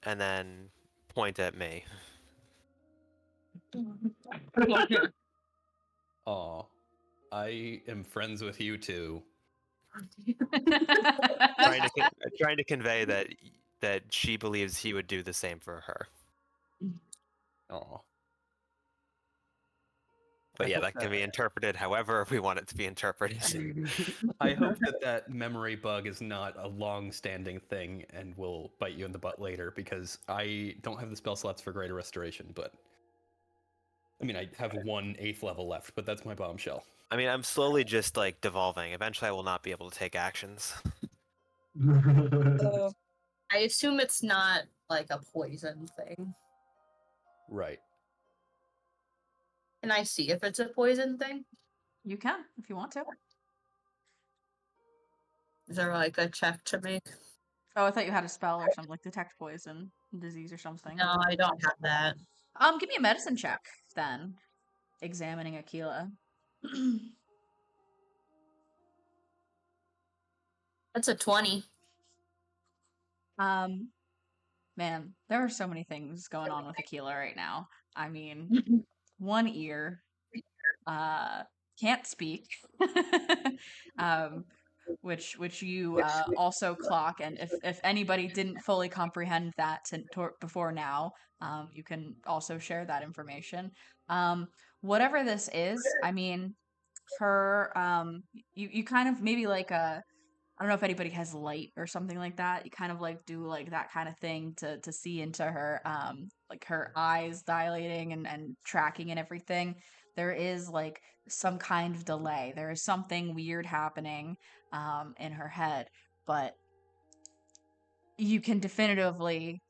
and then point at me. Aw, I am friends with you too. Trying to convey that she believes he would do the same for her. Aw. But I yeah, hope that can be interpreted however we want it to be interpreted. I hope that memory bug is not a long-standing thing and will bite you in the butt later, because I don't have the spell slots for Greater Restoration, but I mean, I have one 8th level left, but that's my bombshell. I mean, I'm slowly just like devolving. Eventually, I will not be able to take actions. So I assume it's not like a poison thing. Right. Can I see if it's a poison thing? You can if you want to. Is there like a check to make? Oh, I thought you had a spell or something, like detect poison, disease or something. No, I don't have that. Give me a medicine check then. Examining Aquila. That's a 20. Man, there are so many things going on with Aquila right now. I mean, one ear, can't speak, um, which you also clock, and if anybody didn't fully comprehend that before now, you can also share that information. Whatever this is, I mean, her you kind of maybe like a I don't know if anybody has light or something like that. You kind of like do like that kind of thing to see into her like her eyes dilating and tracking and everything. There is like some kind of delay. There is something weird happening in her head, but you can definitively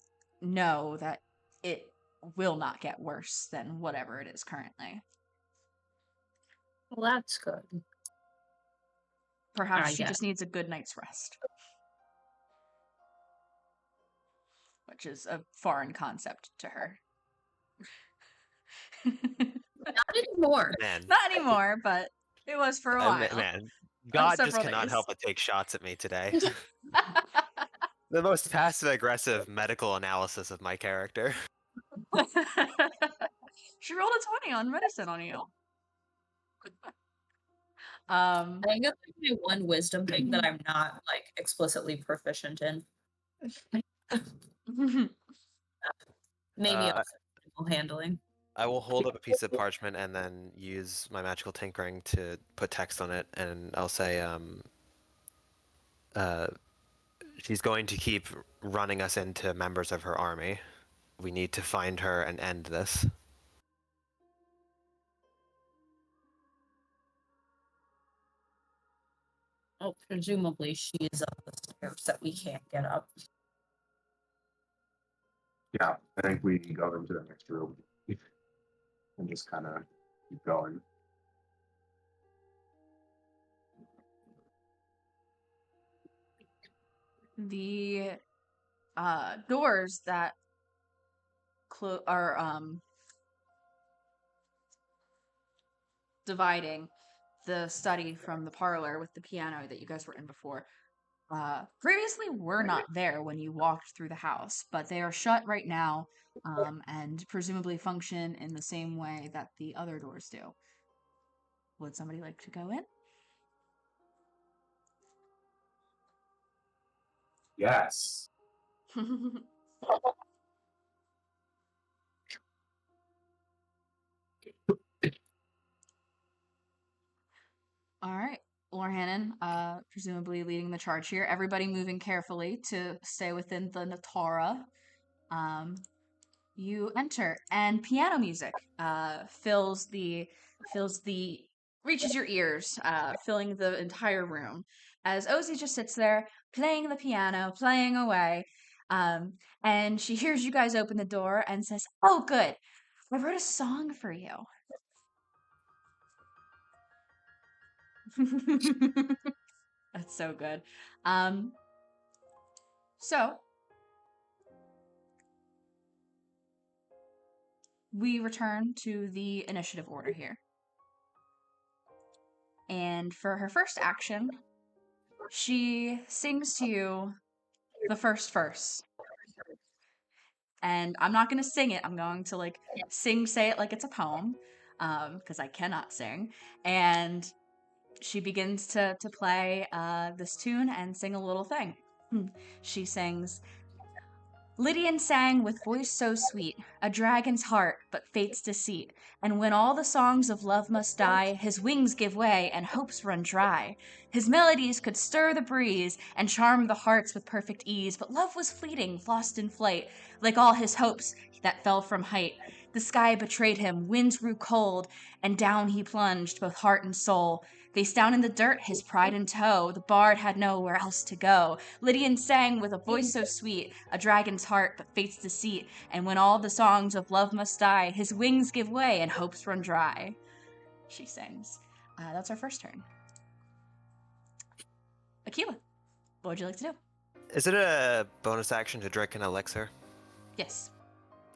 know that it will not get worse than whatever it is currently. Well, that's good. Perhaps I she get just needs a good night's rest, which is a foreign concept to her. Not anymore. Man, Not anymore, but it was for a while. man, God just several cannot days. help but take shots at me today. The most passive-aggressive medical analysis of my character. She rolled a 20 on medicine on you. I think that's like my one wisdom thing that I'm not like explicitly proficient in. Maybe Uh, also animal handling. I will hold up a piece of parchment and then use my magical tinkering to put text on it, and I'll say, she's going to keep running us into members of her army. We need to find her and end this. Oh, presumably she is up the stairs that we can't get up. Yeah, I think we go into the next room and just kind of keep going. The doors that are dividing the study from the parlor with the piano that you guys were in before previously were not there when you walked through the house, but they are shut right now and presumably function in the same way that the other doors do. Would somebody like to go in? Yes. All right. Lorhannon, presumably leading the charge here. Everybody moving carefully to stay within the Natara. You enter, and piano music reaches your ears, filling the entire room. As Osie just sits there playing the piano, playing away, and she hears you guys open the door and says, "Oh, good! I wrote a song for you." That's so good. So we return to the initiative order here. And for her first action, she sings to you the first verse. And I'm not going to sing it. I'm going to say it like it's a poem, because I cannot sing. And she begins to play this tune and sing a little thing. She sings, "Lydian sang with voice so sweet, a dragon's heart, but fate's deceit. And when all the songs of love must die, his wings give way and hopes run dry. His melodies could stir the breeze and charm the hearts with perfect ease, but love was fleeting, lost in flight, like all his hopes that fell from height. The sky betrayed him, winds grew cold, and down he plunged, both heart and soul. Face down in the dirt, his pride in tow, the bard had nowhere else to go. Lydian sang with a voice so sweet, a dragon's heart, but fate's deceit. And when all the songs of love must die, his wings give way and hopes run dry. She sings. That's our first turn. Aquila, what would you like to do? Is it a bonus action to drink an elixir? Yes.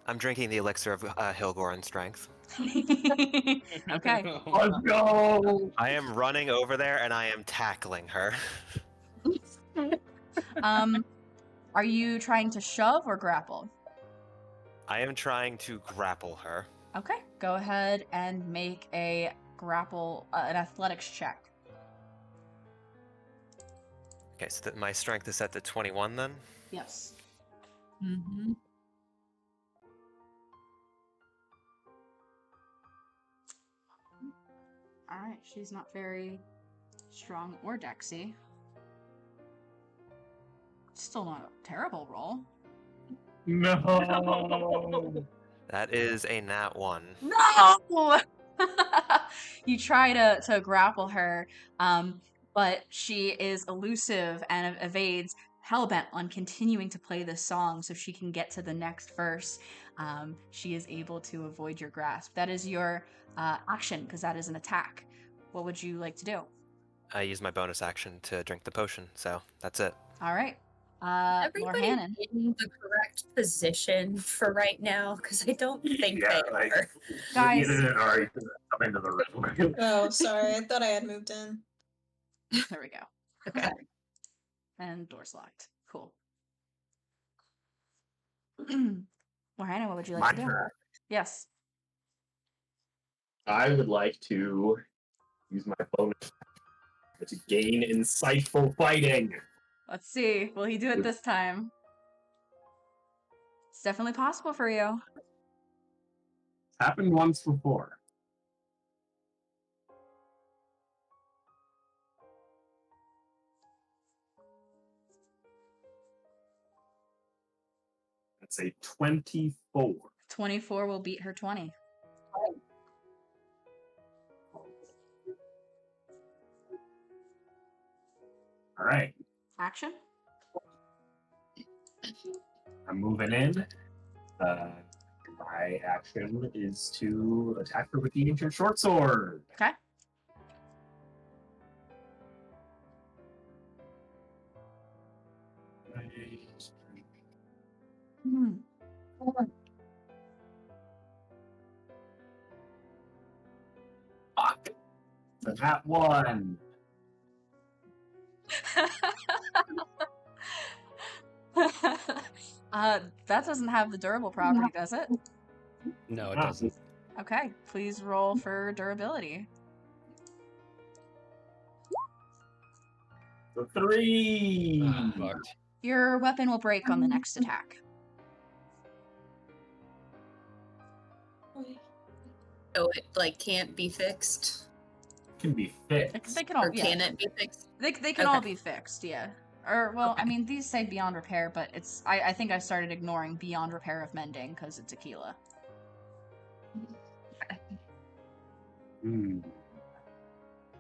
I'm drinking the elixir of Hilgoran strength. Okay. Let's go! I am running over there and I am tackling her. Are you trying to shove or grapple? I am trying to grapple her. Okay, go ahead and make a grapple, an athletics check. Okay, so my strength is set to 21 then? Yes. Mm-hmm. All right, she's not very strong or dexy. Still not a terrible roll. No! That is a nat 1. No! You try to grapple her, but she is elusive and evades, hellbent on continuing to play this song so she can get to the next verse. She is able to avoid your grasp. That is your action, because that is an attack. What would you like to do? I use my bonus action to drink the potion, so that's it. All right. Everybody Lorhannon. in the correct position for right now? Because I don't think Yeah, they like, are. Guys. Lydia didn't already come into the room. Oh, sorry. I thought I had moved in. There we go. Okay. And door's locked. Cool. Lorhannon, what would you like My to do? turn. Yes. I would like to use my bonus to gain insightful fighting. Let's see. Will he do it this time? It's definitely possible for you. Happened once before. That's a 24. 24 will beat her 20. All right, Action? I'm moving in. My action is to attack her with the ancient short sword. Okay. Hmm. Fuck. So that one. That doesn't have the durable property, does it? No, it Ah. doesn't. Okay, please roll for durability. So 3. Ah, fucked. Your weapon will break on the next attack. So it like can't be fixed, Can be fixed. They can all, or yeah. can it be fixed? They can all Okay. be fixed, yeah. Or, well, I Okay. mean, these say beyond repair, but it's, I think I started ignoring beyond repair of mending because it's Aquila. Hmm.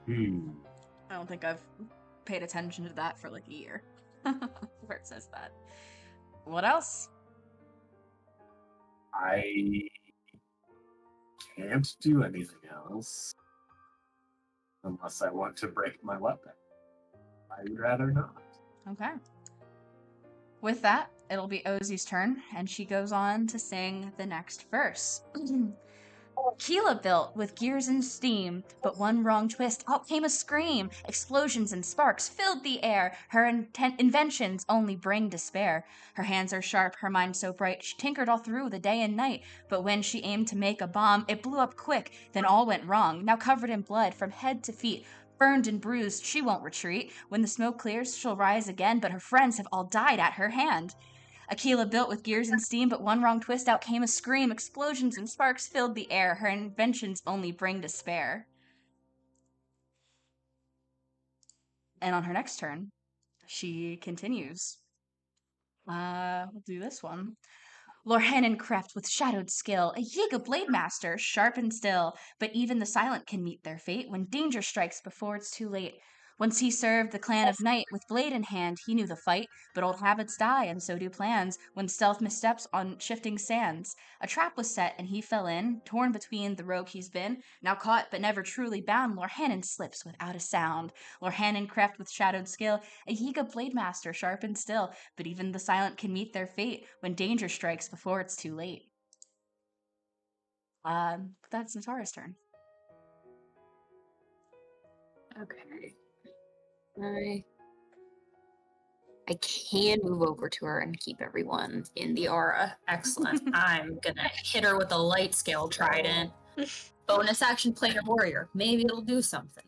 I don't think I've paid attention to that for like a year. Where it says that. What else? I can't do anything else unless I want to break my weapon. I would rather not. Okay. With that, it'll be Osie's turn, and she goes on to sing the next verse. Keela built with gears and steam, but one wrong twist, out came a scream. Explosions and sparks filled the air. Her inventions only bring despair. Her hands are sharp, her mind so bright. She tinkered all through the day and night, but when she aimed to make a bomb, it blew up quick, then all went wrong. Now covered in blood from head to feet, burned and bruised, she won't retreat. When the smoke clears, she'll rise again, but her friends have all died at her hand. Aquila built with gears and steam, but one wrong twist, out came a scream. Explosions and sparks filled the air. Her inventions only bring despair. And on her next turn, she continues. We'll do this one. Lorhannen crept with shadowed skill, a Yiga blade master, sharp and still. But even the silent can meet their fate when danger strikes before it's too late. Once he served the clan of night with blade in hand, he knew the fight. But old habits die, and so do plans. When stealth missteps on shifting sands, a trap was set, and he fell in, torn between the rogue he's been. Now caught but never truly bound, Lorhannen slips without a sound. Lorhannen crept with shadowed skill, a Yiga blade master, sharp and still. But even the silent can meet their fate when danger strikes before it's too late. That's Natara's turn. Okay. I can move over to her and keep everyone in the aura. Excellent. I'm gonna hit her with a light scale trident. Bonus action planar warrior. Maybe it'll do something.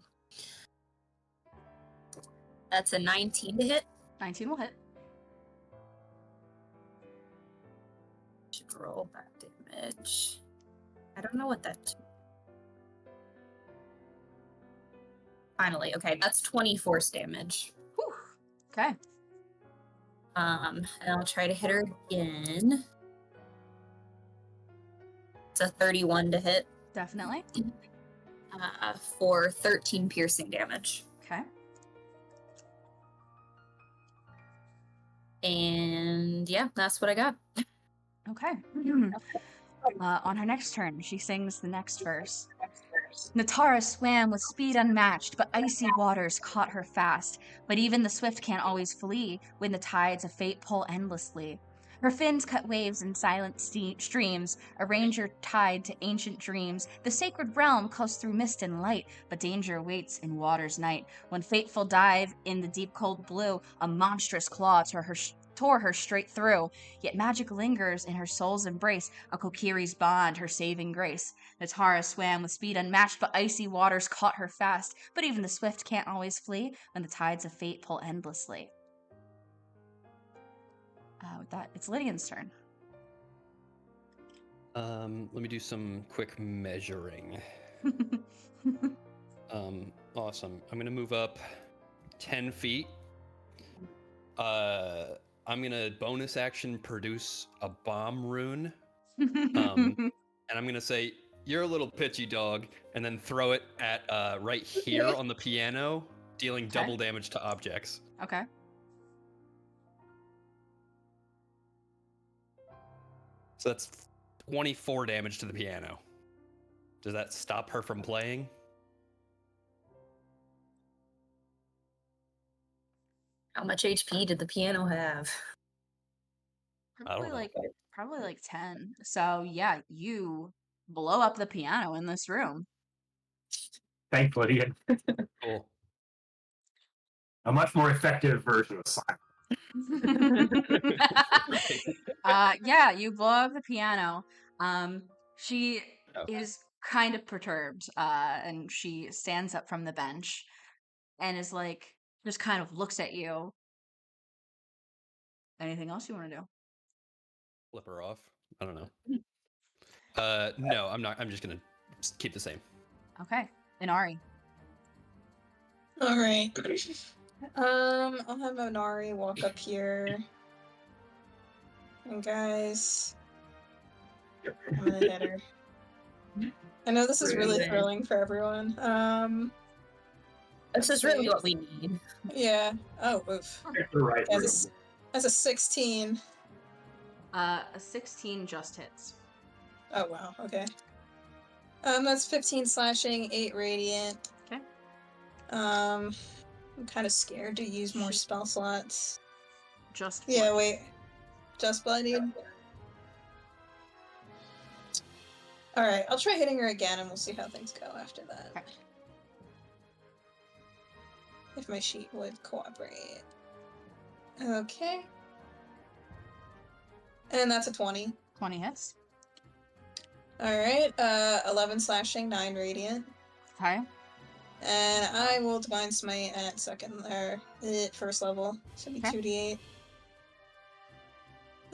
That's a 19 to hit. 19 will hit. Should roll that damage. I don't know what that. Finally, okay, that's 20 force damage. Whew. Okay. And I'll try to hit her again. It's a 31 to hit. Definitely. For 13 piercing damage. Okay. And yeah, that's what I got. Okay. On her next turn, she sings the next verse. Natara swam with speed unmatched, but icy waters caught her fast. But even the swift can't always flee when the tides of fate pull endlessly. Her fins cut waves in silent streams, a ranger tied to ancient dreams. The sacred realm coasts through mist and light, but danger awaits in water's night. When fateful dive in the deep cold blue, a monstrous claw tore her straight through. Yet magic lingers in her soul's embrace, a Kokiri's bond, her saving grace. Natara swam with speed unmatched, but icy waters caught her fast. But even the swift can't always flee when the tides of fate pull endlessly. With that, it's Lydian's turn. Let me do some quick measuring. Awesome. I'm gonna move up 10 feet. I'm gonna bonus action produce a bomb rune. And I'm gonna say, "You're a little pitchy dog," and then throw it at right here on the piano, dealing double damage to objects. Okay. So that's 24 damage to the piano. Does that stop her from playing? How much HP did the piano have? Probably know. like 10. So yeah, you blow up the piano in this room. Thanks, Lydian. Cool. A much more effective version of silence. Yeah, you blow up the piano. She is kind of perturbed, and she stands up from the bench and is like, just kind of looks at you. Anything else you want to do? Flip her off. I don't know. No, I'm not. I'm just gonna keep the same. Okay. Inari. All right. I'll have Onari walk up here. And guys, I'm gonna hit her. I know this is really thrilling for everyone. This is really what we need. Yeah. Oh, oof. Pick the right room. That's a 16. A 16 just hits. Oh wow. Okay. That's 15 slashing, 8 radiant. Okay. I'm kind of scared to use more spell slots. Just Yeah. blood. Wait. Just bloodied. All right. I'll try hitting her again, and we'll see how things go after that. Okay. If my sheet would cooperate. Okay. And that's a 20. 20 hits. Alright, 11 slashing, 9 radiant. Okay. And I will Divine Smite at first level. So it'll be 2d8.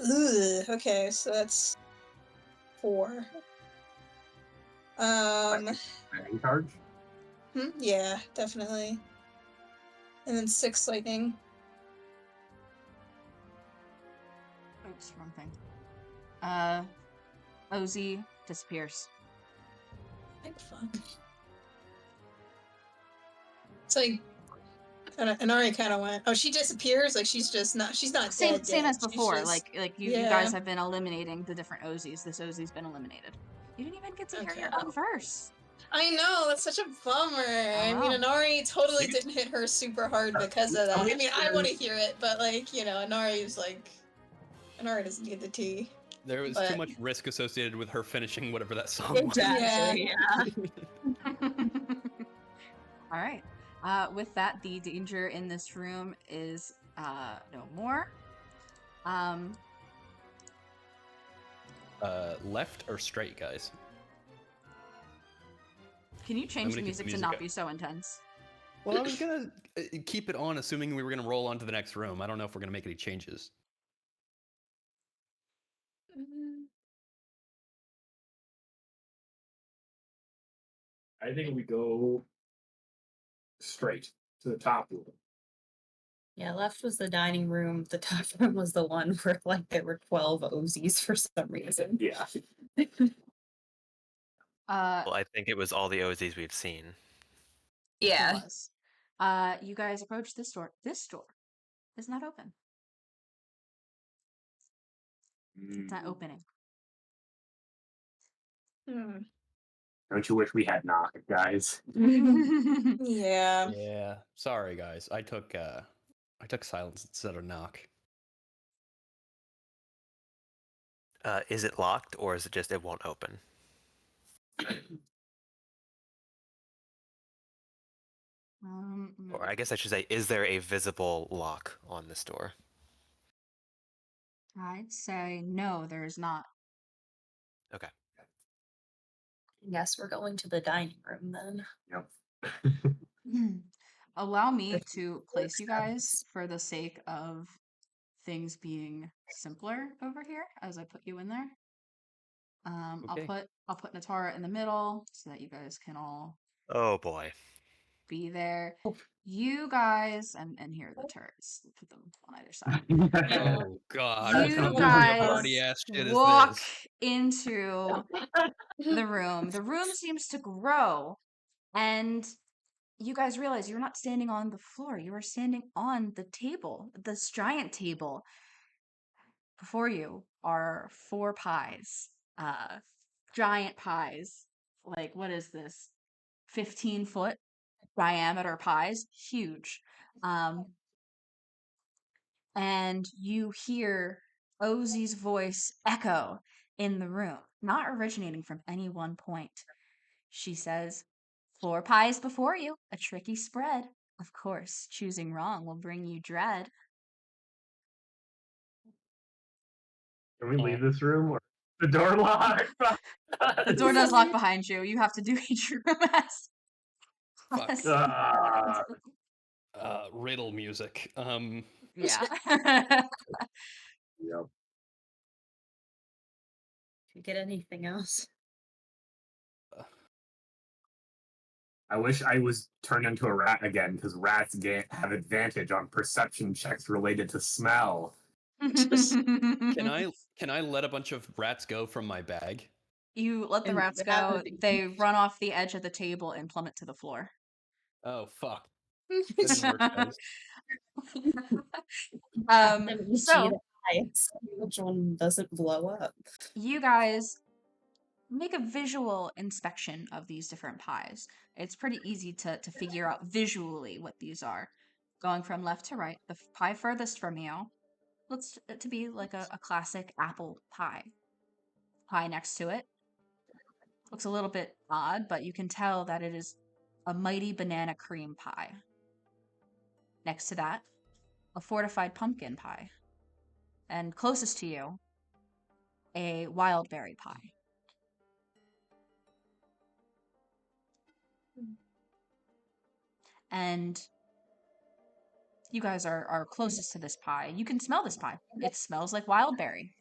Ugh, okay, so that's 4. Lightning charge? Yeah, definitely. And then 6 lightning. Oops, wrong thing. Osie disappears. Like, fuck. It's like Inari kind of went. Oh, she disappears. Like she's just not. She's not Same dead. same yet. as She's before. just- You yeah. guys have been eliminating the different Osies. This Osie's been eliminated. You didn't even get to hear your Okay. own verse. I know, that's such a bummer. I mean, know. Inari totally Maybe- didn't hit her super hard because of that. I mean, I want to hear it, but like, you know, Inari's like, Inari doesn't need the tea. There was But- too much risk associated with her finishing whatever that song was. Exactly. Yeah. All right. With that, the danger in this room is no more. Left or straight, guys? Can you change the gonna keep music the to music not up. be so intense? Well, I was gonna keep it on, assuming we were gonna roll on to the next room. I don't know if we're gonna make any changes. I think we go straight to the top room. Yeah, left was the dining room. The top room was the one where like there were 12 Osies for some reason. Yeah. Well, I think it was all the Osies we've seen. It Yeah. was. You guys approach this door. This door is not open. It's not opening. Hmm. Don't you wish we had knock, guys? Yeah. Yeah. Sorry, guys. I took silence instead of knock. Is it locked, or is it just it won't open? Or I guess I should say, is there a visible lock on this door? I'd say no, there is not. Okay. Yes, we're going to the dining room then. Yep. Allow me If to it place you works out. guys for the sake of things being simpler over here as I put you in there. Okay. I'll put Natara in the middle so that you guys can all Oh boy. be there. You guys and here are the turrets. Put them on either side. Oh God! What You kind of guys party ass shit is walk this? into the room. The room seems to grow, and you guys realize you're not standing on the floor. You are standing on the table, this giant table. Before you are 4 pies, giant pies. Like, what is this? 15-foot diameter pies, huge. And you hear Osie's voice echo in the room, not originating from any one point. She says, 4 pies before you, a tricky spread. Of course, choosing wrong will bring you dread. Can we leave this room or the door locked? The door does lock behind you. You have to do each room as. Fuck. as- Riddle music. yeah. Yep. If you get anything else. I wish I was turned into a rat again because rats have advantage on perception checks related to smell. Can I let a bunch of rats go from my bag? You let the And rats you have go. to be- They run off the edge of the table and plummet to the floor. Oh fuck! That didn't work, guys. Let me see So the eyes. Which one doesn't blow up? you guys make a visual inspection of these different pies. It's pretty easy to figure out visually what these are. Going from left to right, the pie furthest from you looks to be like a classic apple pie. Pie next to it looks a little bit odd, but you can tell that it is a mighty banana cream pie. Next to that, a fortified pumpkin pie. And closest to you, a wild berry pie. And you guys are closest to this pie. You can smell this pie. It smells like wild berry.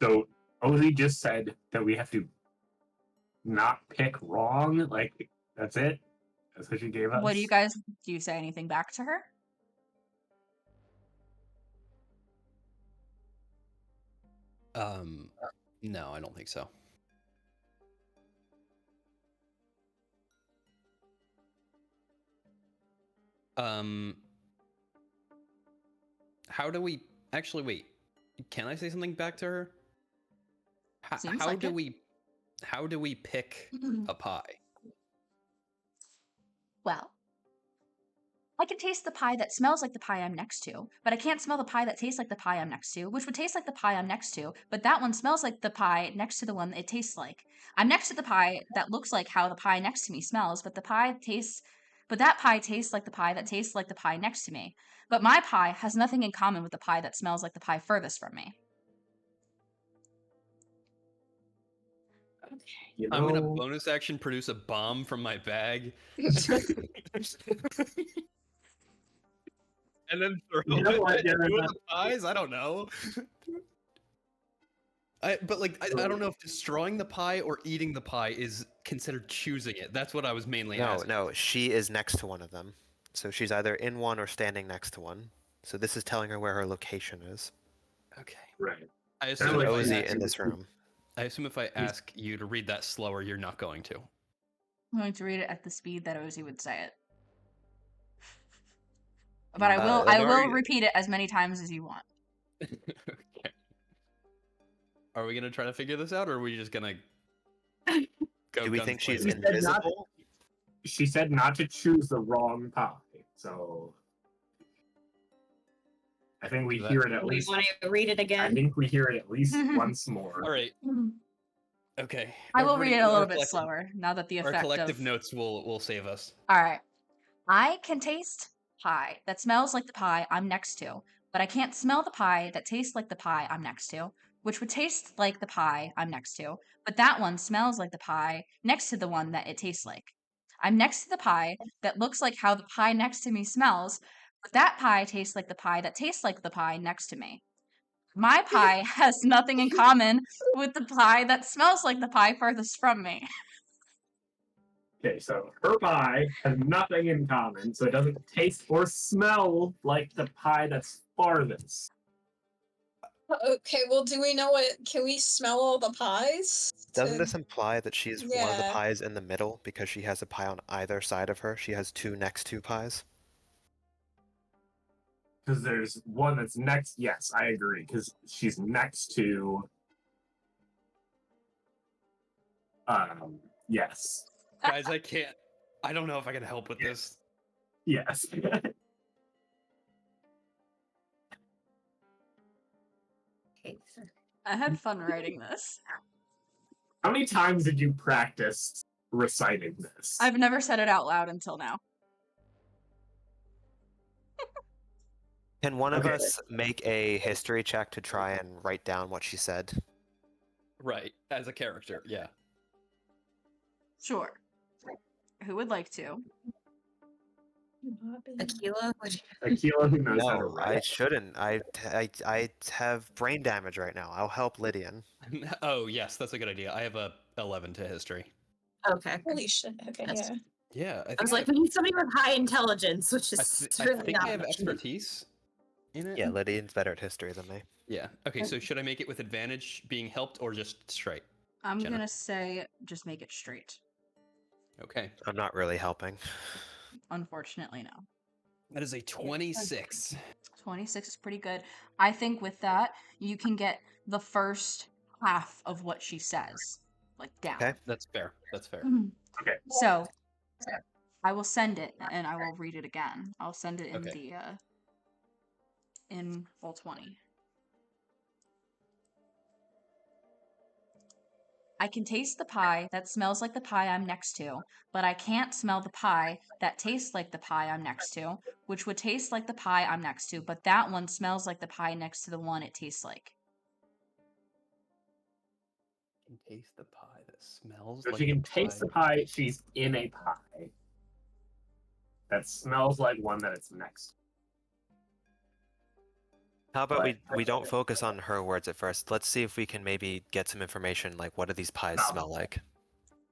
So Osie just said that we have to not pick wrong. Like that's it. That's what she gave us. What do you say anything back to her? No, I don't think so. How do we actually wait? Can I say something back to her? Seems How like do it. we pick a pie? Well, I can taste the pie that smells like the pie I'm next to, but I can't smell the pie that tastes like the pie I'm next to, which would taste like the pie I'm next to, but that one smells like the pie next to the one it tastes like. I'm next to the pie that looks like how the pie next to me smells, but that pie tastes like the pie that tastes like the pie next to me. But my pie has nothing in common with the pie that smells like the pie furthest from me. You I'm gonna know, bonus action produce a bomb from my bag. And then throw You know it what, at Darren, two of that- the pies? I don't know. I don't know if destroying the pie or eating the pie is considered choosing it. That's what I was mainly asking. No, she is next to one of them. So she's either in one or standing next to one. So this is telling her where her location is. Okay. right. I So assume, like if I, Osie she's- in this room. I assume if I ask you to read that slower, you're not going to. I'm going to read it at the speed that Osie would say it. But I will repeat it as many times as you want. Okay. Are we gonna try to figure this out, or are we just gonna go? Do we guns think she's blazing? invisible? She said not to choose the wrong pie, so I think we hear it at We least. want to read it I again. think we hear it at least once more. All right. Okay. I will read it a Our little bit collective- slower now that the Our effect collective of notes will save us. All right. I can taste pie that smells like the pie I'm next to, but I can't smell the pie that tastes like the pie I'm next to, which would taste like the pie I'm next to, but that one smells like the pie next to the one that it tastes like. I'm next to the pie that looks like how the pie next to me smells, but that pie tastes like the pie that tastes like the pie next to me. My pie has nothing in common with the pie that smells like the pie furthest from me. Okay, so her pie has nothing in common, so it doesn't taste or smell like the pie that's farthest. Okay, well, do we know what? Can we smell all the pies? Doesn't to- this imply that she's one of the Yeah. pies in the middle because she has a pie on either side of her? She has two next to pies. Because there's one that's next. Yes, I agree. Because she's next to. Yes. Guys, I can't. I don't know if I can help with this. Yes. Okay. I had fun writing this. How many times did you practice reciting this? I've never said it out loud until now. Can one of Okay. us make a history check to try and write down what she said? Right, as a character, yeah. Sure. Who would like to? Aquila, Aquila, who knows how to No, I write. shouldn't. I have brain damage right now. I'll help Lydian. Oh, yes, that's a good idea. I have a 11 to history. okay. Holy shit. Okay, That's- yeah. Yeah, I was like, we need somebody with high intelligence, which is I really think not I have much. expertise in it. Yeah, Lydian's better at history than me. Yeah. Okay, so should I make it with advantage being helped or just straight? I'm Jenna. gonna say just make it straight. Okay. I'm not really helping. Unfortunately, no. That is a 26. 26 is pretty good. I think with that, you can get the first half of what she says, like down. Okay. That's fair. That's fair. Okay. So, I will send it and I will read it again. I'll send it in Okay. in Roll20. I can taste the pie that smells like the pie I'm next to, but I can't smell the pie that tastes like the pie I'm next to, which would taste like the pie I'm next to, but that one smells like the pie next to the one it tastes like. Can taste the pie that smells So like she can the taste the pie. She's in a pie that smells like one that it's next. How about we don't focus on her words at first. Let's see if we can maybe get some information like what do these pies No. smell like?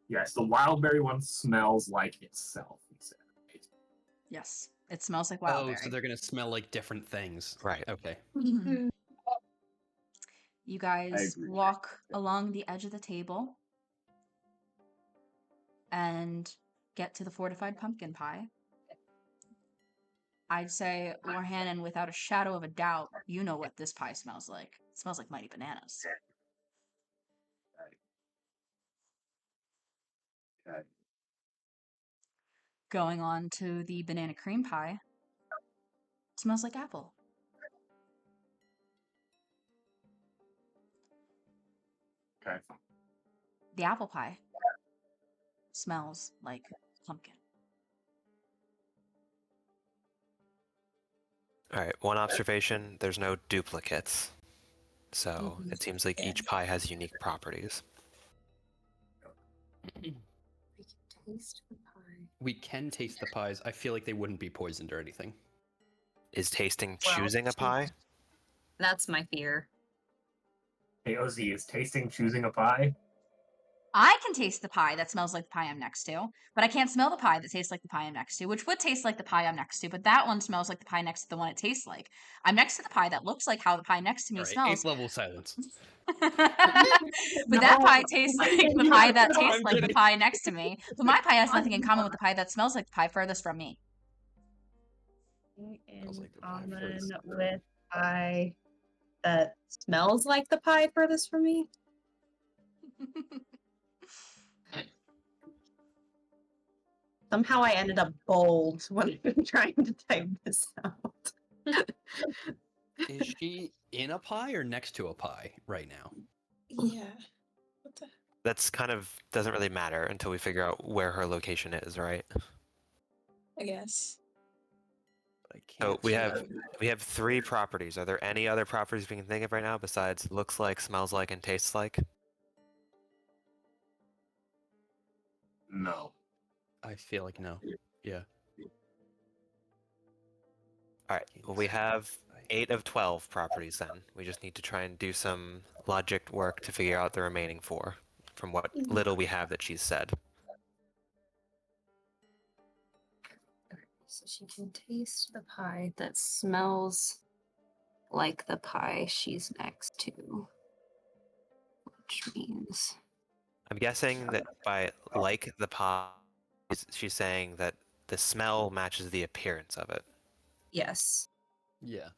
Yes, the wildberry one smells like itself. He said. Yes, it smells like Oh, wildberry. so they're gonna smell like different things. Right. Okay. You guys agree. walk along the edge of the table and get to the fortified pumpkin pie. I'd say, Lorhannon, without a shadow of a doubt, you know what this pie smells like. It smells like Mighty Bananas. Okay. Going on to the banana cream pie. It smells like apple. Okay. The apple pie smells like pumpkin. All right, one observation, there's no duplicates. So Mhm. it seems like each Yeah. pie has unique properties. We can taste the pie. We can taste the pies. I feel like they wouldn't be poisoned or anything. Is tasting Well, choosing a pie? That's my fear. Hey, Osie, is tasting choosing a pie? I can taste the pie that smells like the pie I'm next to, but I can't smell the pie that tastes like the pie I'm next to, which would taste like the pie I'm next to, but that one smells like the pie next to the one it tastes like. I'm next to the pie that looks like how the pie next to me All right, smells. 8th level silence. But that pie tastes like the pie that tastes I'm like the kidding. pie next to me. But my pie has nothing in common with the pie that smells like the pie furthest from me. In Smells like the pie common furthest. with pie that smells like the pie furthest from me. Somehow I ended up bold when I'm trying to type this out. Is she in a pie or next to a pie right now? Yeah. What the? That's kind of doesn't really matter until we figure out where her location is, right? I guess. I So can't we see have that. we have 3 properties. Are there any other properties we can think of right now besides looks like, smells like, and tastes like? No. I feel like no. Yeah. All right. Well, we have 8 of 12 properties then. We just need to try and do some logic work to figure out the remaining 4 from what little we have that she's said. So she can taste the pie that smells like the pie she's next to. Which means I'm guessing that by like the pie, she's saying that the smell matches the appearance of it. Yes. Yeah.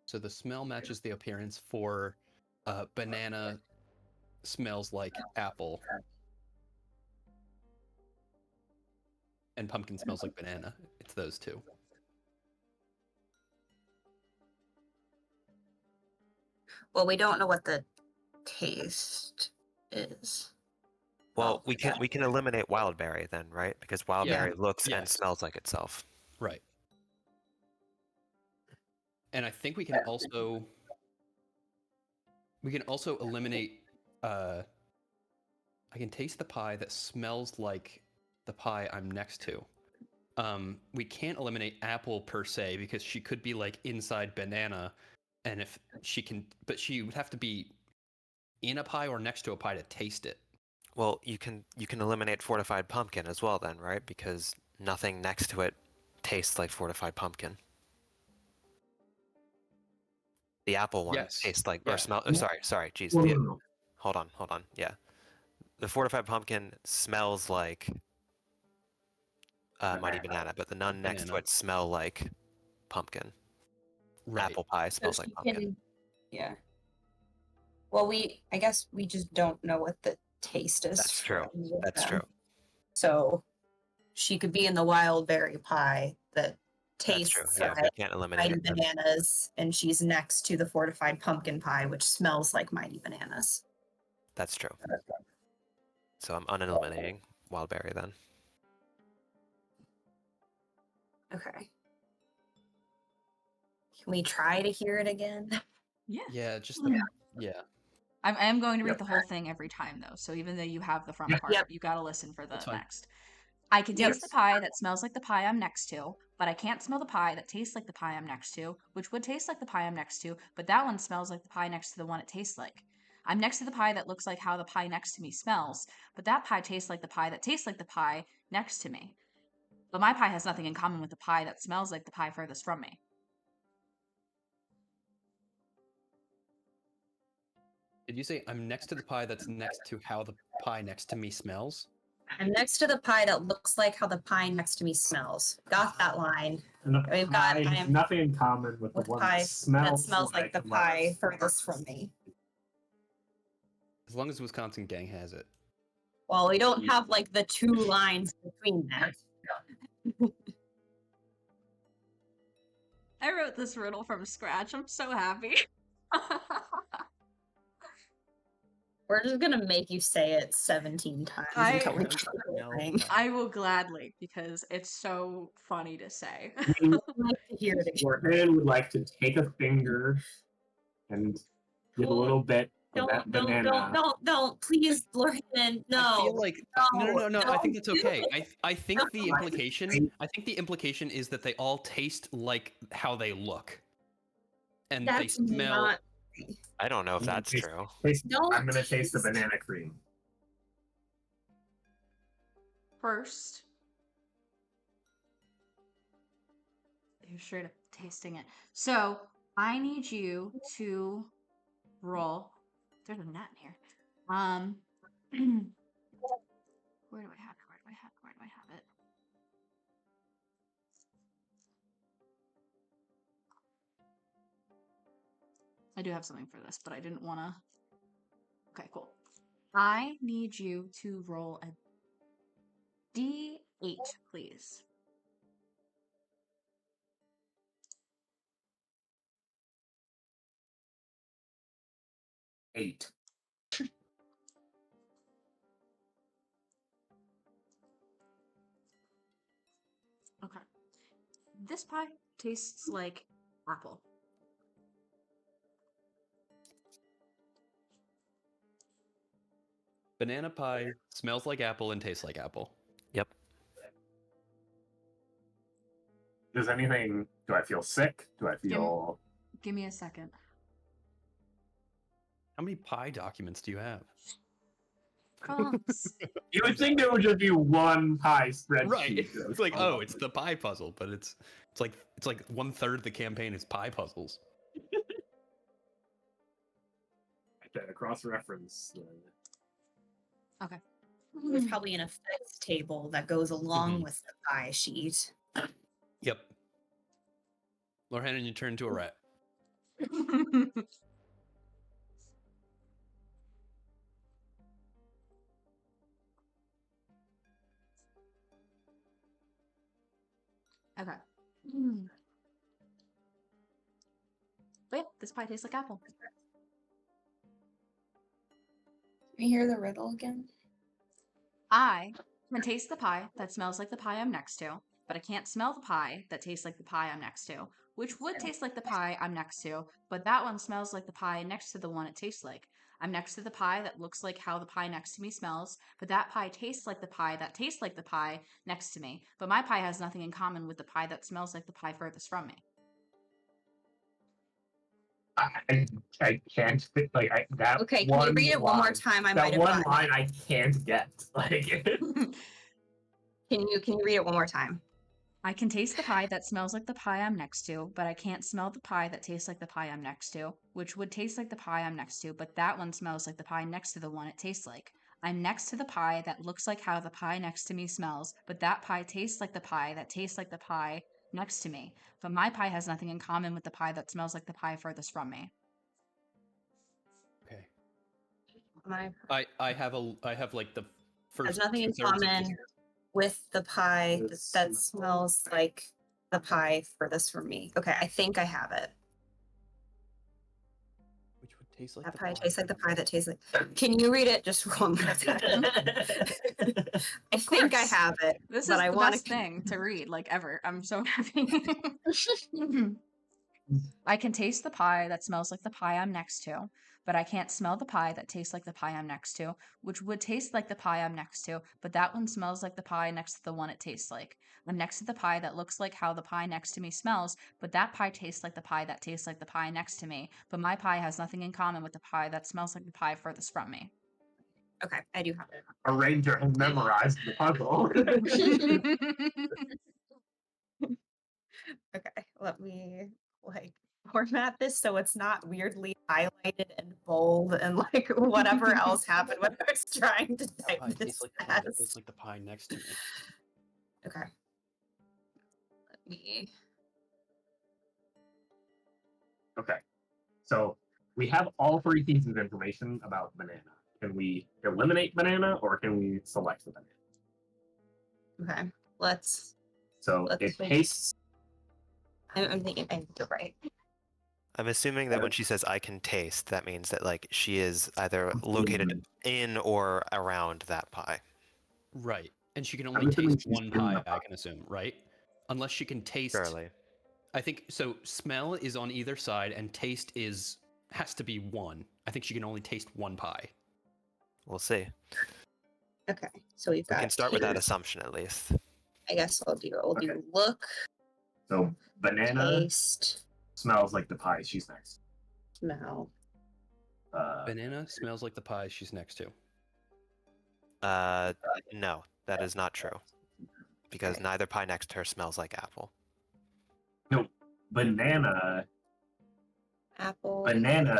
So the smell matches the appearance for banana smells like apple. And pumpkin smells like banana. It's those 2. well, we don't know what the taste is. Well, we can eliminate wildberry then, right? Because wildberry looks and Yes. smells like itself. Right. And I think we can also eliminate I can taste the pie that smells like the pie I'm next to. We can't eliminate apple per se because she could be like inside banana, and if she can, but she would have to be in a pie or next to a pie to taste it. Well, you can eliminate fortified pumpkin as well then, right? Because nothing next to it tastes like fortified pumpkin. The apple one Yes. tastes like Yeah. or smell. Oh, sorry. Geez. No, The, no, no. hold on. Yeah, the fortified pumpkin smells like Mighty Banana, but the none next to Banana. it smell like pumpkin. Right. Apple pie So smells like she pumpkin. can- yeah. Well, I guess we just don't know what the taste is. That's for true. any of That's them. true. So she could be in the wild berry pie that That's tastes true. Yeah, we like can't mighty eliminate that. bananas, and she's next to the fortified pumpkin pie, which smells like mighty bananas. That's true. So I'm uneliminating wildberry then. Okay. Can we try to hear it again? Yeah. Yeah. Just Yeah. yeah. I am going to read Yep. the whole thing every time, though. So even though you have the front Yep. part, you got to listen for the That's fine. next. I can Yep. taste the pie that smells like the pie I'm next to, but I can't smell the pie that tastes like the pie I'm next to, which would taste like the pie I'm next to, but that one smells like the pie next to the one it tastes like. I'm next to the pie that looks like how the pie next to me smells, but that pie tastes like the pie that tastes like the pie next to me. But my pie has nothing in common with the pie that smells like the pie furthest from me. Did you say I'm next to the pie that's next to how the pie next to me smells? I'm next to the pie that looks like how the pie next to me smells. Got that line. And the We've got- pie has I'm- nothing in common with the With one pie that smells like the pie furthest from me. As long as Wisconsin gang has it. Well, we don't have like the 2 lines between them. I wrote this riddle from scratch. I'm so happy. We're just gonna make you say it 17 times until we get the thing. I will gladly, because it's so funny to say. I like to hear it again. Warhead would like to take a finger and give a little bit of that banana. Don't, please, Lorcan, no. I feel like no. I think that's don't do okay. it. I think the implication is that they all taste like how they look, and they That's smell. not. I don't know if that's Taste- true. Don't I'm gonna taste the taste- banana cream. First, you're straight up tasting it. So I need you to roll. There's a net in here. Where do I have it? Where do I have it? I do have something for this, but I didn't want to. Okay, cool. I need you to roll a D8, please. Eight. Okay. This pie tastes like apple. Banana pie smells like apple and tastes like apple. Yep. Does anything? Do I feel sick? Do I feel? Give me a second. How many pie documents do you have? Fox. You would think there would just be one pie spreadsheet. Right. of It's like, all oh, of it's them. the pie puzzle, but it's like 1/3 of the campaign is pie puzzles. That cross-reference. There's probably an effects table that goes along Mhm. with the pie sheet. Yep. Lorhan, you turn into a rat. Okay. But yeah, this pie tastes like apple. Can you hear the riddle again? I can taste the pie that smells like the pie I'm next to, but I can't smell the pie that tastes like the pie I'm next to, which would taste like the pie I'm next to, but that one smells like the pie next to the one it tastes like. I'm next to the pie that looks like how the pie next to me smells, but that pie tastes like the pie that tastes like the pie next to me, but my pie has nothing in common with the pie that smells like the pie furthest from me. I can't fit like that. Okay, can you read it one more line- time? I might That have one gotten line I can't get. Like Can you read it one more time? I can taste the pie that smells like the pie I'm next to, but I can't smell the pie that tastes like the pie I'm next to, which would taste like the pie I'm next to, but that one smells like the pie next to the one it tastes like. I'm next to the pie that looks like how the pie next to me smells, but that pie tastes like the pie that tastes like the pie next to me. But my pie has nothing in common with the pie that smells like the pie furthest from me. Okay. My I have like the first. has nothing in 2/3 of this. common with the pie It that smells like the pie furthest from me. Okay, I think I have it. Which would taste like That the pie tastes like the pie that tastes like. Can you read it just one more time? I think I course. have it. This But is I the wanna best thing to read, like ever. I'm so happy. I can taste the pie that smells like the pie I'm next to, but I can't smell the pie that tastes like the pie I'm next to, which would taste like the pie I'm next to, but that one smells like the pie next to the one it tastes like. I'm next to the pie that looks like how the pie next to me smells, but that pie tastes like the pie that tastes like the pie next to me, but my pie has nothing in common with the pie that smells like the pie furthest from me. Okay, I do have it. a ranger has memorized the puzzle. Okay, let me like format this so it's not weirdly highlighted and bold and like whatever else happened when I was trying to type Pie this tastes like the pie that fast. tastes like the pie next to me. Okay. Let me. Okay. So we have all 3 pieces of information about banana. Can we eliminate banana or can we select the banana? Okay. Let's. So Let's it wait. tastes. I'm thinking. I think you're right. I'm assuming that when she says I can taste, that means that like she is either located in or around that pie. Right. And she can I'm only assuming taste she's one in pie, the I can assume, right? Unless she can taste. Surely. I think so. Smell is on either side, and taste has to be one. I think she can only taste one pie. We'll see. Okay. So we've We got. can start with that taste. assumption at least. I guess I'll do. We'll Okay. do look, So banana taste, smells like the pie she's next. smell. Banana smells like the pie she's next to. No, that is not true. Because Okay. neither pie next to her smells like apple. No, banana Apple.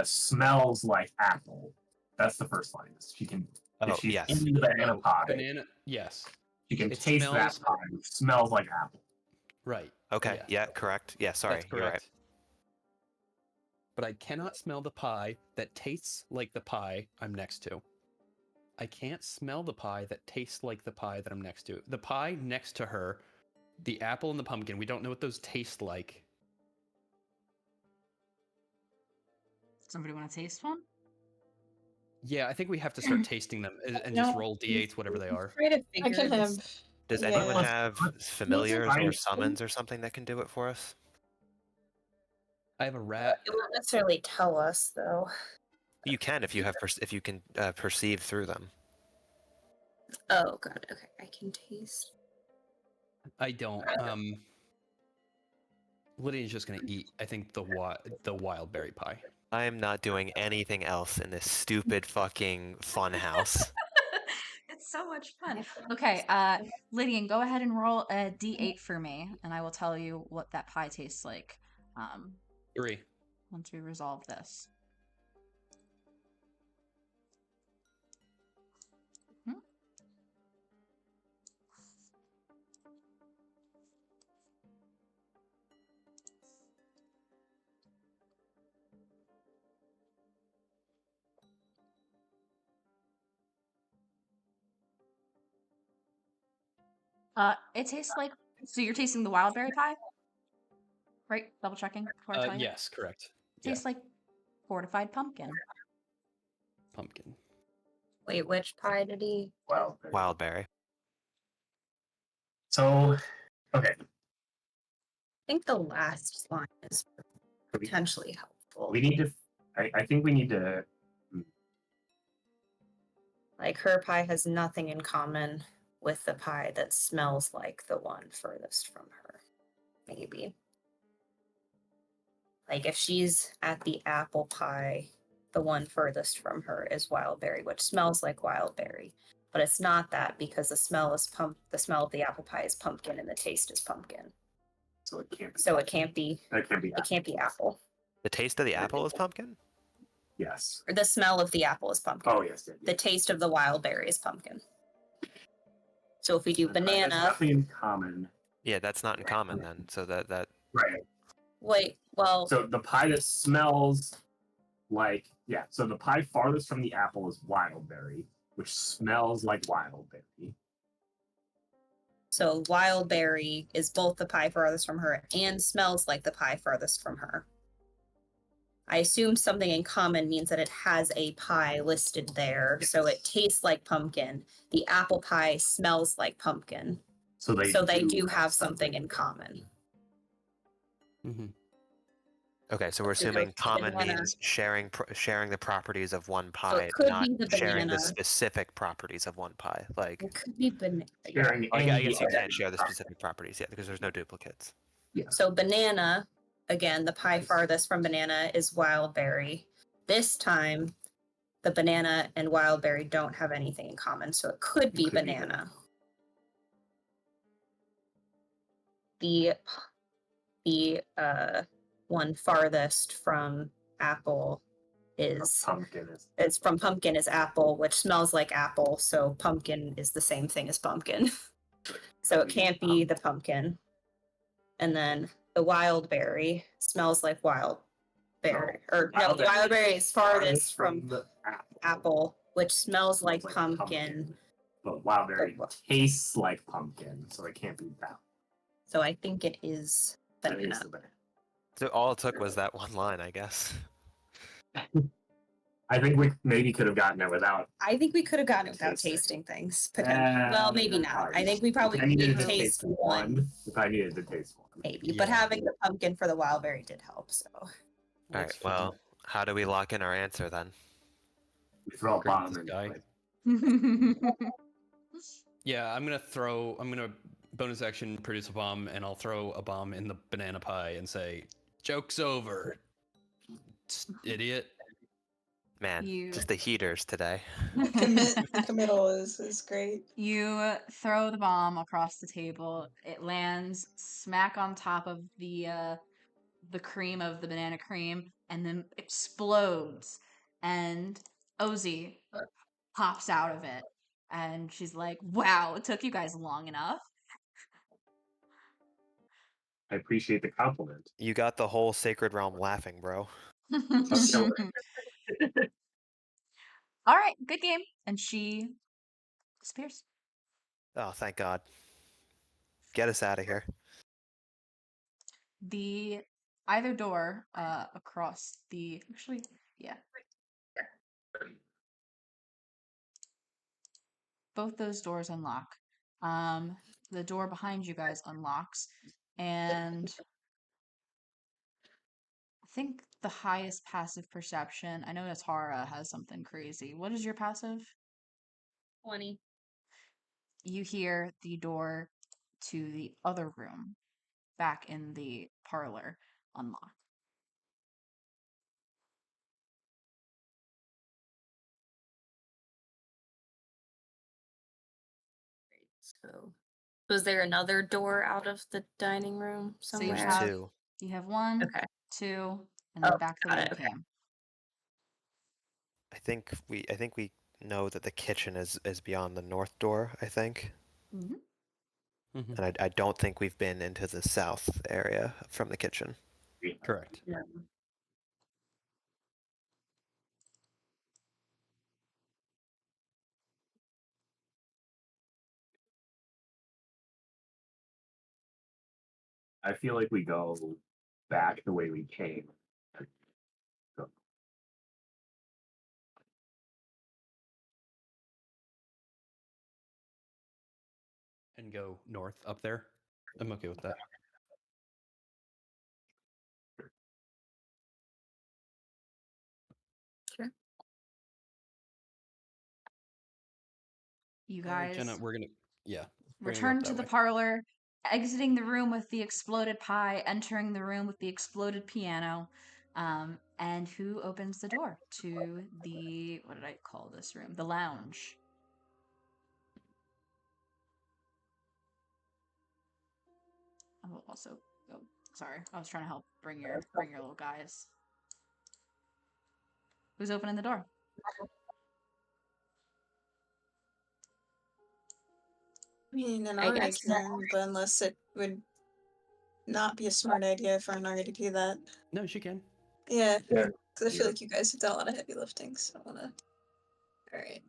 smells like apple. That's the first line. She can. Oh, If she's yes. in the banana Oh, pie, banana. Yes. she can It taste that smells- pie. Which smells like apple. Right. Okay, Yeah. yeah, correct. Yeah, sorry, That's you're right. correct. But I cannot smell the pie that tastes like the pie I'm next to. I can't smell the pie that tastes like the pie that I'm next to. The pie next to her, the apple and the pumpkin, we don't know what those taste like. Somebody want to taste one? Yeah, I think we have to start tasting them and No, just roll d8s, whatever they are. Try to I figure can have. this. Does Yeah. anyone have familiars or fine. summons or something that can do it for us? I have a rat. It won't necessarily tell us though. You can if you have if you can perceive through them. Oh god. Okay. I can taste. I don't. Lydia's just gonna eat. I think the wild berry pie. I am not doing anything else in this stupid fucking fun house. It's so much fun. Okay, Lydian, go ahead and roll a d8 for me, and I will tell you what that pie tastes like. 3. Once we resolve this. Hmm? It tastes like. So you're tasting the wild berry pie, right? Double checking before I tell you. Yes, correct. It tastes like fortified pumpkin. Pumpkin. Wait, which pie did he? Well, Wild berry. So, okay. I think the last line is potentially helpful. We need to. I think we need to. Like her pie has nothing in common with the pie that smells like the one furthest from her. Maybe. Like if she's at the apple pie, the one furthest from her is wild berry, which smells like wild berry. But it's not that because the smell of the apple pie is pumpkin and the taste is pumpkin. So it can't. Be So it can't be That can't be. it can't be apple. The taste of the apple is pumpkin? Yes. Or the smell of the apple is pumpkin. Oh yes. The taste of the wild berry is pumpkin. So if we do The pie has banana, Nothing in common. Yeah, that's not in common then. So that Right. wait, well, So the pie that smells like So the pie farthest from the apple is wild berry, which smells like wild berry. so wild berry is both the pie farthest from her and smells like the pie farthest from her. I assume something in common means that it has a pie listed there, so it tastes like pumpkin. The apple pie smells like pumpkin, So they do have something in common. Mm-hmm. okay. So we're So assuming the common banana- means sharing the properties of one So pie, it could not be the sharing the banana. specific properties of one pie. Like, It could be banana. sharing I any guess you other can't share the property. specific properties yet because there's no duplicates. So banana, again, the pie farthest from banana is wild berry. This time, the banana and wild berry don't have anything in common, so it could be could be banana. The one farthest from apple is Pumpkin is. it's from pumpkin is apple, which smells like apple. So pumpkin is the same thing as pumpkin. So it can't be the pumpkin. And then the wild berry smells like wild berry. Or no, the wild berry is farthest from the apple, which smells like pumpkin. But wild berry tastes like pumpkin, so it can't be that. So I think it is That is banana. the banana. So all it took was that one line, I guess. I think we maybe could have gotten it without. I think we could have gotten it without Tasting. tasting things. Well, maybe not. I think we probably If I needed need to to taste one, If I needed to taste one. maybe. But Yeah. having the pumpkin for the wild berry did help. So All right. Well, how do we lock in our answer then? We throw a Great, bomb this in. guy. Like, Yeah, I'm gonna bonus action produce a bomb, and I'll throw a bomb in the banana pie and say, "Joke's over, idiot." Man, You- just the heaters today. Committal is great. You throw the bomb across the table. It lands smack on top of the cream of the banana cream, and then explodes. And Osie pops out of it, and she's like, "Wow, it took you guys long enough." I appreciate the compliment. You got the whole sacred realm laughing, bro. All right, good game. And she disappears. Oh, thank God. Get us out of here. The either door across the both those doors unlock. The door behind you guys unlocks, and I think the highest passive perception. I know Natara has something crazy. What is your passive? 20. You hear the door to the other room back in the parlor unlock. So, was there another door out of the dining room So you somewhere? have Two. you have one, Okay. two, and then Oh, back the got way it, you okay. came. I think we know that the kitchen is beyond the north door, I think. Mhm. Mhm. And I don't think we've been into the south area from the kitchen. Correct. I feel like we go back the way we came. And go north up there. I'm okay with that. You All right, guys Jenna, we're gonna go return up to that the way. parlor, exiting the room with the exploded pie, entering the room with the exploded piano. And who opens the door to the, what did I call this room? The lounge. I will also, oh, sorry, I was trying to help bring your little guys. Who's opening the door? I mean, an I Ari guess can, but unless it would not be a smart idea for an Ari to do that. No, she can. Yeah, Yeah. because I feel like you guys have done a lot of heavy lifting, so I wanna. All right.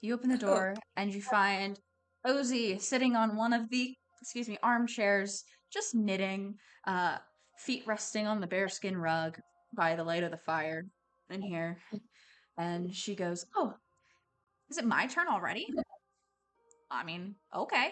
You open the door and you find Osie sitting on one of the, armchairs, just knitting, feet resting on the bearskin rug by the light of the fire in here. And she goes, "Oh, is it my turn already? I mean, okay."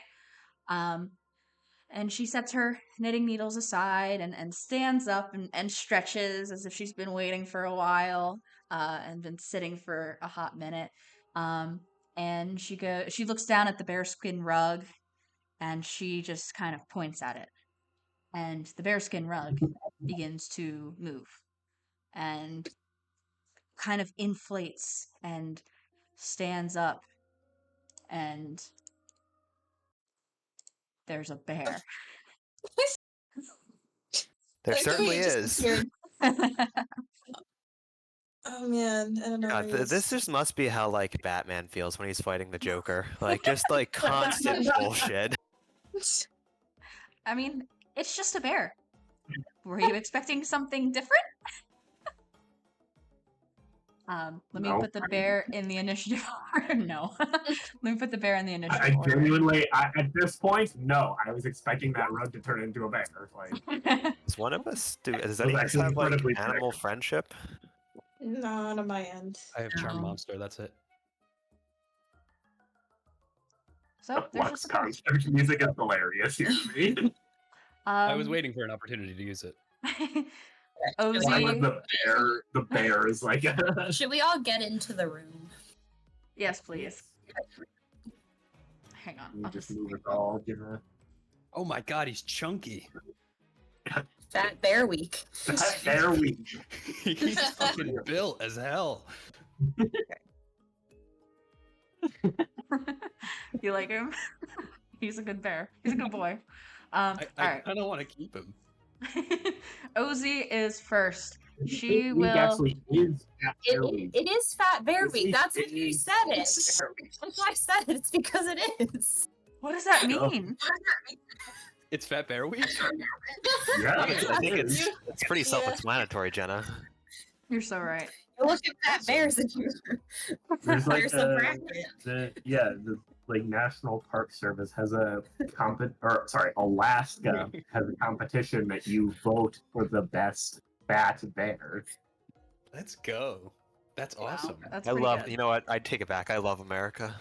And she sets her knitting needles aside and stands up and stretches as if she's been waiting for a while and been sitting for a hot minute. And she looks down at the bearskin rug and she just kind of points at it. And the bearskin rug begins to move and kind of inflates and stands up, and there's a bear. There Like the way certainly it just is. appeared. Oh man, I don't know. God, where he is. this just must be how like Batman feels when he's fighting the Joker. Like just like constant bullshit. I mean, it's just a bear. Were you expecting something different? Let me No. put the bear in the initiative order. No. Let me put the bear in the I initiative order. genuinely, at this point, no. I was expecting that rug to turn into a bear. Like, Does one of us do? Does was any of us actually have like incredibly animal predictable. friendship? Not on my end. I have Charm No. Monster. That's it. So The there's Flux just a bear. concert music is hilarious here to me. I was waiting for an opportunity to use it. Why was Osie. the bear is like Should we all get into the room? Yes, please. Hang on. you I'll just just. move it all, you know. Oh my god, he's chunky. Fat Bear Week. That bear week. He's fucking built as hell. You like him? He's a good bear. He's a good boy. I Alright. kind of want to keep him. Osie is first. She This week will. actually is Fat Bear Week. It is Fat Bear This Week. week That's what you is said it. Bear Week. That's why I said it. It's because it is. What does that Oh. mean? It's Fat Bear Week? Yeah, I think it is. it's pretty self-explanatory, Jenna. You're so right. You look at Fat Bears and There's like you're so correct. the like National Park Service has a Alaska has a competition that you vote for the best fat bear. Let's go. That's Wow, awesome. That's I pretty love. good. You know what? I'd take it back. I love America.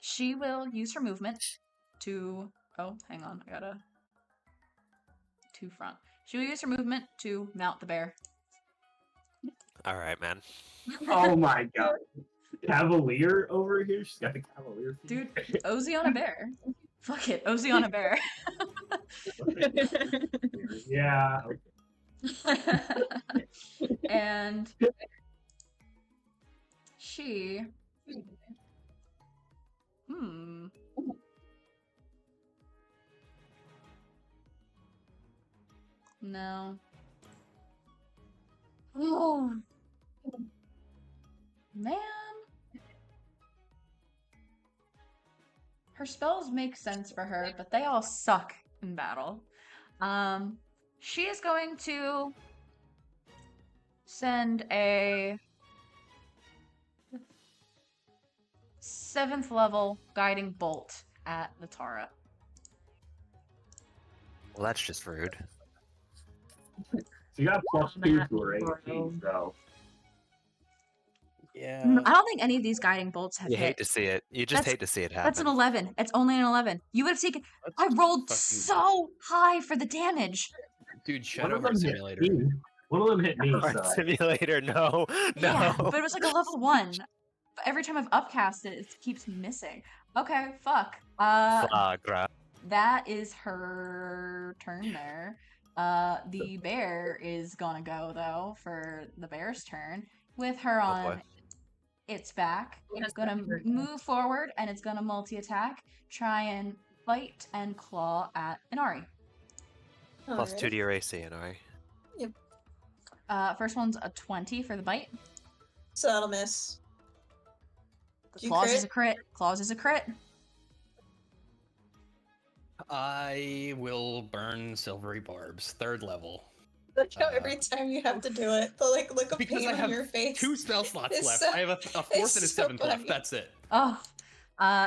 She will use her movement to. Oh, hang on. I gotta. To front. She will use her movement to mount the bear. All right, man. Oh my god. Cavalier over here? She's got the cavalier. Dude, Osie on a bear. Fuck it, Osie on a bear. Yeah. And she. No. Oh. Man. Her spells make sense for her, but they all suck in battle. She is going to send a 7th level guiding bolt at Natara. Well, that's just rude. She got +2 to her AC, so. Yeah. I don't think any of these guiding bolts have You hit. hate to see it. You just That's- hate to see it happen. That's an 11. It's only an 11. You would have taken. I rolled so high for the damage. Dude, One Shadow of Heart them hit Simulator. me. One of them hit me, Art so. Simulator, no, Yeah, no. but it was like a level 1. But every time I've upcast it, it keeps missing. Okay, fuck. Flagra. That is her turn there. The bear is gonna go though for the bear's turn with her Oh, on boy. its back. It has It's gonna better. move forward and it's gonna multi-attack, try and bite and claw at Inari. +2 to your AC, and I. First one's a 20 for the bite. So that'll miss. You Claws is crit? a crit. Claws is a crit. I will burn Silvery Barbs, 3rd level. Like how every time you have to do it, the like look of Because pain I on have your face. 2 spell slots It's left. so- I have a 4th and a it's so 7th left. funny. That's it. Oh,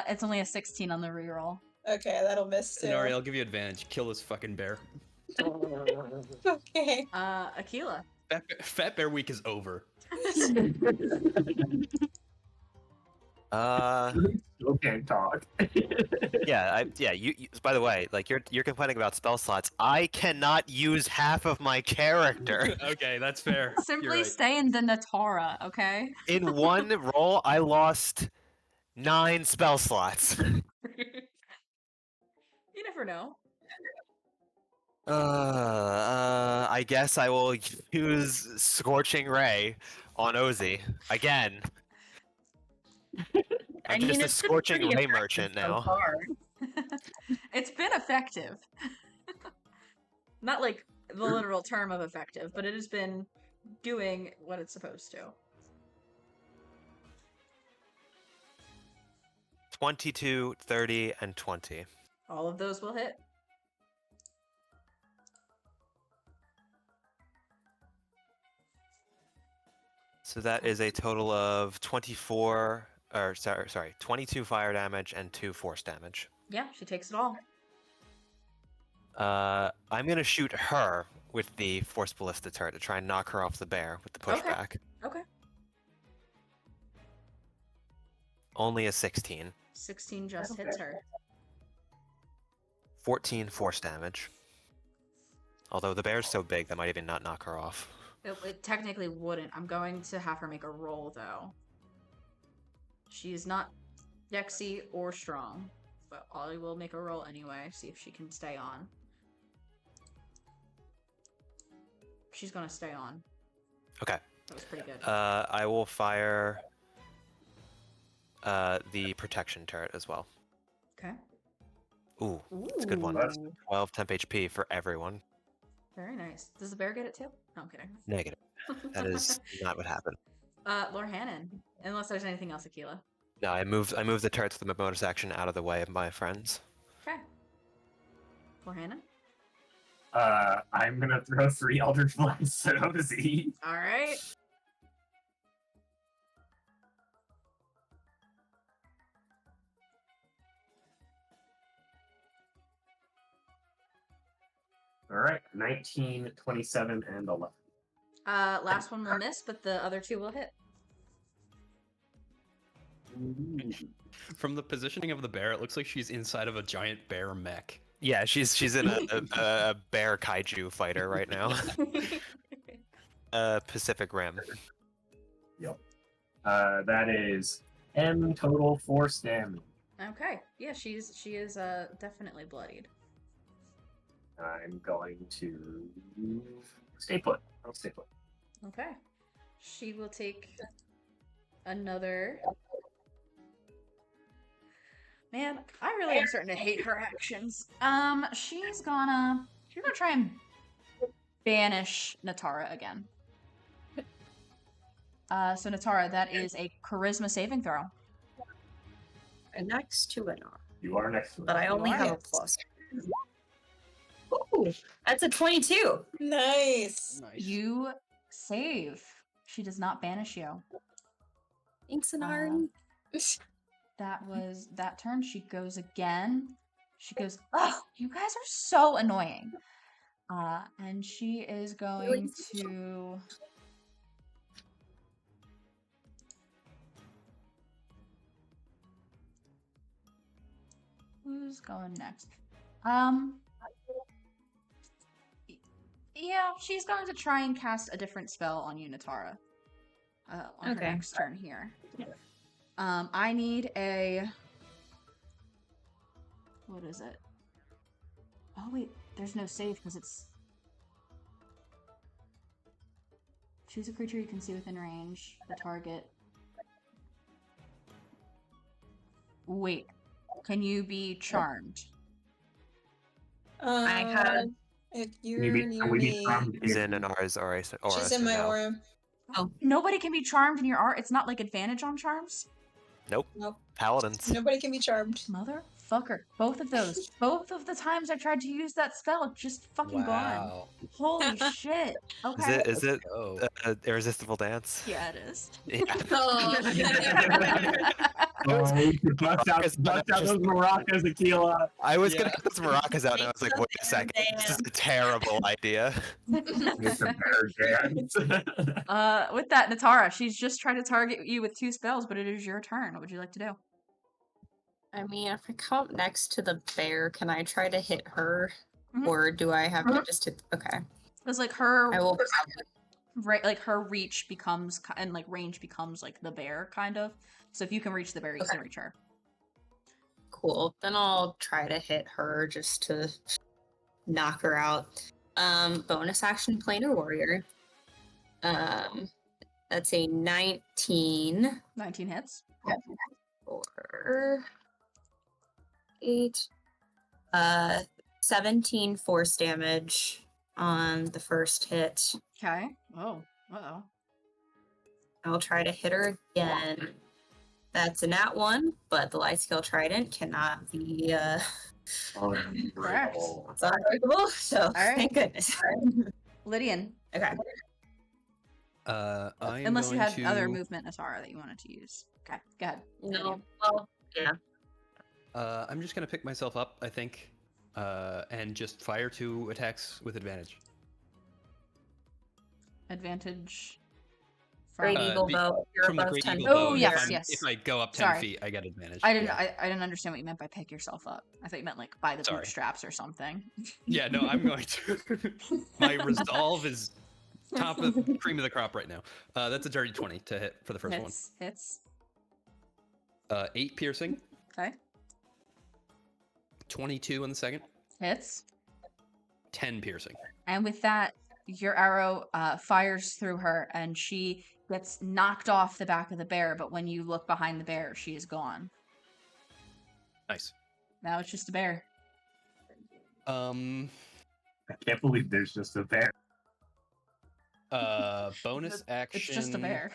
it's only a 16 on the reroll. Okay, that'll miss too. Inari, I'll give you advantage. Kill this fucking bear. Okay. Aquila. Fat Bear Week is over. Still can't talk. Yeah, You. By the way, like you're complaining about spell slots. I cannot use half of my character. Okay, that's fair. You're Simply right. stay in the Natara, okay? In one roll, I lost 9 spell slots. You never know. I guess I will use Scorching Ray on Osie again. I'm just a it's been Scorching pretty Ray effective merchant so now. far. It's been effective. Not like the literal term of effective, but it has been doing what it's supposed to. 22, 30, and 20. All of those will hit. So that is a total of 24, or sorry, 22 fire damage and 2 force damage. Yeah, she takes it all. I'm gonna shoot her with the force ballista turret to try and knock her off the bear with the pushback. Okay. Only a 16. 16 just hits her. 14 force damage. Although the bear's so big, that might even not knock her off. It technically wouldn't. I'm going to have her make a roll, though. She is not dexy or strong, but Ollie will make a roll anyway, see if she can stay on. She's gonna stay on. Okay. That was pretty good. I will fire the protection turret as well. Okay. Ooh, it's a good one. Ooh. 12 temp HP for everyone. Very nice. Does the bear get it too? No, I'm kidding. Negative. That is not what happened. Lord Hannon. Unless there's anything else, Aquila. No, I moved the turrets with my bonus action out of the way of my friends. Okay. Lord Hannon. I'm gonna throw 3 Eldritch Blasts at Osie. Alright. Alright, 19, 27, and 11. Last one will miss, but the other 2 will hit. From the positioning of the bear, it looks like she's inside of a giant bear mech. Yeah, she's in a bear kaiju fighter right now. Pacific Rim. Yep. That is M total force damage. Okay. Yeah, she is definitely bloodied. I'm going to stay put. I'll stay put. Okay. She will take another. Man, I really am starting to hate her actions. She's gonna try and banish Natara again. So Natara, that is a charisma saving throw. And next to an R. You are next to it. But I only have a plus. Ooh, that's a 22. Nice. You save. She does not banish you. Thanks, Anari. That was that turn. She goes again. She goes, "Oh, you guys are so annoying." And she is going to. Who's going next? Yeah, she's going to try and cast a different spell on you, Natara. On her next turn here. I need a. What is it? Oh wait, there's no save because it's. Choose a creature you can see within range. The target. Wait, can you be charmed? I had. If Can you're we near be me, charmed? Is in an R's aura. she's in my no. aura. Nobody can be charmed in your art. It's not like advantage on charms. Nope. Nope. Paladins. Nobody can be charmed. Motherfucker. Both of those. Both of the times I tried to use that spell just fucking gone. Wow. Holy shit. Okay. Is it Oh. irresistible dance? Yeah, it is. Yeah. Oh. You should bust out those maracas, Aquila. I was Yeah. gonna get those maracas out, and I was like, wait a second, this is a terrible idea. It's a bear dance. With that, Natara, she's just trying to target you with 2 spells, but it is your turn. What would you like to do? I mean, if I come up next to the bear, can I try to hit her? Mhm. Or do I have to just hit? Okay. Because like her, I will. right, like her reach becomes and like range becomes like the bear kind of. So if you can reach the bear, you can reach her. Cool. Then I'll try to hit her just to knock her out. Bonus action planar warrior. That's a 19. 19 hits. Or 8. 17 force damage. on the first hit. Okay. Oh. Uh-oh. I'll try to hit her again. That's a nat 1, but the light scale trident cannot be Unbreakable. it's unbreakable. So right. thank goodness. Lydian. Okay. I am Unless you going had other to- movement, Natara, that you wanted to use. Okay, go ahead. No. Well, yeah. I'm just gonna pick myself up, I think, and just fire 2 attacks with advantage. Advantage Great from. Eagle be- Bow. You're From the above Great 10 Eagle Bow, Oh, if yes, I'm- yes. if I go up 10 Sorry. feet, I get advantage. I didn't. Yeah. I didn't understand what you meant by pick yourself up. I thought you meant like by the Sorry. bootstraps or something. Yeah, no, I'm going to. My resolve is top of cream of the crop right now. That's a dirty 20 to hit for the first Hits. one. 8 piercing, Okay. 22 on the second, Hits. 10 piercing. And with that, your arrow fires through her, and she gets knocked off the back of the bear. But when you look behind the bear, she is gone. Nice. Now it's just a bear. I can't believe there's just a bear. Bonus action. It's just a bear.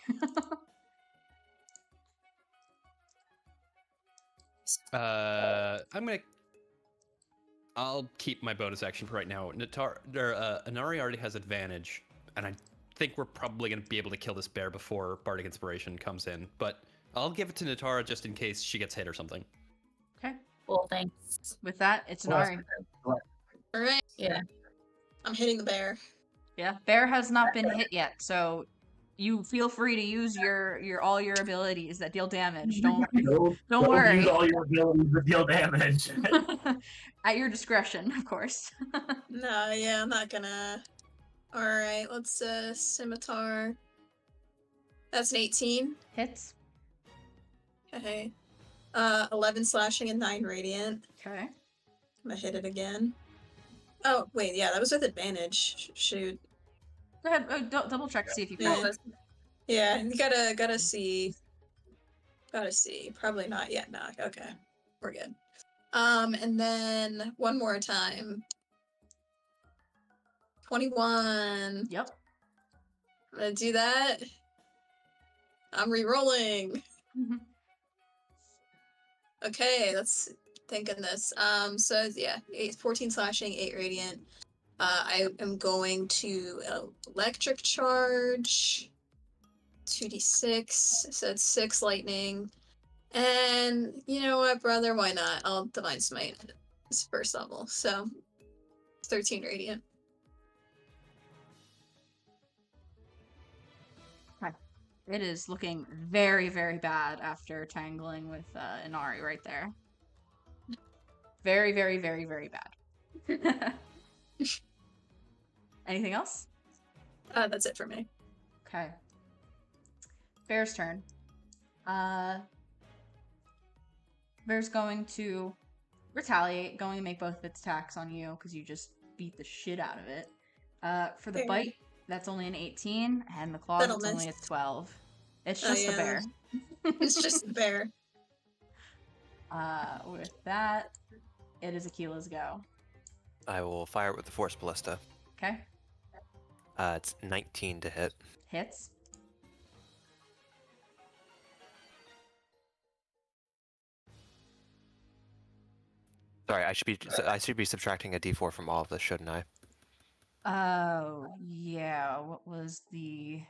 I'll keep my bonus action for right now. Inari already has advantage, and I think we're probably going to be able to kill this bear before Bardic Inspiration comes in. But I'll give it to Natara just in case she gets hit or something. Okay. Well, thanks. With that, it's Well, Nari. All right. Yeah. I'm hitting the bear. Yeah, bear has not been hit yet, so you feel free to use your all your abilities that deal damage. Don't Don't worry. use all your abilities to deal damage. At your discretion, of course. No, yeah, I'm not gonna. All right, let's scimitar. That's an 18. Hits. Okay. 11 slashing and 9 radiant. Okay. I'm gonna hit it again. Oh wait, yeah, that was with advantage. Shoot. Go ahead. Double check to see if you Yeah. crit. Yeah, you gotta see. Gotta see. Probably not yet. No. Okay, we're good. And then one more time. 21. Yep. I'm gonna do that. I'm re-rolling. Okay, let's think on this. So yeah, 14 slashing, 8 radiant. I am going to electric charge. 2d6, so it's 6 lightning. And you know what, brother? Why not? I'll Divine Smite. It's first level, so 13 radiant. It is looking very, very bad after tangling with Inari right there. Very, very, very, very bad. Anything else? That's it for me. Okay. Bear's turn. Bear's going to retaliate, going to make both of its attacks on you because you just beat the shit out of it. For the Fair. bite, that's only an 18, and the claw, That'll it's only a miss. 12. It's Oh, just a yeah. bear. It's just the bear. With that, it is Akila's go. I will fire it with the Force Ballista. Okay? It's 19 to hit. Hits. Sorry, I should be subtracting a d4 from all of this, shouldn't I? Oh, yeah. What was the...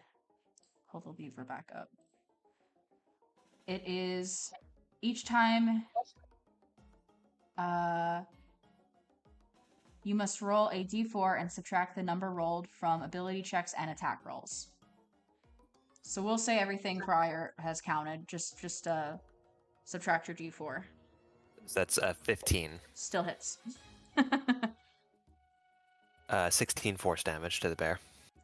Hold the lever back up. It is each time you must roll a d4 and subtract the number rolled from ability checks and attack rolls. So we'll say everything prior has counted. Just subtract your d4. So that's 15. Still hits. 16 force damage to the bear.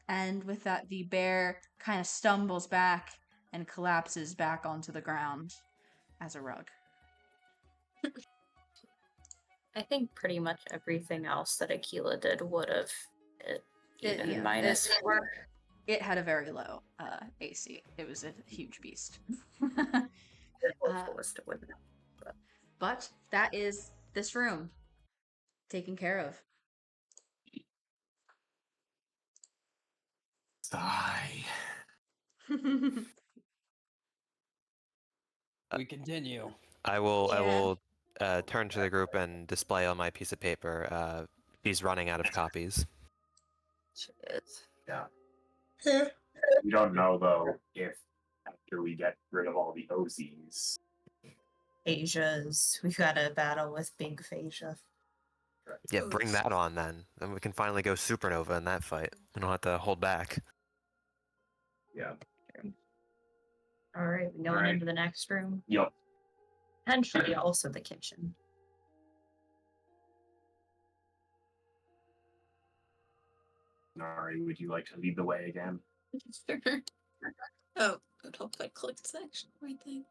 And with that, the bear kind of stumbles back and collapses back onto the ground as a rug. I think pretty much everything else that Aquila did would have hit, even minus 4. It had a very low AC. It was a huge beast. But that is this room taken care of. Sigh. We continue. I will Yeah. turn to the group and display on my piece of paper. He's running out of copies. Shit. Yeah. We don't know though if after we get rid of all the Osies. Asia's. We've got a battle with Big Phasia. Yeah, bring that on then. Then we can finally go supernova in that fight. We don't have to hold back. Yeah. All right, we going Alright. into the next room. Yup. Potentially also the kitchen. Nari, would you like to lead the way again? Sure. Oh, it hope I clicked the actual right thing.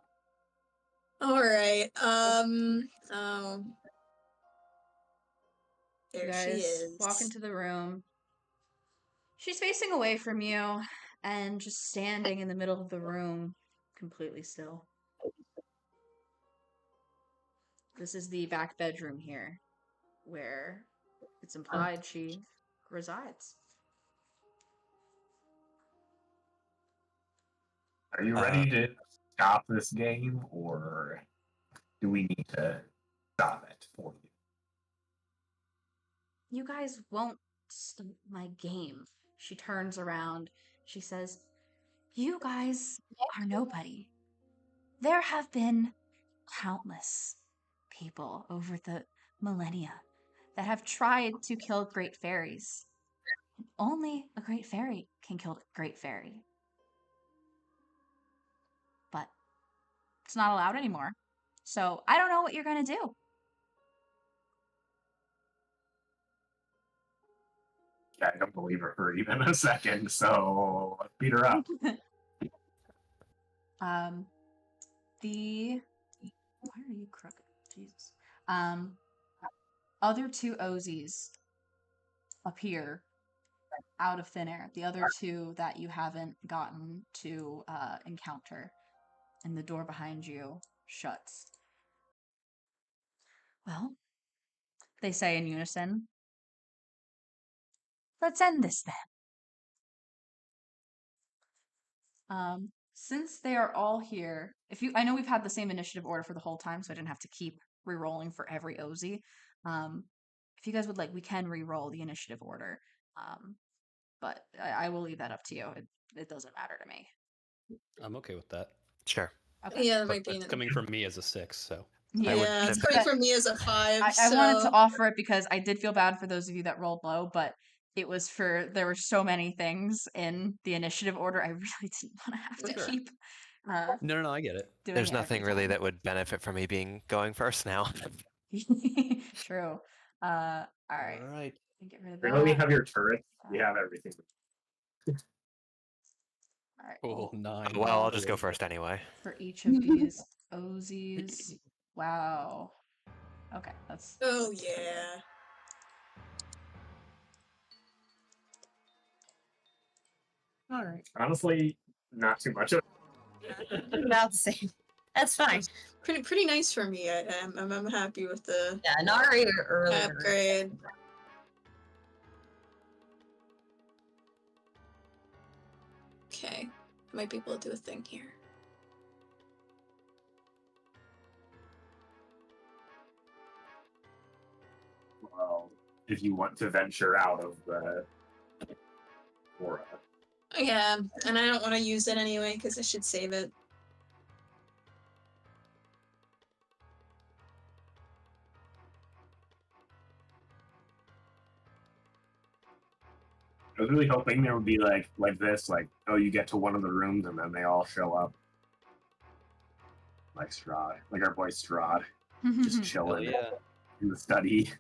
All right. Oh. You There she guys is. walk into the room. She's facing away from you and just standing in the middle of the room, completely still. This is the back bedroom here, where it's implied she resides. Are you ready to stop this game, or do we need to stop it for you? You guys won't stop my game. She turns around. She says, "You guys are nobody. There have been countless people over the millennia that have tried to kill great fairies. Only a great fairy can kill a great fairy. But it's not allowed anymore. So I don't know what you're going to do." I don't believe her for even a second, so let's beat her up. The why are you crooked? Jesus. Other two Osies appear out of thin air. The other two that you haven't gotten to encounter, and the door behind you shuts. Well, they say in unison, "Let's end this then." Since they are all here, I know we've had the same initiative order for the whole time, so I didn't have to keep re-rolling for every Osie. If you guys would like, we can re-roll the initiative order. But I will leave that up to you. It doesn't matter to me. I'm okay with that. Sure. Okay. Yeah, that But might be that's coming from me as a 6, so. Yeah, Yeah, it's benefit- coming from me as a 5. I wanted to so- offer it because I did feel bad for those of you that rolled low, but it was there were so many things in the initiative order I really didn't want to have to Sure. keep. No, I get it. Doing There's it nothing every really time. that would benefit from me going first now. True. All right. All right. Get rid of Now that we that. have your turret, we have everything. All right. Oh, 9. Well, I'll just go first anyway. For each of these Osies. Wow. Okay, that's Oh yeah. All right. Honestly, not too much of About the same. That's fine. Pretty nice for me. I'm happy with the Yeah, Nari earlier. upgrade. Okay, I might be able to do a thing here. well, if you want to venture out of the aura. Yeah, and I don't want to use it anyway because I should save it. I was really hoping there would be like this, like, oh, you get to one of the rooms and then they all show up. Like Strahd, like our boy Strahd, just Oh, chilling yeah. in the study.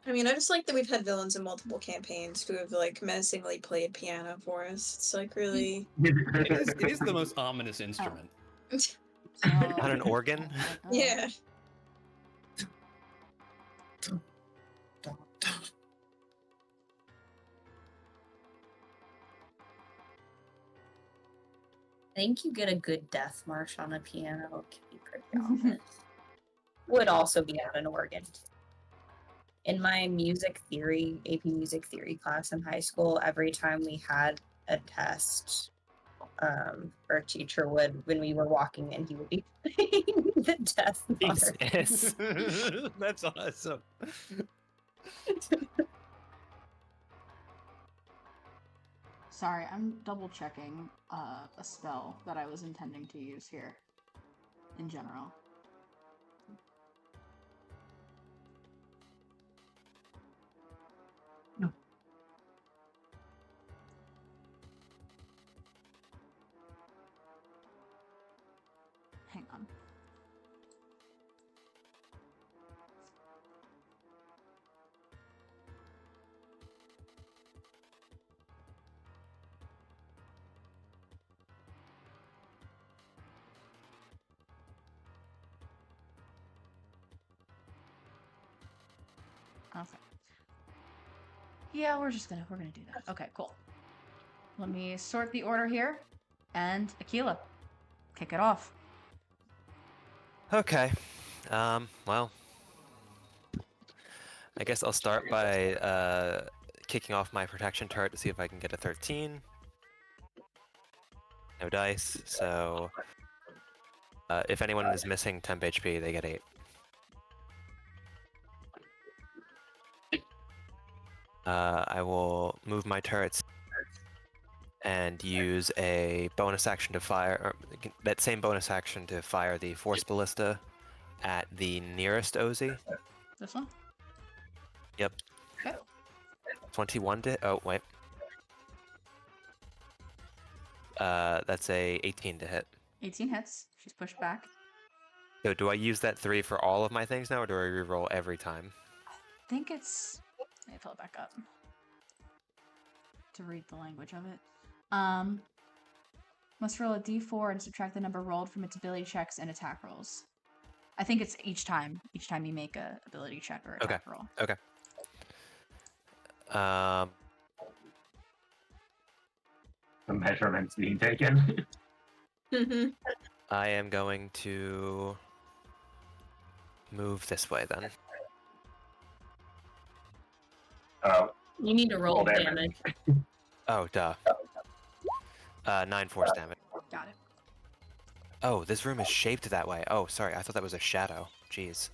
I mean, I just like that we've had villains in multiple campaigns who have like menacingly played piano for us. It's like really. It is the most ominous instrument. Not an organ? Yeah. I think you get a good death march on a piano. It can be pretty ominous. Would also be on an organ. In my music theory, AP music theory class in high school, every time we had a test, our teacher would, when we were walking in, he would be playing the test. Jesus. That's awesome. Sorry, I'm double checking a spell that I was intending to use here in general. No. Hang on. Okay. Yeah, we're gonna do that. Okay, cool. Let me sort the order here, and Aquila, kick it off. Okay. Well, I guess I'll start by kicking off my protection turret to see if I can get a 13. No dice, so if anyone is missing temp HP, they get 8. I will move my turrets and use a bonus action to fire, or that same bonus action to fire the Force Ballista at the nearest Osie. This one? Yep. Okay. 21 to, oh wait. That's a 18 to hit. 18 hits. She's pushed back. So do I use that 3 for all of my things now, or do I reroll every time? I think it's... Let me pull it back up to read the language of it. Must roll a d4 and subtract the number rolled from its ability checks and attack rolls. I think it's each time you make a ability check or attack roll. Okay. The measurements being taken. I am going to move this way then. You need to roll Roll damage. Oh, duh. 9 force damage. Got it. Oh, this room is shaped that way. Oh, sorry, I thought that was a shadow. Jeez.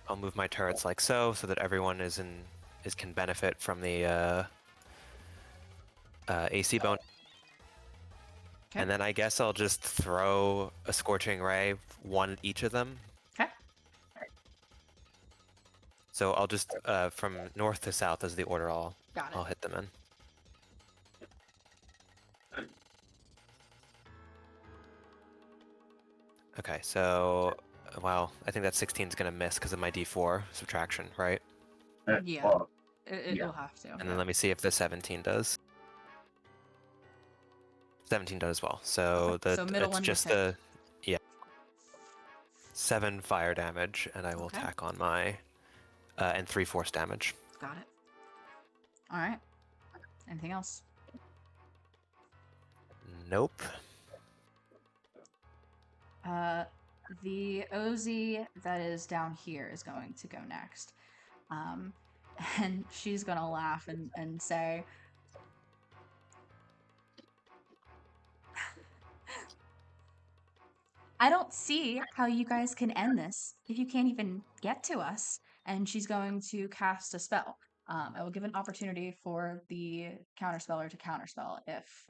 I'll move my turrets like so that everyone can benefit from the AC bonus. Okay. And then I guess I'll just throw a scorching ray, one at each of them. Okay. So I'll just from north to south as the order I'll Got it. hit them in. Okay, so well, I think that 16 is gonna miss because of my D4 subtraction, right? Yeah. Well, It'll have to. And then let me see if the 17 does. 17 does as well. So Okay, so middle it's one just was hit. 7 fire damage, and I will Okay. tack on my and 3 force damage. Got it. All right. Anything else? Nope. The Osie that is down here is going to go next. And she's gonna laugh and say, I don't see how you guys can end this if you can't even get to us. And she's going to cast a spell. I will give an opportunity for the counterspeller to counterspell if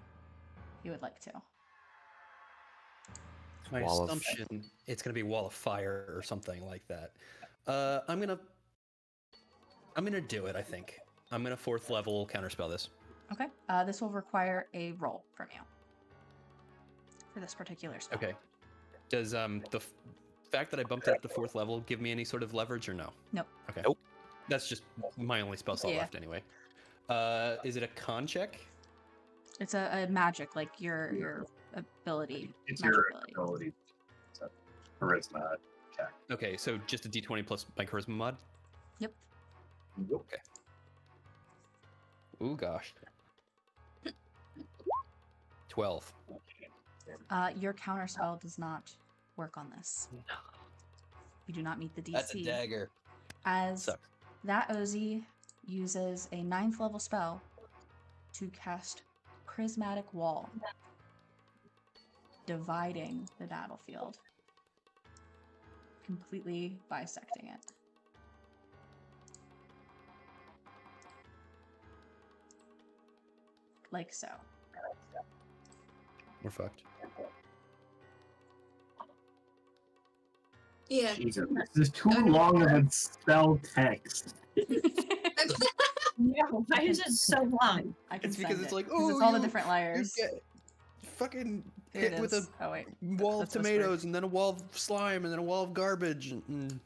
he would like to. My Wall of- assumption it's gonna be wall of fire or something like that. I'm gonna do it. I think I'm gonna 4th level counterspell this. Okay. This will require a roll from you for this particular spell. Okay. Does the fact that I bumped it up to 4th level give me any sort of leverage or no? Nope. Okay. Nope. That's just my only spell slot Yeah. left anyway. Is it a con check? It's a magic, like your ability. it's magic your ability. So, charisma check. Okay, so just a d20 plus my charisma mod. Yep. Okay. Ooh gosh. 12. Your counterspell does not work on this. You do not meet the DC. That's a dagger. As Sucks. that Osie uses a 9th level spell to cast Prismatic Wall, dividing the battlefield, completely bisecting it. Like so. We're fucked. Yeah. Jesus, this is too long of a spell text. Yeah, why is it so long? I can It's because send it's it, like, 'cause oh, it's all the you- different You layers. get fucking Here it hit with a is. Oh wait. wall of that's whispered. tomatoes, and then a wall of slime, and then a wall of garbage. And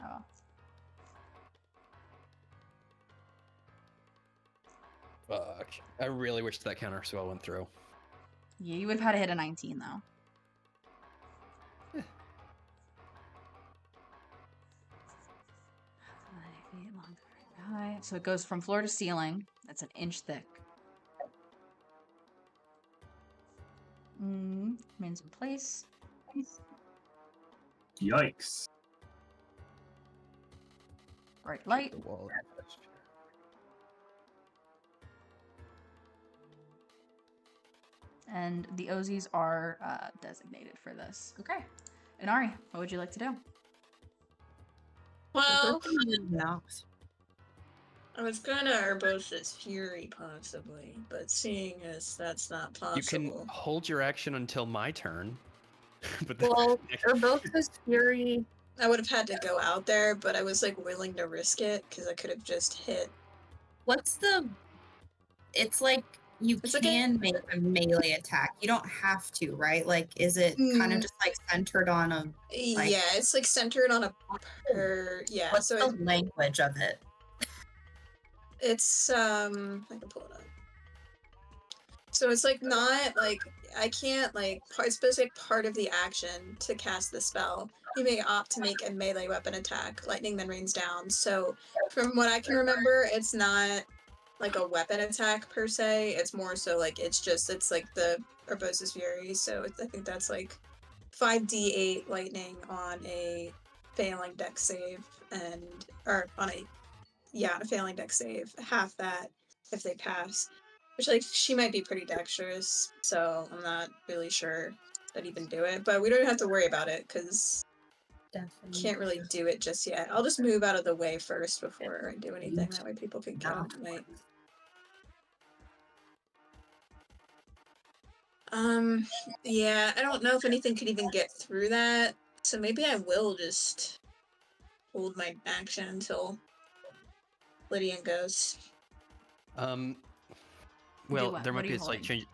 Oh. fuck. I really wish that counter spell went through. Yeah, you would have had to hit a 19 though. Eh. 5 feet long, very high. So it goes from floor to ceiling. That's an inch thick. Remains in place. Yikes. Bright light. The wall. And the Osies are designated for this. Okay. Inari, what would you like to do? Well, No. I was gonna Urbosa's Fury possibly, but seeing as that's not possible. You can hold your action until my turn. But then Well, Urbosa's Fury. I would have had to go out there, but I was like willing to risk it because I could have just hit. What's the? It's like you It's like can make a melee attack. You don't have to, right? Like, is it kind of just like centered on a? Like- Yeah, it's like centered on a yeah. What's So the language of it? it's I can pull it up. So it's like not like I can't like it's basically part of the action to cast the spell. You may opt to make a melee weapon attack. Lightning then rains down. So from what I can remember, it's not like a weapon attack per se. It's more so like it's like the Urbosa's Fury. So I think that's like 5d8 lightning on a failing deck save or on a failing deck save. Half that if they pass. Which like she might be pretty dexterous, so I'm not really sure that even do it. But we don't have to worry about it because Definitely. can't really do it just yet. I'll just move out of the way first before I do anything. That way people can kill tonight. Yeah, I don't know if anything could even get through that. So maybe I will just hold my action until Lydian goes. Well, what? there What might are be you a slight holding? change.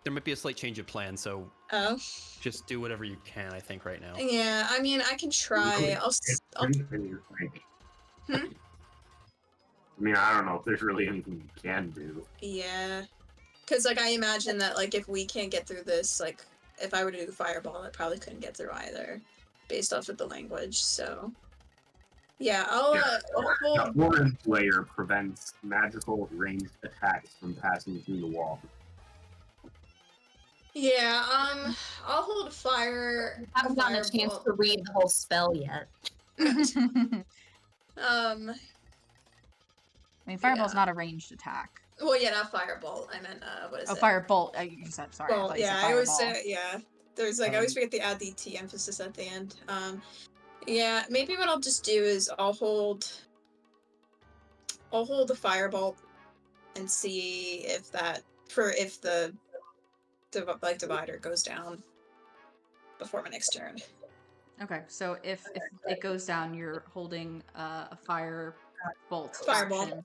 There might be a slight change of plan, so Oh. just do whatever you can. I think right now. Yeah, I mean I can try. I'll I Hmm? mean, I don't know if there's really anything you can do. Yeah. Because, like, I imagine that, like, if we can't get through this, like, if I were to do Fireball, I probably couldn't get through either, based off of the language, so... Yeah, I'll hold... The Orange layer prevents magical ranged attacks from passing through the wall. Yeah, I'll hold fire... I haven't gotten a chance to read the whole spell yet. I mean, Fireball's not a ranged attack. Well, yeah, not Fireball. I meant, what is it? Oh, Firebolt. You said, sorry. I Well, thought you yeah, said I always Fireball. say, yeah. There's, like, I always forget to add the T emphasis at the end. Yeah, maybe what I'll just do is I'll hold the Firebolt and see if that if the divider goes down before my next turn. Okay, so if it goes down, you're holding a Firebolt Fireball. action.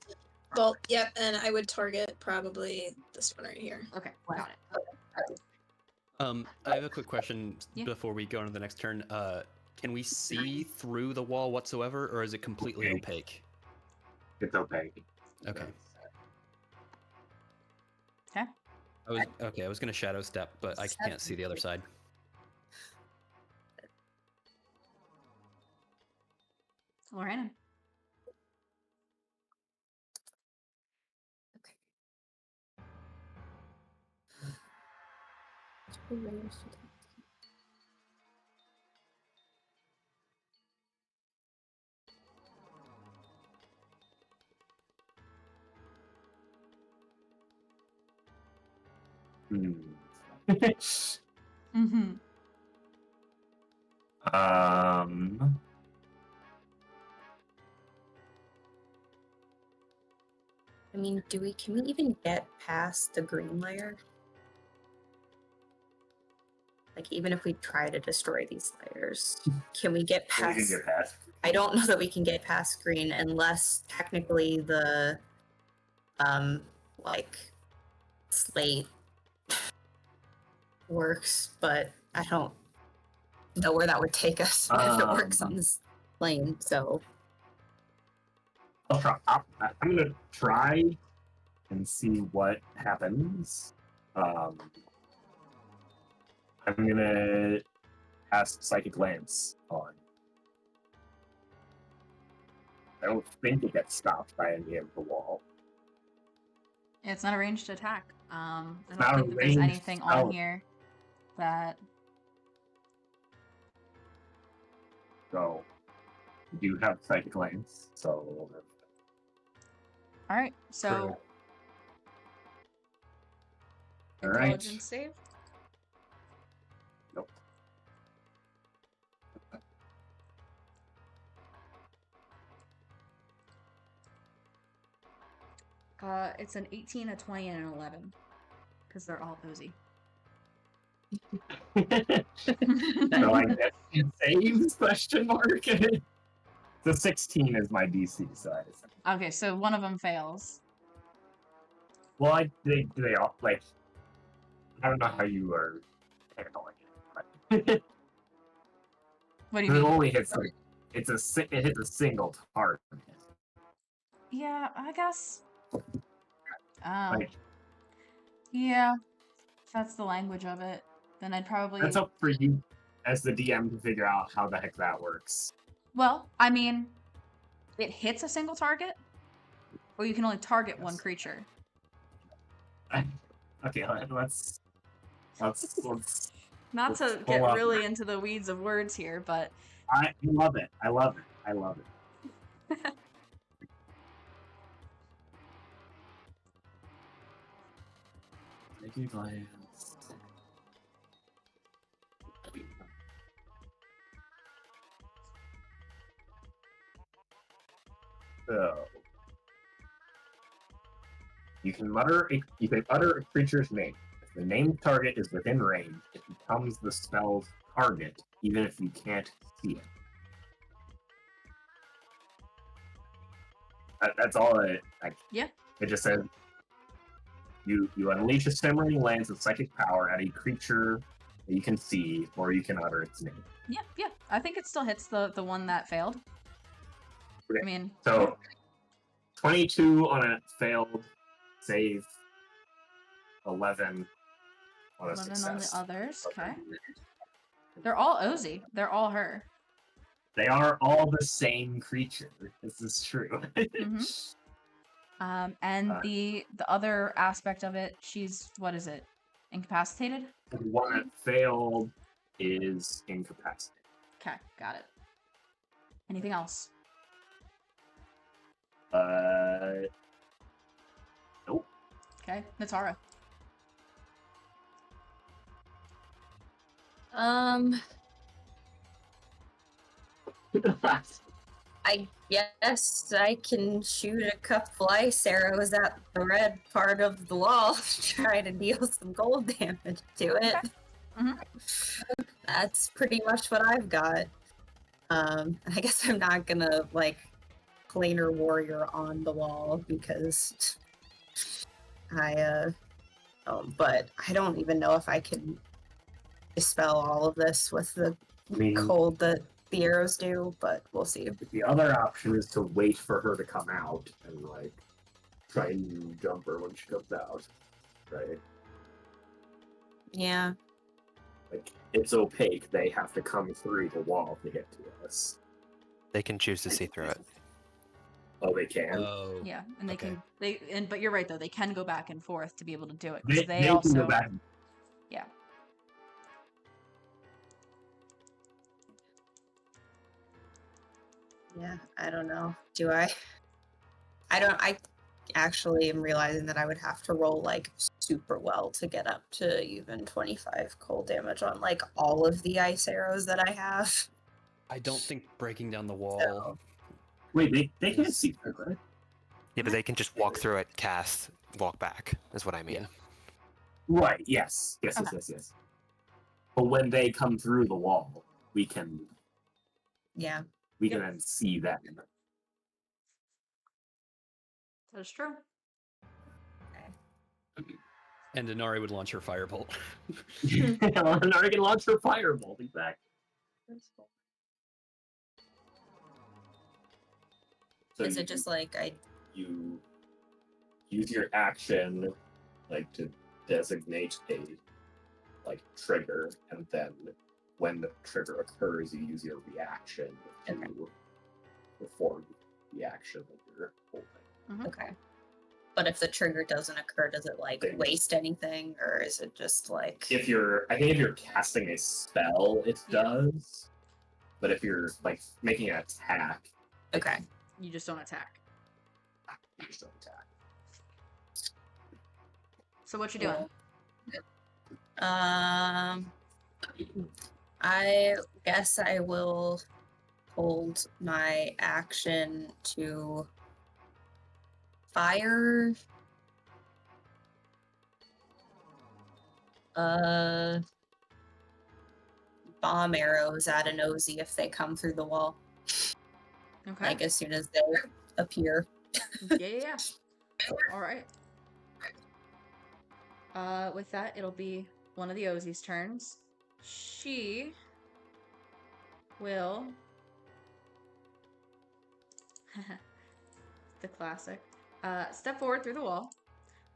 Bolt, yep, and I would target probably this one right here. Okay, got it. I have a quick question Yeah. before we go on to the next turn. Can we see through the wall whatsoever, or is it completely opaque? It's opaque. Okay. Okay. I was gonna shadow step, but I can't see the other side. Lorraine. Mm-hmm. Um. I mean, can we even get past the green layer? Like, even if we try to destroy these layers, can we get We can past? get past. I don't know that we can get past green unless technically the, like, slate works, but I don't know where that would take us if it works on this plane. So I'll try. I'm gonna try and see what happens. I'm gonna cast Psychic Lance on. I don't think it gets stopped by any of the wall. It's not a ranged attack. I not don't a think that there's ranged anything spell. on here that. So you do have Psychic Lance, so All right, so All right. intelligence save. Nope. It's an 18, a 20, and an 11, because they're all Osie. so I guess it saves? Question mark. The 16 is my DC, so I just. Okay, so one of them fails. Well, they all like. I don't know how you are handling it, but What do you it mean? only hits like it hits a single target. Yeah, I guess. Like Yeah, if that's the language of it, then I'd probably. that's up for you as the DM to figure out how the heck that works. Well, I mean, it hits a single target, or you can only target one creature. Okay, let's Not to Let's get pull up. really into the weeds of words here, but I love it. I love it. I love it. Thank you, Glance. So you can utter a creature's name. If the named target is within range, it becomes the spell's target, even if you can't see it. That's all it. Yeah. It just says you unleash a simmering lance of psychic power at a creature that you can see, or you can utter its name. yeah. I think it still hits the one that failed. Okay. I mean, So 22 on a failed save, 11 on a 11 success. on the others. Okay. They're all Osie. They're all her. They are all the same creature. This is true. Mhm. And the other aspect of it, she's, what is it? Incapacitated? The one that failed is incapacitated. Okay, got it. Anything else? Nope. Okay, Natara. I guess I can shoot a couple ice arrows at the red part of the wall to try to deal some cold damage to it. Okay. Mhm. That's pretty much what I've got. I guess I'm not gonna like planar warrior on the wall because but I don't even know if I can dispel all of this with the cold that the arrows do, but we'll see. The other option is to wait for her to come out and like try and jump her when she comes out, right? Yeah. Like, it's opaque. They have to come through the wall to get to us. They can choose to see through it. Oh, they can? Oh. Yeah, and they Okay. can but you're right though, they can go back and forth to be able to do it. They, Because they also can go back. Yeah. Yeah, I don't know. actually am realizing that I would have to roll like super well to get up to even 25 cold damage on like all of the ice arrows that I have. I don't think breaking down the wall. Wait, they can't see through, right? Yeah, but they can just walk through it, cast, walk back, is what I mean. Right. Yes. Yes. Okay. Yes. But when they come through the wall, we can Yeah. can then see them. That is true. And Inari would launch her firebolt. Nari can launch her firebolt. Exactly. So Is it just like you use your action like to designate a like trigger, and then when the trigger occurs, you use your reaction to perform the action that you're holding. okay. But if the trigger doesn't occur, does it like waste anything, or is it just like I think if you're casting a spell, it does. But if you're like making an attack, okay? You just don't attack. you just don't attack. So what you doing? I guess I will hold my action to fire bomb arrows at an Osie if they come through the wall. Okay. Like as soon as they appear. Yeah. All right. With that, it'll be one of the Osie's turns. She will. The classic. Step forward through the wall.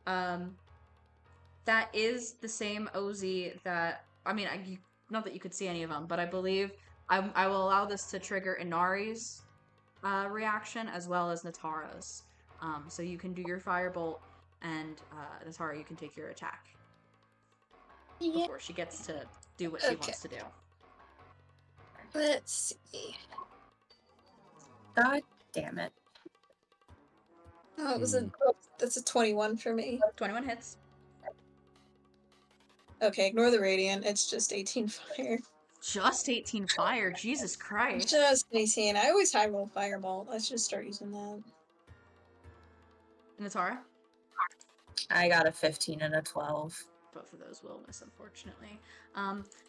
That is the same Osie that not that you could see any of them, but I believe I will allow this to trigger Inari's reaction as well as Natara's. So you can do your firebolt, and Natara, you can take your attack before she gets to do what she wants to do. Let's see. God damn it. Oh, it was that's a 21 for me. 21 hits. Okay, ignore the radiant. It's just 18 fire. Just 18 fire. Jesus Christ. Just 18. I always high roll firebolt. Let's just start using that. Natara? I got a 15 and a 12. Both of those will miss, unfortunately.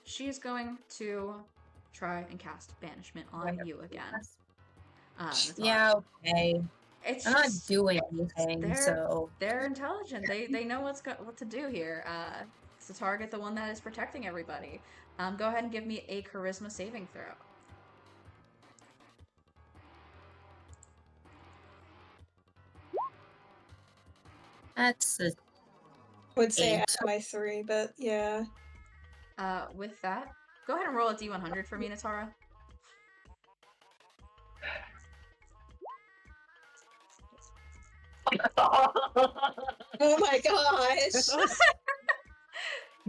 She's going to try and cast Banishment on you again. Natara. Yeah, okay. It's I'm not just- doing anything, so They're intelligent. They know what to do here. It's to target the one that is protecting everybody. Go ahead and give me a Charisma saving throw. that's a Would say Eight. at my 3, but yeah. With that, go ahead and roll a D100 for me, Natara. Oh my gosh!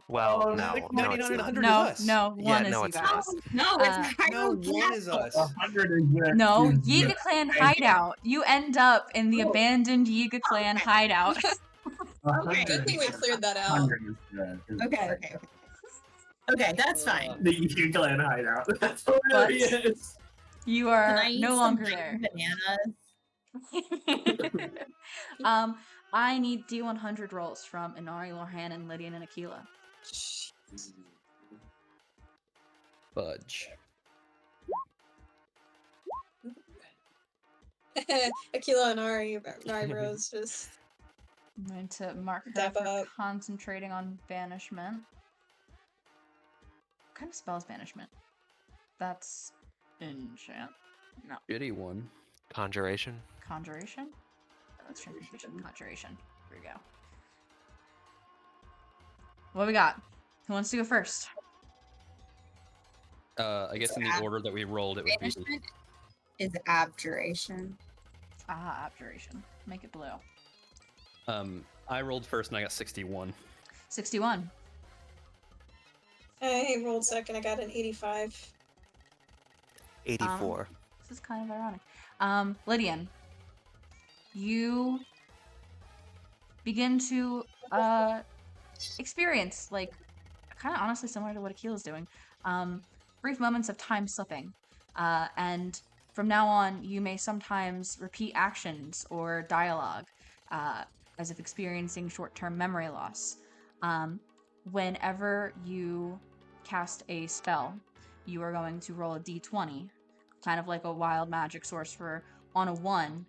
Well, no, Like no, 99 it's and not. 100 No, is us. no, one is no, you it's guys. no, it's No, Hyrule one is us. 100 is No, is- Yiga Clan hideout. You end up in the abandoned Yiga Clan hideout. 100 Good thing we cleared that out. 100 is the- is Okay, okay. Okay, that's fine. The Yiga Clan hideout. That's what But- it is. You Can are I eat no some longer green there. bananas? I need D100 rolls from Inari, Lorhan, and Lydian and Aquila. Fudge. Aquila and Ari bros just I'm going to mark her Dap for up. concentrating on banishment. What kind of spell is banishment? That's enchant. No. Shitty one. Conjuration. Conjuration? Let's try conjuration. Here we go. What we got? Who wants to go first? I guess in the order that we rolled, it would be. Banishment is abjuration. Ah, abjuration. Make it blue. I rolled first and I got 61. 61. I rolled second. I got an 85. 84. This is kind of ironic. Lydian, you begin to experience, like, kind of honestly similar to what Akila's doing, brief moments of time slipping. And from now on, you may sometimes repeat actions or dialogue as if experiencing short-term memory loss. Whenever you cast a spell, you are going to roll a d20, kind of like a wild magic sorcerer. On a 1,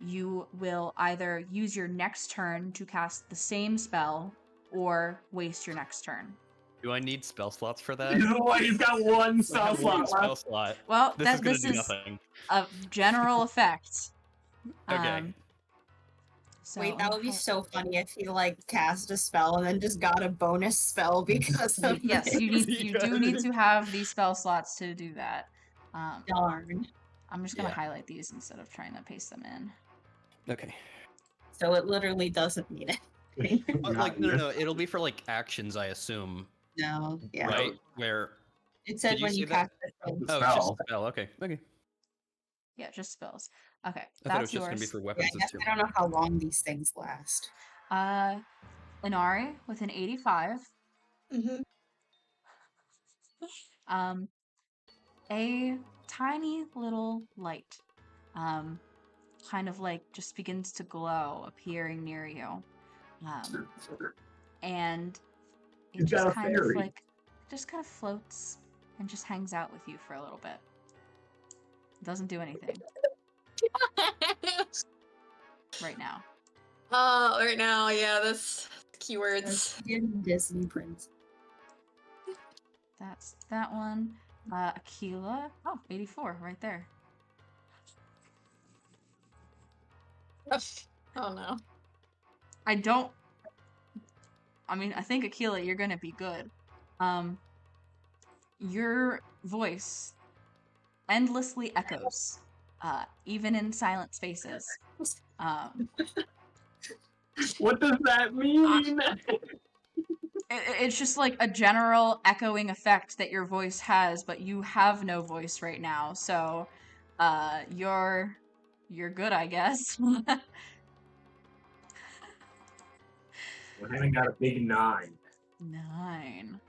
you will either use your next turn to cast the same spell or waste your next turn. Do I need spell slots for that? He's got one I spell have one slot spell left. slot. Well, This is gonna this do is nothing. a general effect. Okay. So Wait, let that me would be hi- so funny if you like cast a spell and then just got a bonus spell because of Yes, you this. do need to have these spell slots to do that. Darn. I'm just gonna Yeah. highlight these instead of trying to paste them in. Okay. So it literally doesn't mean it. But, like, no. It'll be for like actions, I assume. No, yeah. Right? Where? It said Did you when see you that? cast it. Oh, it's just Spell. a spell. Okay. Okay. Yeah, just spells. Okay, I thought it was that's just gonna be yours. for Yeah, weapons I guess too. I don't know how long these things last. Inari with an 85. Mm-hmm. A tiny little light, kind of like just begins to glow, appearing near you. And it You've just got a kind of fairy. like, just kind of floats and just hangs out with you for a little bit. Doesn't do anything right now. Oh, right now, yeah, that's keywords. Disney Prince. That's that one. Aquila. Oh, 84, right there. Oh no. I think Aquila, you're gonna be good. Your voice endlessly echoes, even in silent spaces. What does that mean? It's just like a general echoing effect that your voice has, but you have no voice right now, so you're good, I guess. We haven't got a big 9. 9.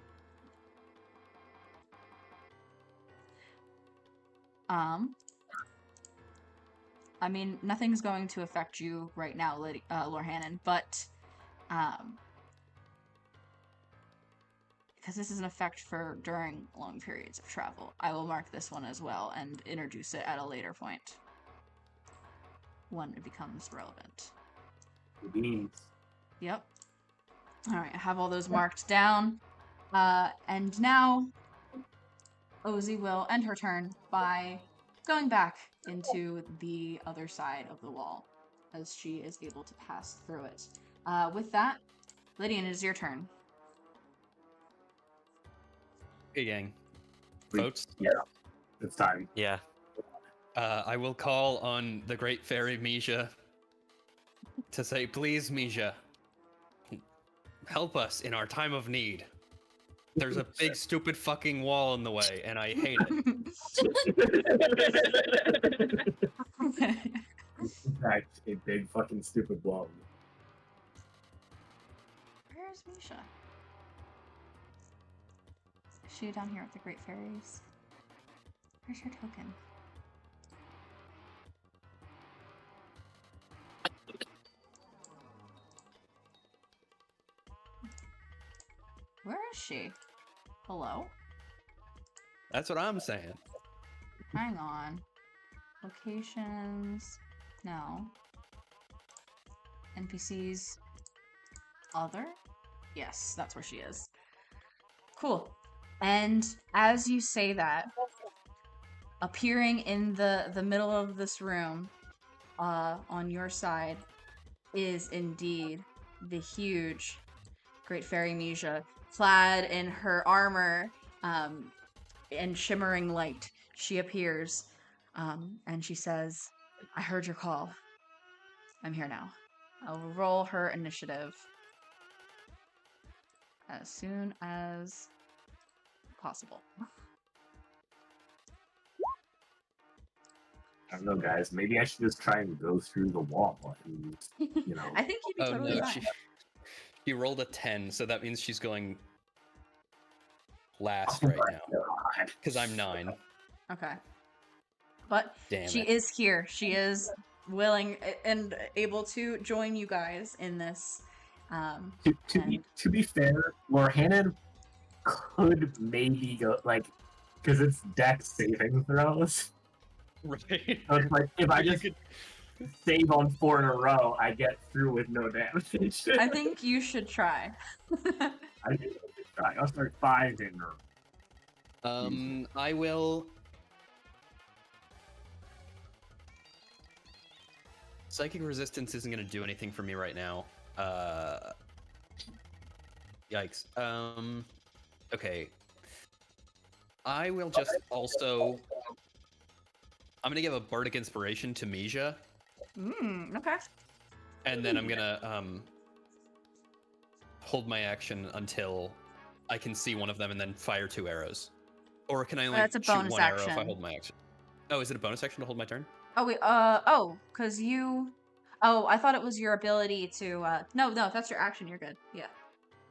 I mean, nothing's going to affect you right now, Lorhannon, but because this is an effect for during long periods of travel, I will mark this one as well and introduce it at a later point when it becomes relevant. Beans. Yep. All right, I have all those marked down. And now Osie will end her turn by going back into the other side of the wall as she is able to pass through it. With that, Lydian, it is your turn. Okay, gang. We- Votes. Yeah, it's time. Yeah. I will call on the great fairy Misha to say, please, Misha, help us in our time of need. There's a big stupid fucking wall in the way, and I hate it. In fact, a big fucking stupid wall. Where's Misha? Is she down here with the great fairies? Where's your token? Where is she? Hello? That's what I'm saying. Hang on. Locations. No. NPCs. Other? Yes, that's where she is. Cool. And as you say that, appearing in the middle of this room, on your side, is indeed the huge Great Fairy Misha, clad in her armor, and shimmering light. She appears, and she says, I heard your call. I'm here now. I'll roll her initiative as soon as possible. I don't know, guys. Maybe I should just try and go through the wall and, you know. I think you'd be Oh totally no, fine. she rolled a 10, so that means she's going last right now. God. Because I'm 9. Okay. But Damn she it. is here. She is willing and able to join you guys in this. To be fair, Lorhannon could maybe go like because it's dex saving throws. Right. So it's like if I You just could- save on 4 in a row, I get through with no damage. I think you should try. I think I should try. I'll start 5 in a row. I will. Psychic resistance isn't going to do anything for me right now. Yikes. Okay. I will just also. I'm going to give a bardic inspiration to Mija, Okay. and then I'm going to hold my action until I can see one of them and then fire 2 arrows. Or can I only That's a shoot bonus 1 arrow if I action. hold my action? Oh, is it a bonus action to hold my turn? Oh wait. Cause you. Oh, I thought it was your ability to. No, that's your action. You're good. Yeah.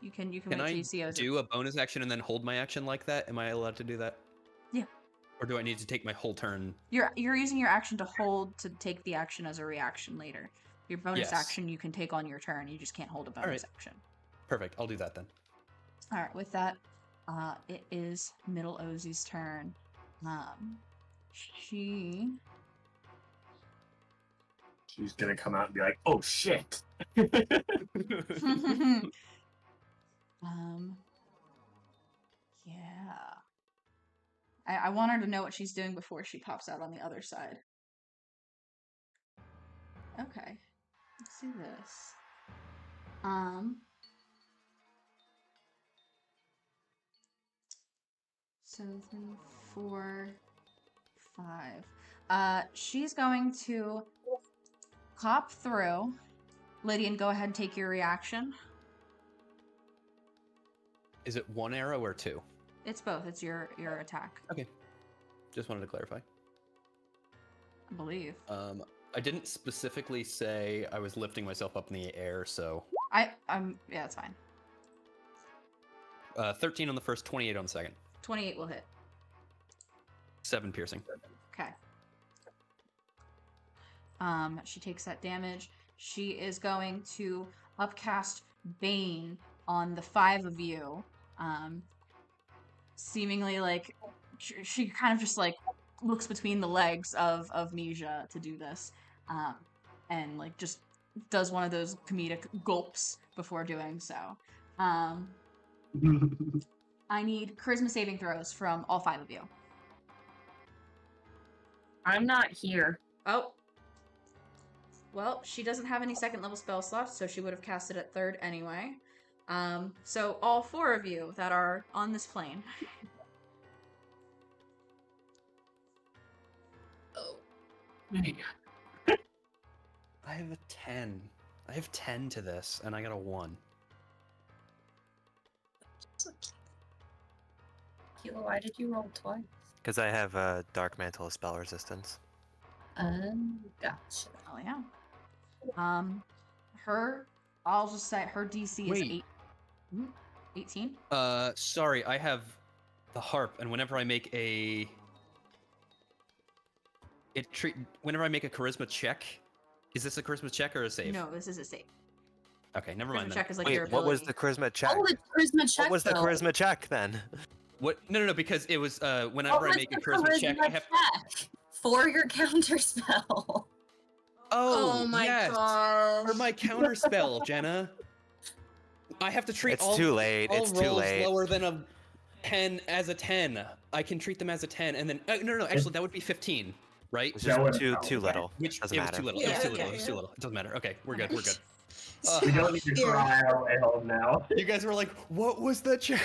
You can Can wait till I you see Osie. do a bonus action and then hold my action like that? Am I allowed to do that? Yeah. Or do I need to take my whole turn? You're using your action to hold to take the action as a reaction later. Your bonus Yes. action you can take on your turn. You just can't hold a bonus Alright. action. Perfect. I'll do that then. All right. With that, it is Middle Osie's turn. She's gonna come out and be like, "Oh shit!" Yeah. I want her to know what she's doing before she pops out on the other side. Okay. Let's do this. So 3, 4, 5. She's going to hop through. Lydian, go ahead and take your reaction. Is it 1 arrow or 2? It's both. It's your attack, Okay. Just wanted to clarify. I believe. I didn't specifically say I was lifting myself up in the air, so Yeah, it's fine. 13 on the first, 28 on the second. 28 will hit. 7 piercing. Okay. She takes that damage. She is going to upcast Bane on the 5 of you. Seemingly like she kind of just like looks between the legs of Mija to do this, and like just does one of those comedic gulps before doing so. I need charisma saving throws from all 5 of you. I'm not here. Oh. Well, she doesn't have any 2nd level spell slots, so she would have cast it at 3rd anyway. So all 4 of you that are on this plane. Oh. I have a 10. I have 10 to this, and I got a 1. Kilo, why did you roll twice? Because I have a dark mantle of spell resistance. Gotcha. Oh yeah. I'll just say her DC is Wait. 18. Sorry, I have the harp, and whenever I make a whenever I make a charisma check, is this a charisma check or a save? No, this is a save. Okay, never Charisma mind then. check is like your Wait, ability. what was the charisma check? Oh, it's charisma check. What was the though. charisma check then? What? No, because it was whenever What I was make a the charisma check, I have. check for your counter spell. Oh, my yes. gosh. For my counter spell, Jenna. I have to treat It's all, too late. all It's too rolls late. lower than a 10 as a 10. I can treat them as a 10, and then no. Actually, that would be 15, right? It's That just wouldn't too count. little. Which Doesn't it was matter. too little. Yeah, it was too okay, little. It was too yeah. little. It doesn't matter. Okay, we're good. We're good. We don't need to Here. cry out hell now. You guys were like, "What was the check?"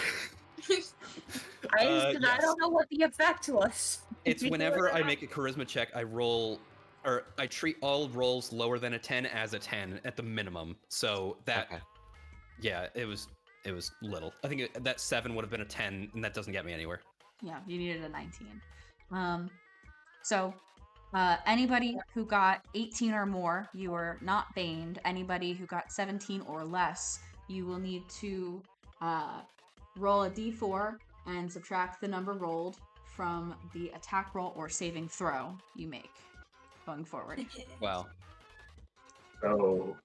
I yes. don't know what the effect was. It's whenever I make a charisma check, I roll, or I treat all rolls lower than a 10 as a 10 at the minimum. So that, Okay. yeah, it was little. I think that 7 would have been a 10, and that doesn't get me anywhere. Yeah, you needed a 19. So Anybody who got 18 or more, you are not baned. Anybody who got 17 or less, you will need to roll a d4 and subtract the number rolled from the attack roll or saving throw you make going forward. Wow. So,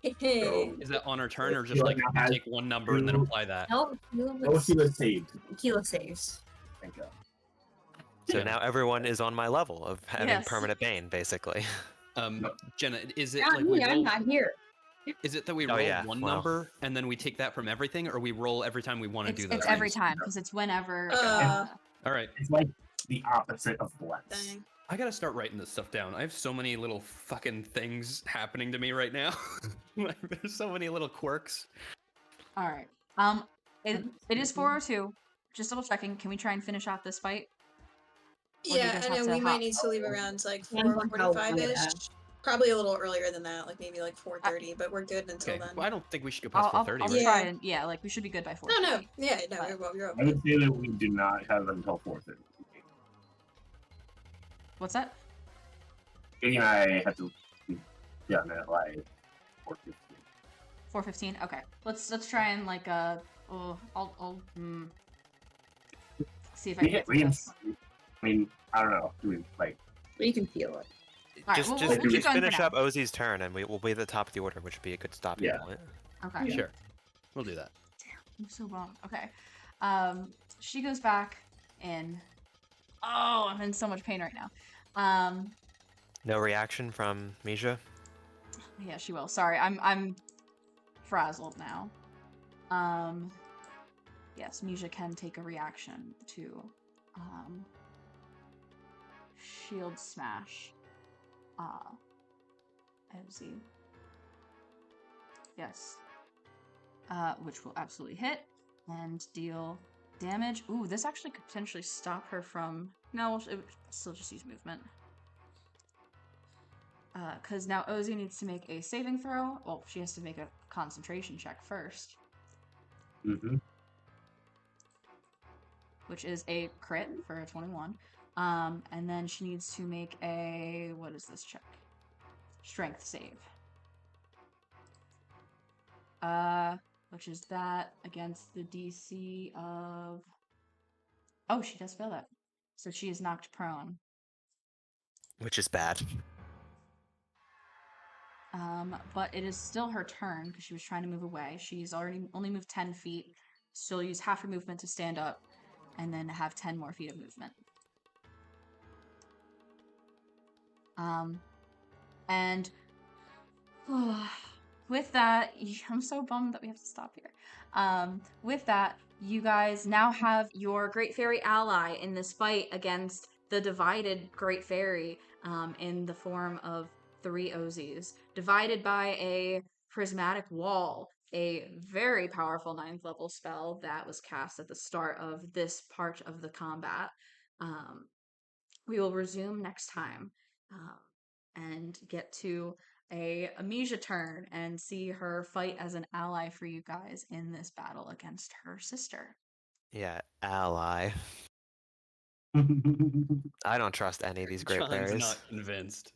Is that on our turn or just Sheila like now you has take one number and then two- apply that? No, Osie was saved. Keela saves. Thank God. So Yeah. now everyone is on my level of having Yes. permanent bane, basically. Jenna, is it not like me, we I'm roll? not here. Is it that we Oh, roll yeah, one well. number and then we take that from everything, or we roll every time we want to do those? It's every things? time because it's whenever. All right. It's like the opposite of bless. Dang. I gotta start writing this stuff down. I have so many little fucking things happening to me right now. Like, there's so many little quirks. All right. It is 4:02. Just double checking. Can we try and finish off this fight? Or do you Yeah, guys I have know to we might hop? need to leave around like Depends on how 4:45 good, ish. Probably a little earlier than that, like maybe like 4:30, but we're good until Okay. then. Well, I don't think we should go past I'll 4:30. I'll Right? try Yeah. and like we should be good by 4:30. No, yeah, no, But- you're I okay. would say that we do not have until 4:30. What's that? Katie and I have to be done at like 4:15. 4:15. Okay. Let's try and like I'll see if I We can can, get we through can, this. I mean, I don't know. Do we like? But you can feel it. All right, Just, we'll just, keep just going for finish now. up Osie's turn, and we'll be at the top of the order, which would be a good stopping Yeah. point. Okay. Sure. We'll do that. I'm so bummed. Okay. She goes back in. Oh, I'm in so much pain right now. No reaction from Misha. Yeah, she will. Sorry, I'm frazzled now. Yes, Misha can take a reaction to shield smash. Osie. Yes. Which will absolutely hit and deal damage. Ooh, this actually could potentially stop her from. No, it would still just use movement. Because now Osie needs to make a saving throw. Well, she has to make a concentration check first, Mm-hmm. which is a crit for a 21. And then she needs to make a, what is this check? Strength save. Which is that against the DC of. Oh, she does fail that. So she is knocked prone. Which is bad. But it is still her turn because she was trying to move away. She's only moved 10 feet. She'll use half her movement to stand up and then have 10 more feet of movement. And with that, I'm so bummed that we have to stop here. With that, you guys now have your Great Fairy ally in this fight against the divided Great Fairy in the form of 3 Osies, divided by a prismatic wall, a very powerful 9th level spell that was cast at the start of this part of the combat. We will resume next time and get to a Amisha turn and see her fight as an ally for you guys in this battle against her sister. Yeah, ally. I don't trust any of these great John's fairies. not convinced.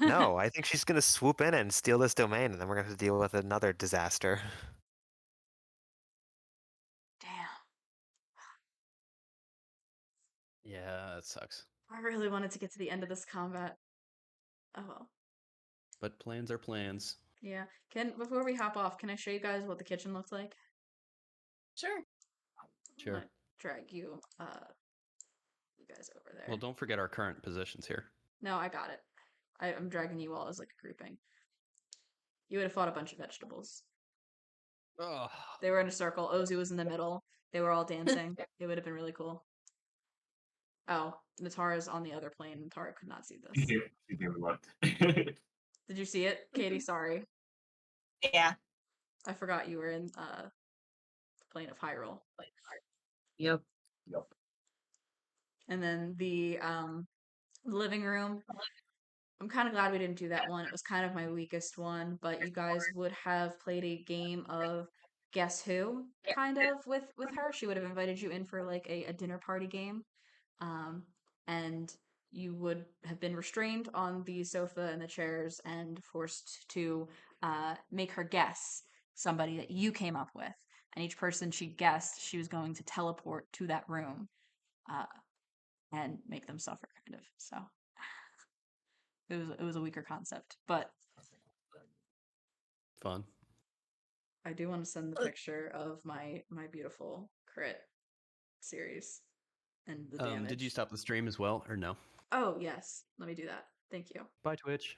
No, I think she's gonna swoop in and steal this domain, and then we're gonna have to deal with another disaster. Damn. Yeah, that sucks. I really wanted to get to the end of this combat. Oh well. But plans are plans. Yeah. Before we hop off, can I show you guys what the kitchen looks like? Sure. I'm Sure. gonna drag you guys over there. Well, don't forget our current positions here. No, I got it. I'm dragging you all as like a grouping. You would have fought a bunch of vegetables. Oh, They were in a circle. Osie was in the middle. They were all dancing. It would have been really cool. Oh, Natara's on the other plane. Natara could not see this. She never looked. Did you see it, Katie? Sorry, Yeah. I forgot you were in the plane of Hyrule. Yep. Yep. And then the living room. I'm kind of glad we didn't do that one. It was kind of my weakest one, but you guys would have played a game of Guess Who, kind of, with her. She would have invited you in for like a dinner party game. And you would have been restrained on the sofa and the chairs and forced to make her guess somebody that you came up with. And each person she guessed, she was going to teleport to that room and make them suffer, kind of. So it was a weaker concept, but Fun. I do want to send the picture of my beautiful crit series and the damage. Did you stop the stream as well, or no? Oh yes, let me do that. Thank you. Bye, Twitch.